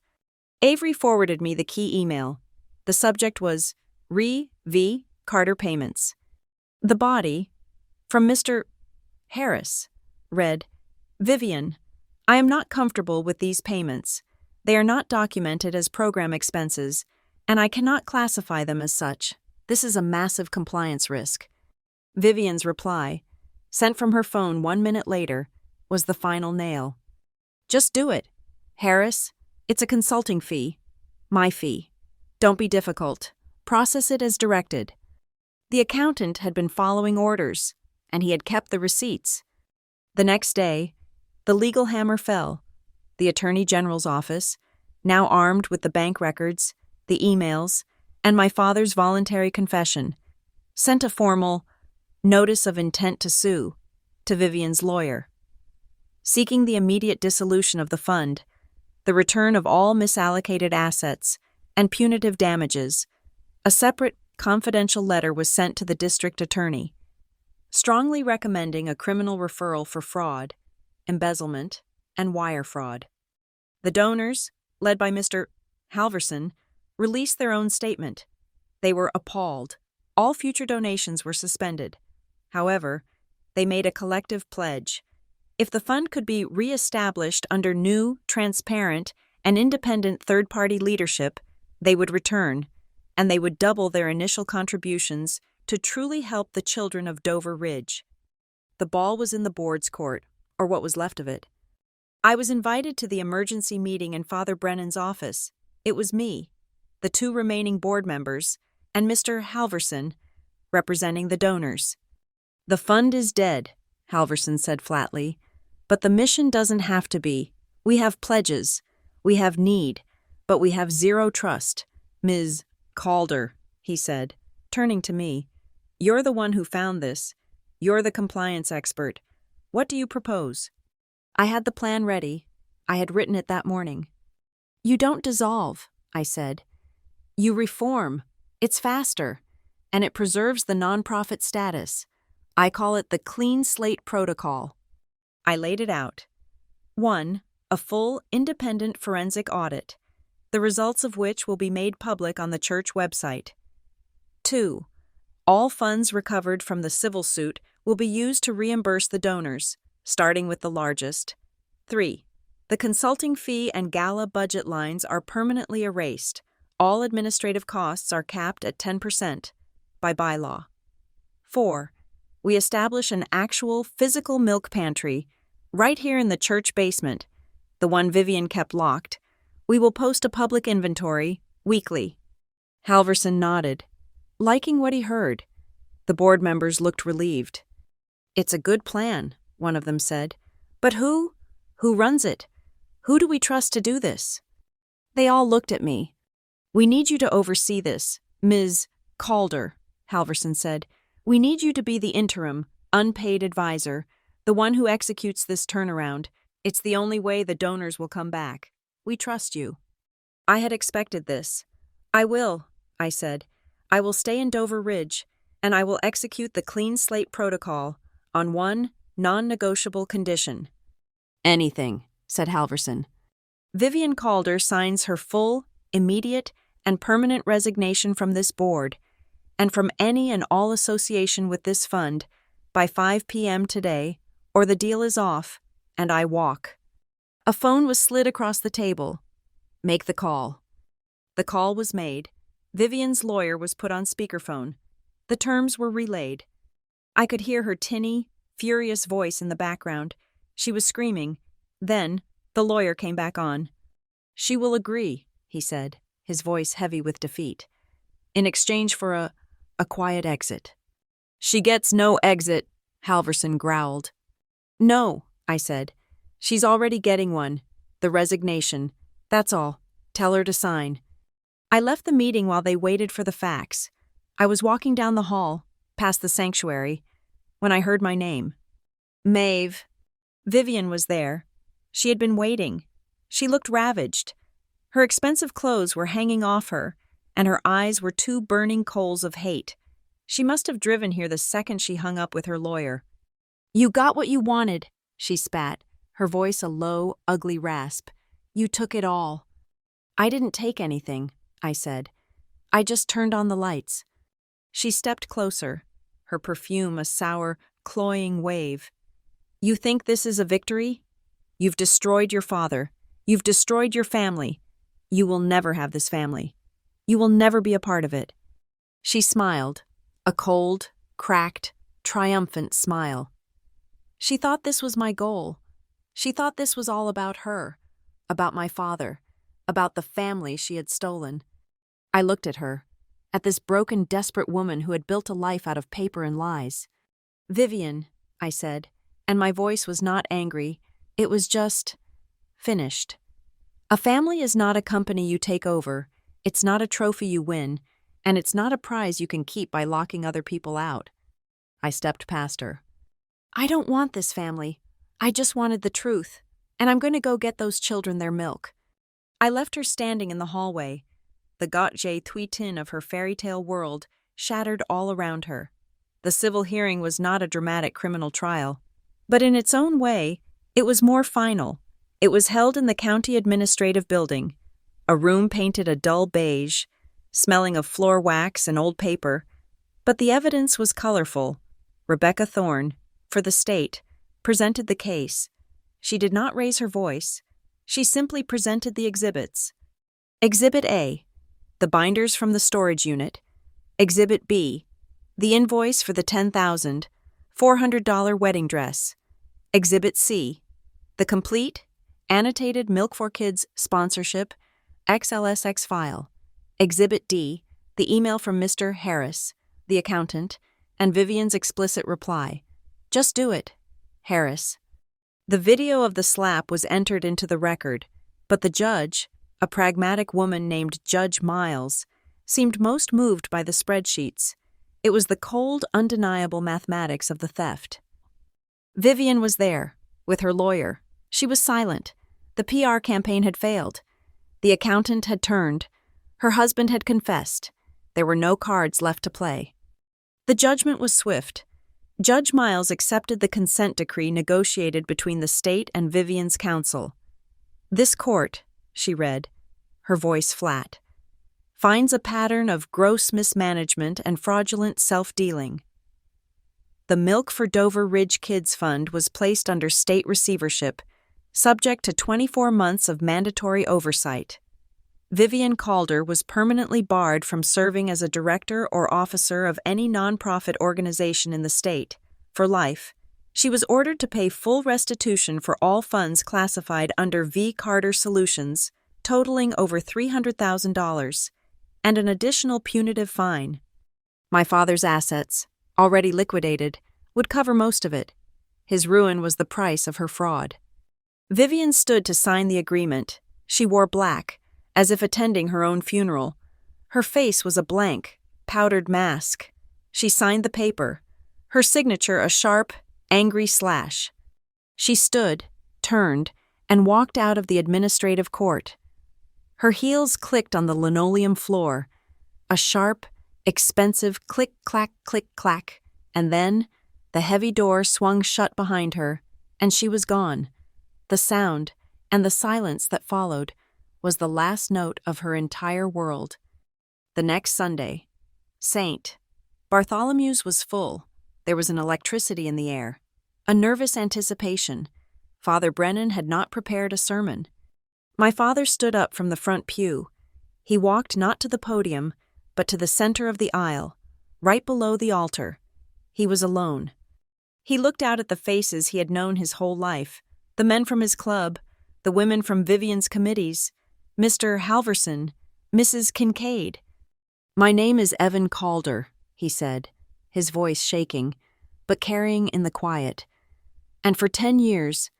Avery forwarded me the key email. The subject was V. Carter Payments. The body, from Mr. Harris, read, "Vivian, I am not comfortable with these payments. They are not documented as program expenses, and I cannot classify them as such. This is a massive compliance risk." Vivian's reply, sent from her phone 1 minute later, was the final nail. "Just do it. Harris, it's a consulting fee. My fee. Don't be difficult. Process it as directed." The accountant had been following orders, and he had kept the receipts. The next day, the legal hammer fell. The Attorney General's office, now armed with the bank records, the emails, and my father's voluntary confession, sent a formal notice of intent to sue to Vivian's lawyer, seeking the immediate dissolution of the fund, the return of all misallocated assets, and punitive damages. A separate, confidential letter was sent to the district attorney, strongly recommending a criminal referral for fraud, embezzlement, and wire fraud. The donors, led by Mr. Halverson, released their own statement. They were appalled. All future donations were suspended. However, they made a collective pledge. If the fund could be re-established under new, transparent, and independent third-party leadership, they would return, and they would double their initial contributions to truly help the children of Dover Ridge. The ball was in the board's court, or what was left of it. I was invited to the emergency meeting in Father Brennan's office. It was me, the 2 remaining board members, and Mr. Halverson, representing the donors. "The fund is dead," Halverson said flatly, "but the mission doesn't have to be. We have pledges. We have need, but we have zero trust. Ms. Calder," he said, turning to me, "you're the one who found this. You're the compliance expert. What do you propose?" I had the plan ready. I had written it that morning. "You don't dissolve," I said. "You reform. It's faster, and it preserves the nonprofit status. I call it the Clean Slate Protocol." I laid it out. 1. A full, independent forensic audit, the results of which will be made public on the church website. 2. All funds recovered from the civil suit will be used to reimburse the donors, starting with the largest. 3. The consulting fee and gala budget lines are permanently erased. All administrative costs are capped at 10% by bylaw. 4. We establish an actual physical milk pantry right here in the church basement, the one Vivian kept locked. We will post a public inventory weekly. Halverson nodded, liking what he heard. The board members looked relieved. It's a good plan, one of them said. But who? Who runs it? Who do we trust to do this? They all looked at me. We need you to oversee this, Ms. Calder, Halverson said. We need you to be the interim, unpaid advisor, the one who executes this turnaround. It's the only way the donors will come back. We trust you. I had expected this. I will, I said. I will stay in Dover Ridge, and I will execute the clean slate protocol on one non-negotiable condition. Anything, said Halverson. Vivian Calder signs her full, immediate, and permanent resignation from this board and from any and all association with this fund by 5 p.m. today, or the deal is off, and I walk. A phone was slid across the table. Make the call. The call was made. Vivian's lawyer was put on speakerphone. The terms were relayed. I could hear her tinny, furious voice in the background. She was screaming. Then, the lawyer came back on. She will agree, he said, his voice heavy with defeat, in exchange for a quiet exit. She gets no exit, Halverson growled. No, I said. She's already getting one. The resignation. That's all. Tell her to sign. I left the meeting while they waited for the fax. I was walking down the hall, past the sanctuary, when I heard my name. Maeve. Vivian was there. She had been waiting. She looked ravaged. Her expensive clothes were hanging off her, and her eyes were two burning coals of hate. She must have driven here the second she hung up with her lawyer. You got what you wanted, she spat, her voice a low, ugly rasp. You took it all. I didn't take anything, I said. I just turned on the lights. She stepped closer, her perfume a sour, cloying wave. You think this is a victory? You've destroyed your father. You've destroyed your family. You will never have this family. You will never be a part of it. She smiled, a cold, cracked, triumphant smile. She thought this was my goal. She thought this was all about her, about my father, about the family she had stolen. I looked at her, at this broken, desperate woman who had built a life out of paper and lies. Vivian, I said, and my voice was not angry, it was just finished. A family is not a company you take over, it's not a trophy you win, and it's not a prize you can keep by locking other people out. I stepped past her. I don't want this family. I just wanted the truth, and I'm going to go get those children their milk. I left her standing in the hallway. The gotje thuitin of her fairy tale world shattered all around her. The civil hearing was not a dramatic criminal trial, but in its own way, it was more final. It was held in the county administrative building, a room painted a dull beige, smelling of floor wax and old paper, but the evidence was colorful. Rebecca Thorne, for the state, presented the case. She did not raise her voice. She simply presented the exhibits. Exhibit A, the binders from the storage unit. Exhibit B, the invoice for the $10,400 wedding dress. Exhibit C, the complete, annotated Milk for Kids sponsorship XLSX file. Exhibit D, the email from Mr. Harris, the accountant, and Vivian's explicit reply. Just do it, Harris. The video of the slap was entered into the record, but the judge, a pragmatic woman named Judge Miles, seemed most moved by the spreadsheets. It was the cold, undeniable mathematics of the theft. Vivian was there, with her lawyer. She was silent. The PR campaign had failed. The accountant had turned. Her husband had confessed. There were no cards left to play. The judgment was swift. Judge Miles accepted the consent decree negotiated between the state and Vivian's counsel. This court, she read, her voice flat, finds a pattern of gross mismanagement and fraudulent self-dealing. The Milk for Dover Ridge Kids Fund was placed under state receivership, subject to 24 months of mandatory oversight. Vivian Calder was permanently barred from serving as a director or officer of any nonprofit organization in the state. For life, she was ordered to pay full restitution for all funds classified under V. Carter Solutions, totaling over $300,000, and an additional punitive fine. My father's assets, already liquidated, would cover most of it. His ruin was the price of her fraud. Vivian stood to sign the agreement. She wore black, as if attending her own funeral. Her face was a blank, powdered mask. She signed the paper, her signature a sharp, angry slash. She stood, turned, and walked out of the administrative court. Her heels clicked on the linoleum floor. A sharp, expensive click-clack, and then the heavy door swung shut behind her, and she was gone. The sound, and the silence that followed, was the last note of her entire world. The next Sunday, St. Bartholomew's was full. There was an electricity in the air, a nervous anticipation. Father Brennan had not prepared a sermon. My father stood up from the front pew. He walked not to the podium, but to the center of the aisle, right below the altar. He was alone. He looked out at the faces he had known his whole life, the men from his club, the women from Vivian's committees, Mr. Halverson, Mrs. Kincaid. "My name is Evan Calder," he said, his voice shaking, but carrying in the quiet. "And for 10 years,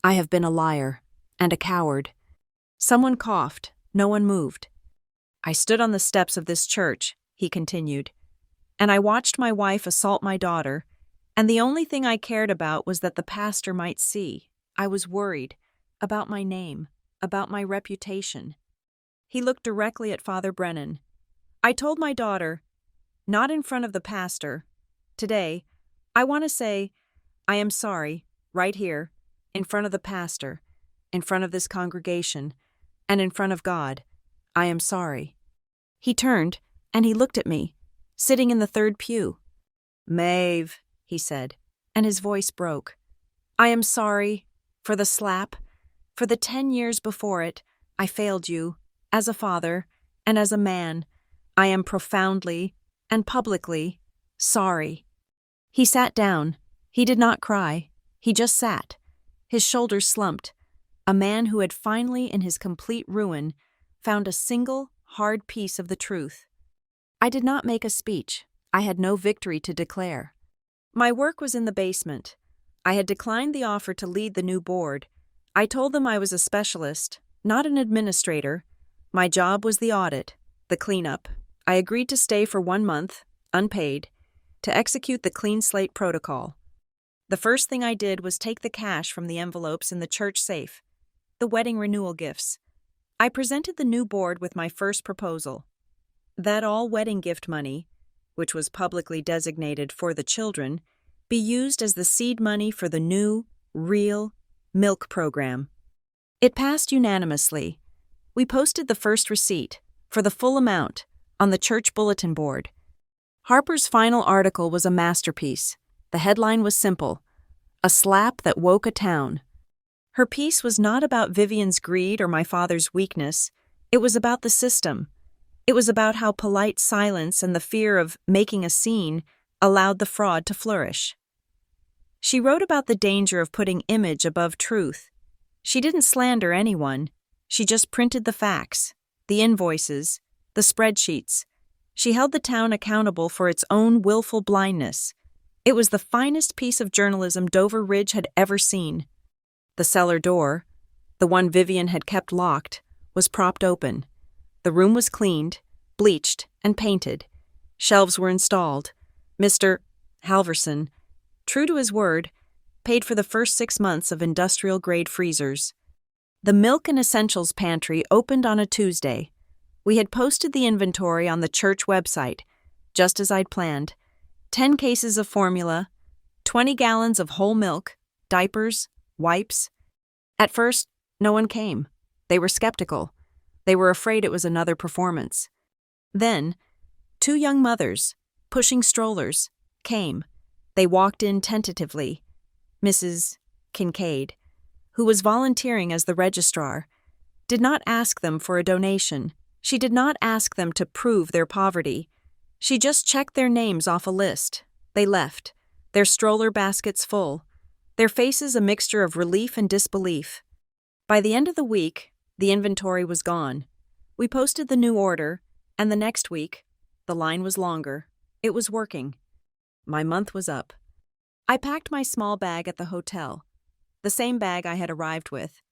I have been a liar and a coward." Someone coughed. No one moved. "I stood on the steps of this church," he continued, "and I watched my wife assault my daughter, and the only thing I cared about was that the pastor might see. I was worried about my name, about my reputation." He looked directly at Father Brennan. "I told my daughter, not in front of the pastor. Today, I want to say, I am sorry, right here, in front of the pastor, in front of this congregation, and in front of God. I am sorry." He turned, and he looked at me, sitting in the third pew. "Maeve," he said, and his voice broke. "I am sorry for the slap, for the 10 years before it. I failed you, as a father, and as a man. I am profoundly and publicly sorry." He sat down. He did not cry. He just sat, his shoulders slumped, a man who had finally, in his complete ruin, found a single, hard piece of the truth. I did not make a speech. I had no victory to declare. My work was in the basement. I had declined the offer to lead the new board. I told them I was a specialist, not an administrator. My job was the audit, the cleanup. I agreed to stay for 1 month, unpaid, to execute the clean slate protocol. The first thing I did was take the cash from the envelopes in the church safe, the wedding renewal gifts. I presented the new board with my first proposal. That all wedding gift money, which was publicly designated for the children, be used as the seed money for the new, real, milk program. It passed unanimously. We posted the first receipt, for the full amount, on the church bulletin board. Harper's final article was a masterpiece. The headline was simple: "A slap that woke a town." Her piece was not about Vivian's greed or my father's weakness. It was about the system. It was about how polite silence and the fear of making a scene allowed the fraud to flourish. She wrote about the danger of putting image above truth. She didn't slander anyone. She just printed the facts, the invoices, the spreadsheets. She held the town accountable for its own willful blindness. It was the finest piece of journalism Dover Ridge had ever seen. The cellar door, the one Vivian had kept locked, was propped open. The room was cleaned, bleached, and painted. Shelves were installed. Mr. Halverson, true to his word, paid for the first 6 months of industrial-grade freezers. The milk and essentials pantry opened on a Tuesday. We had posted the inventory on the church website, just as I'd planned. 10 cases of formula, 20 gallons of whole milk, diapers, wipes. At first, no one came. They were skeptical. They were afraid it was another performance. Then, 2 young mothers, pushing strollers, came. They walked in tentatively. Mrs. Kincaid, who was volunteering as the registrar, did not ask them for a donation. She did not ask them to prove their poverty. She just checked their names off a list. They left, their stroller baskets full, their faces a mixture of relief and disbelief. By the end of the week, the inventory was gone. We posted the new order, and the next week, the line was longer. It was working. My month was up. I packed my small bag at the hotel, the same bag I had arrived with.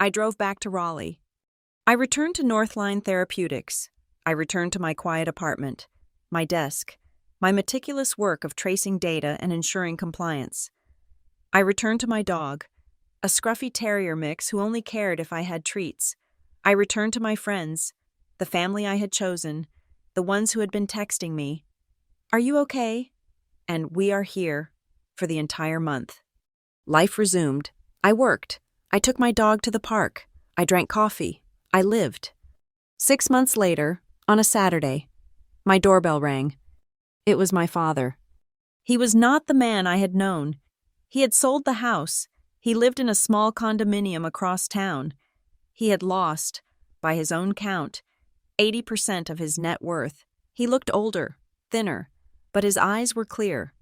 I drove back to Raleigh. I returned to Northline Therapeutics. I returned to my quiet apartment, my desk, my meticulous work of tracing data and ensuring compliance. I returned to my dog, a scruffy terrier mix who only cared if I had treats. I returned to my friends, the family I had chosen, the ones who had been texting me. "Are you okay?" And "We are here," for the entire month. Life resumed. I worked. I took my dog to the park. I drank coffee. I lived. 6 months later, on a Saturday, my doorbell rang. It was my father. He was not the man I had known. He had sold the house. He lived in a small condominium across town. He had lost, by his own count, 80% of his net worth. He looked older, thinner, but his eyes were clear.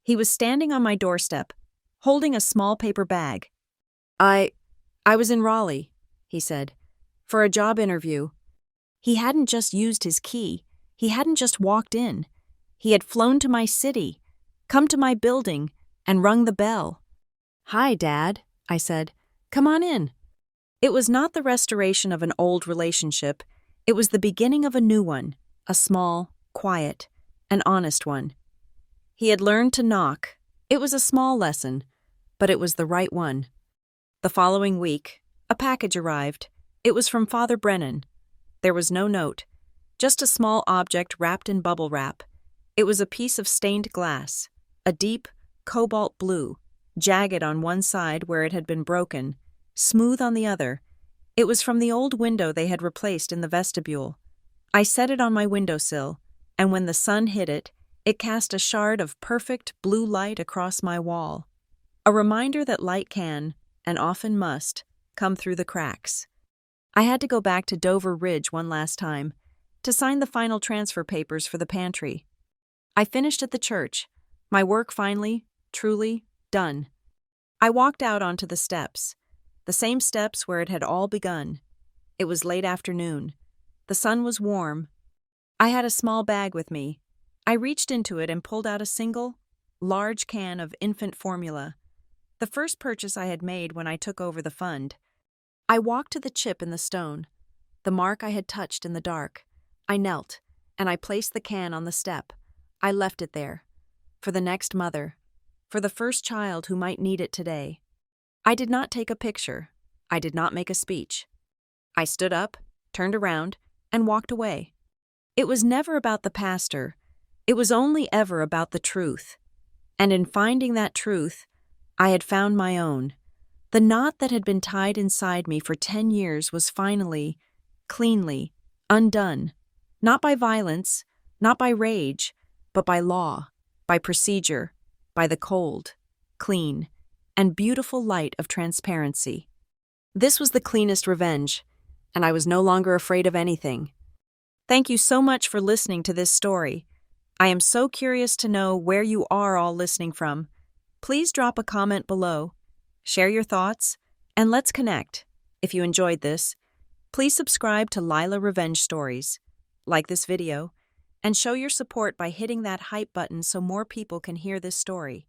He was standing on my doorstep, holding a small paper bag. I was in Raleigh," he said, "for a job interview." He hadn't just used his key. He hadn't just walked in. He had flown to my city, come to my building, and rung the bell. "Hi, Dad," I said. "Come on in." It was not the restoration of an old relationship. It was the beginning of a new one, a small, quiet, and honest one. He had learned to knock. It was a small lesson, but it was the right one. The following week, a package arrived. It was from Father Brennan. There was no note, just a small object wrapped in bubble wrap. It was a piece of stained glass, a deep, cobalt blue, jagged on one side where it had been broken, smooth on the other. It was from the old window they had replaced in the vestibule. I set it on my windowsill, and when the sun hit it, it cast a shard of perfect blue light across my wall. A reminder that light can, and often must, come through the cracks. I had to go back to Dover Ridge one last time, to sign the final transfer papers for the pantry. I finished at the church, my work finally, truly, done. I walked out onto the steps, the same steps where it had all begun. It was late afternoon. The sun was warm. I had a small bag with me. I reached into it and pulled out a single, large can of infant formula, the first purchase I had made when I took over the fund. I walked to the chip in the stone, the mark I had touched in the dark. I knelt, and I placed the can on the step. I left it there, for the next mother, for the first child who might need it today. I did not take a picture. I did not make a speech. I stood up, turned around, and walked away. It was never about the pastor. It was only ever about the truth. And in finding that truth, I had found my own. The knot that had been tied inside me for 10 years was finally, cleanly, undone. Not by violence, not by rage, but by law, by procedure, by the cold, clean, and beautiful light of transparency. This was the cleanest revenge, and I was no longer afraid of anything. Thank you so much for listening to this story. I am so curious to know where you are all listening from. Please drop a comment below, share your thoughts, and let's connect. If you enjoyed this, please subscribe to Lila Revenge Stories, like this video, and show your support by hitting that hype button so more people can hear this story.